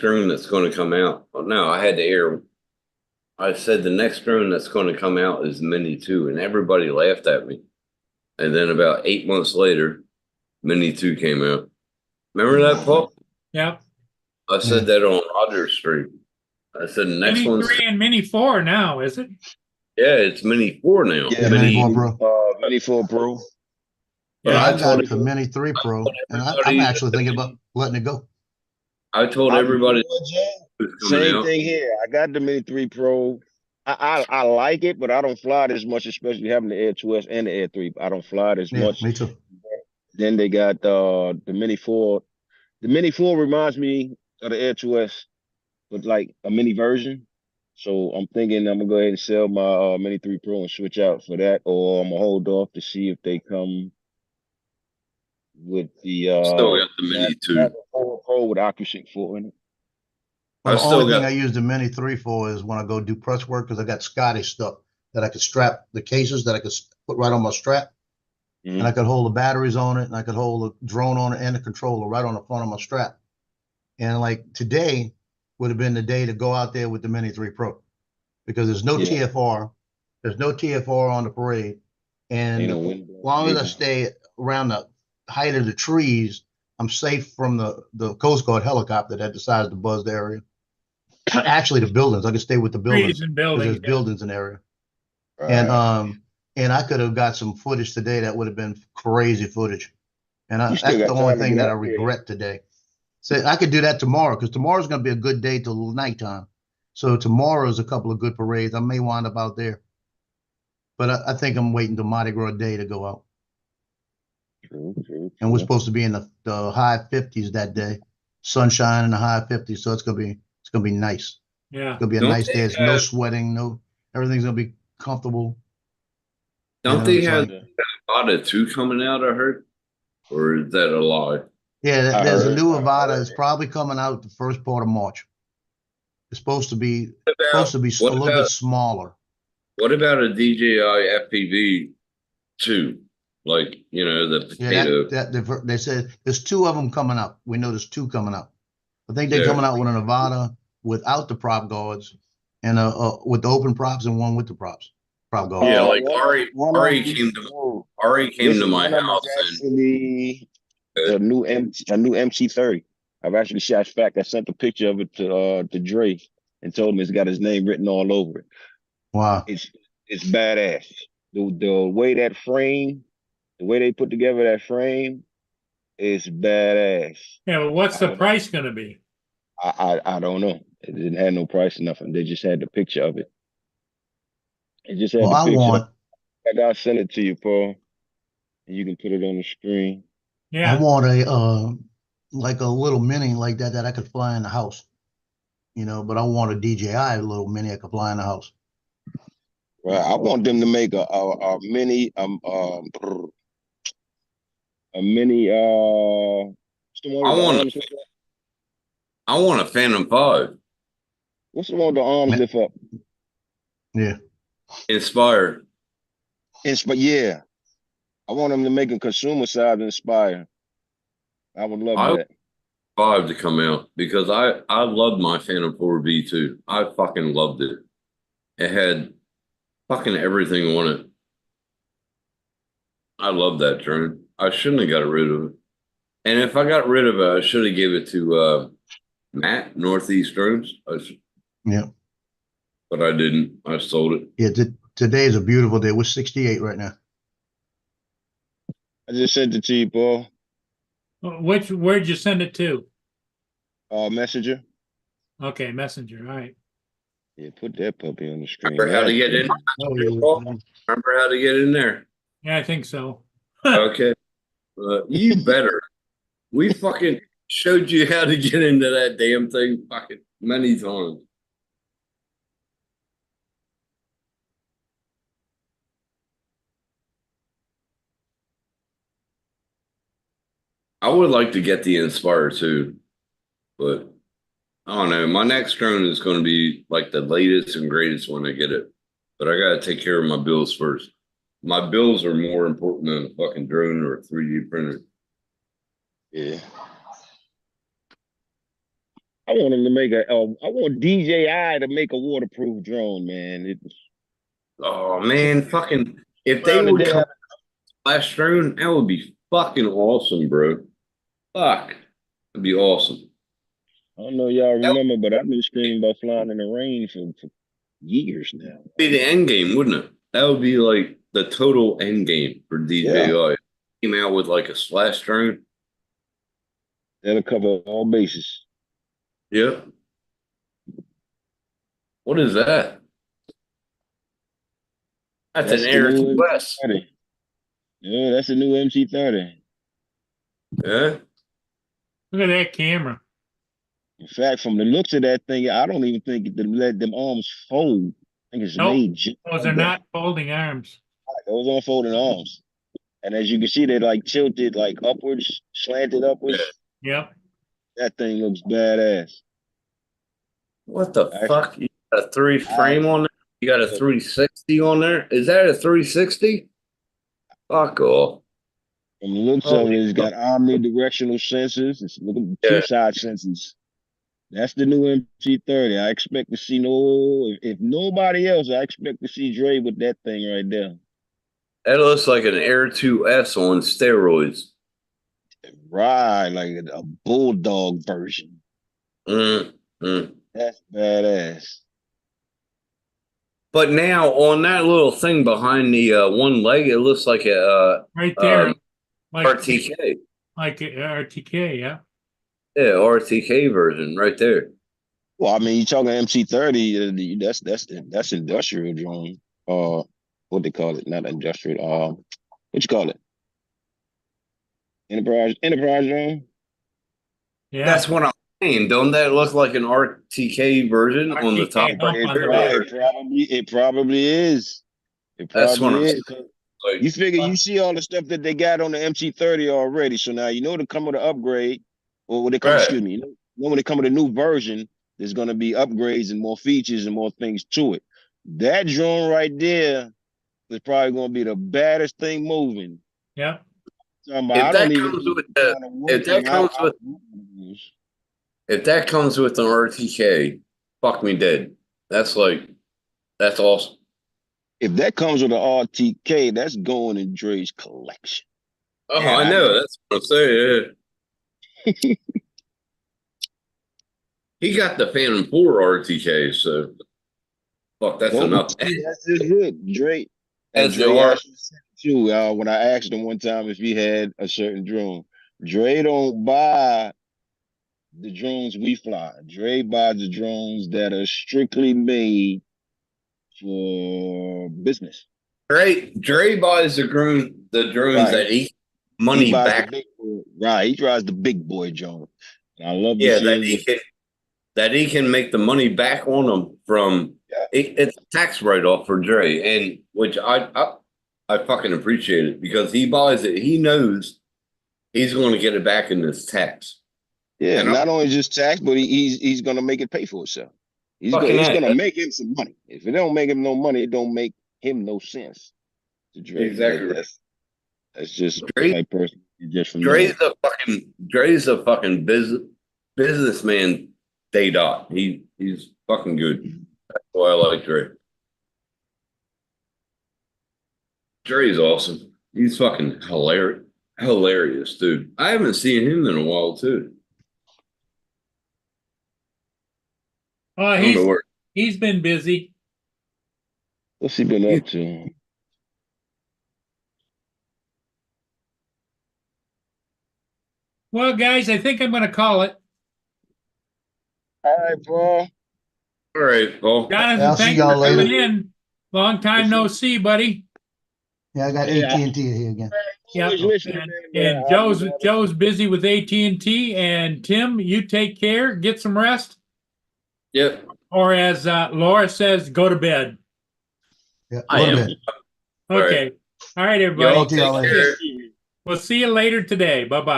drone that's going to come out. Oh, no, I had the Air. I said the next drone that's going to come out is Mini 2, and everybody laughed at me. And then about 8 months later, Mini 2 came out. Remember that, Paul? Yep. I said that on Roger's stream. I said the next Mini one's 3 and Mini 4 now, is it? it's Mini 4 now. Yeah, Mini 4 Pro. Mini 4 Pro. But Yeah, I I told got the Mini 3 Pro, and I'm everybody- actually thinking about letting it go. I told everybody who's coming Same out. thing here. I got the Mini 3 Pro. I like it, but I don't fly it as much, especially having the Air 2S and the Air 3. I don't fly it as Yeah, much. me too. Then they got the Mini 4. The Mini 4 reminds me of the Air 2S, but like a mini version. So I'm thinking I'm gonna go ahead and sell my Mini 3 Pro and switch out for that, or I'm gonna hold off to see if they come with the Still got the Mini too. 4 Pro with AccuSync 4 in it. Well, I the still only thing got- I use the Mini 3 for is when I go do press work because I got Scottish stuff that I could strap the cases that I could put right on my strap, and I could hold the batteries on it, and I could hold the drone on it and the controller right on the front of my strap. And like today would have been the day to go out there with the Mini 3 Pro because there's no Yeah. TFR. There's no TFR on the parade. And Ain't no as wind long as I blowing. stay around the height of the trees, I'm safe from the Coast Guard helicopter that decides to buzz the area. Actually, the buildings. I can stay with the buildings Trees and because buildings. there's buildings in the area. Right. And I could have got some footage today that would have been crazy footage. And You still that's the got only time to thing get that I out there. regret today. So I could do that tomorrow because tomorrow's going to be a good day till nighttime. So tomorrow's a couple of good parades. I may wind up out there, but I think I'm waiting till Mardi Gras Day to go out. True. And we're supposed to be in the high 50s that day, sunshine in the high 50s. So it's gonna be nice. Yeah. It's gonna be a Don't nice they day. It's no have- sweating, everything's gonna be comfortable. Don't know, they it's have like- Avada 2 coming out, I heard? Or is that a lie? Yeah, I there's a heard- new I Avada. heard It's it. probably coming out the first part of March. It's supposed to be What about a little bit smaller. what about a DJI FPV 2? Like, the Yeah, potato. they said there's two of them coming up. We know there's two coming up. I think they're Yeah. coming out with an Avada without the prop guards and with the open props and one with the prop guards. Yeah, like one Ari of Ari them- came to oh, Ari came to listen, my one of them house is and actually a new MC30. I've actually shot fact. I sent a picture of it to Dre and told him it's got his name written all over it. Wow. It's badass. The way that frame, the way they put together that frame is badass. Yeah, but what's the price going to be? I don't know. It didn't have no price or nothing. They just had the picture of it. It just had Well, the I picture. want I gotta send it to you, Paul. And you can put it on the screen. Yeah. I want a like a little mini like that I could fly in the house. But I want a DJI little mini I could fly in the house. Right. I want them to make a mini a mini what's the one with I the want- arms? I want a Phantom 5. What's the one with the arms lift up? Yeah. Inspire. But yeah. I want them to make a consumer side Inspire. I would love I- that. 5 to come out because I loved my Phantom 4 V2. I fucking loved it. It had fucking everything on it. I love that drone. I shouldn't have got rid of it. And if I got rid of it, I should have gave it to Matt, Northeast Drones. Yeah. But I didn't. I sold it. Yeah. Today is a beautiful day. We're 68 right now. I just sent it to you, Paul. Where'd you send it to? Messenger. Okay, Messenger. All right. Yeah, put that puppy on the screen. Remember how to get in? Oh, Remember how to get in there? Yeah, I think so. Okay. You better. We fucking showed you how to get into that damn thing fucking many times. I would like to get the Inspire too, but I don't know. My next drone is going to be like the latest and greatest when I get it, but I got to take care of my bills first. My bills are more important than a fucking drone or a 3D printer. Yeah. I want him to make I want DJI to make a waterproof drone, man. Oh man, fucking if they would come last drone, that would be fucking awesome, bro. Fuck. That'd be awesome. I don't know y'all remember, but I've been screaming about flying in the rain for years now. Be the end game, wouldn't it? That would be like the total end game for DJI. Came out with like a splash drone. That'll cover all bases. Yep. What is that? That's That's an the Air new 2S. MC30. Yeah, that's the new MC30. Yeah. Look at that camera. In fact, from the looks of that thing, I don't even think it let them arms fold. I think it's Nope. made just Those like are that. not folding arms. Those aren't folding arms. And as you can see, they're like tilted, like upwards, slanted upwards. Yep. That thing looks badass. What the Actually, fuck? You got a 3 frame on there? You got a 360 on there? Is that a 360? Fuck off. from the looks of it, it's got omnidirectional sensors. It's looking Yeah. two side sensors. That's the new MC30. I expect to see if nobody else, I expect to see Dre with that thing right there. That looks like an Air 2S on steroids. Right, like a bulldog version. Mm. That's badass. But now on that little thing behind the one leg, it looks like a Right there. Like RTK. like a RTK, yeah. Yeah, RTK version right there. Well, I mean, you talking MC30, that's industrial drone. What they call it? Not industrial. What you call it? Enterprise drone. Yeah. That's what I'm saying. Don't that look like an RTK version on the RTK top hump right on the there? back. It probably is. It That's what probably I'm is. saying. Like, You figure you see all the stuff that they got on the MC30 already. So now you know to come with an upgrade, or when they come, Right. excuse me, you know when they come with a new version, there's gonna be upgrades and more features and more things to it. That drone right there is probably gonna be the baddest thing moving. Yep. If that comes with if that comes with an RTK, fuck me dead. That's awesome. If that comes with an RTK, that's going in Dre's collection. Oh, Yeah. I know. That's what I'm saying. Yeah. He got the Phantom 4 RTK, so fuck, that's Nope. enough. That's just it, Dre. And As Dre they are. actually said too. When I asked him one time if he had a certain drone, Dre don't buy the drones we fly. Dre buys the drones that are strictly made for business. Dre buys the drones Right. that he money He buys back. the big boy, right. He drives the big boy drone. And I love to Yeah, see that he can make the money back on them from it's a tax write off for Dre, and which I fucking appreciate it because he buys it. He knows he's going to get it back in this tax. Yeah, And not only just tax, but he's gonna make it pay for itself. It's gonna make him some money. If it don't make him no money, it don't make him no sense. To Dre. Exactly. That's just Dre, my person. Just from Dre's a fucking businessman. Day dot. He's fucking good. That's why I like Dre. Dre's awesome. He's fucking hilarious, dude. I haven't seen him in a while too. Oh, he's been busy. What's he been up to? Well, guys, I think I'm going to call it. All right, Paul. All right, Paul. I'll Jonathan, see thanks y'all for coming later. in. Long time no see, buddy. Yeah, I got Yeah. AT&T here again. Yep. Always listening, man, And but Joe's busy with AT&T. And Tim, you take care. Get some rest. Yep. Or as Laura says, go to bed. Yeah, I go to am. bed. Okay. All right, everybody. Y'all Talk to y'all take later. care. We'll see you later today. Bye-bye.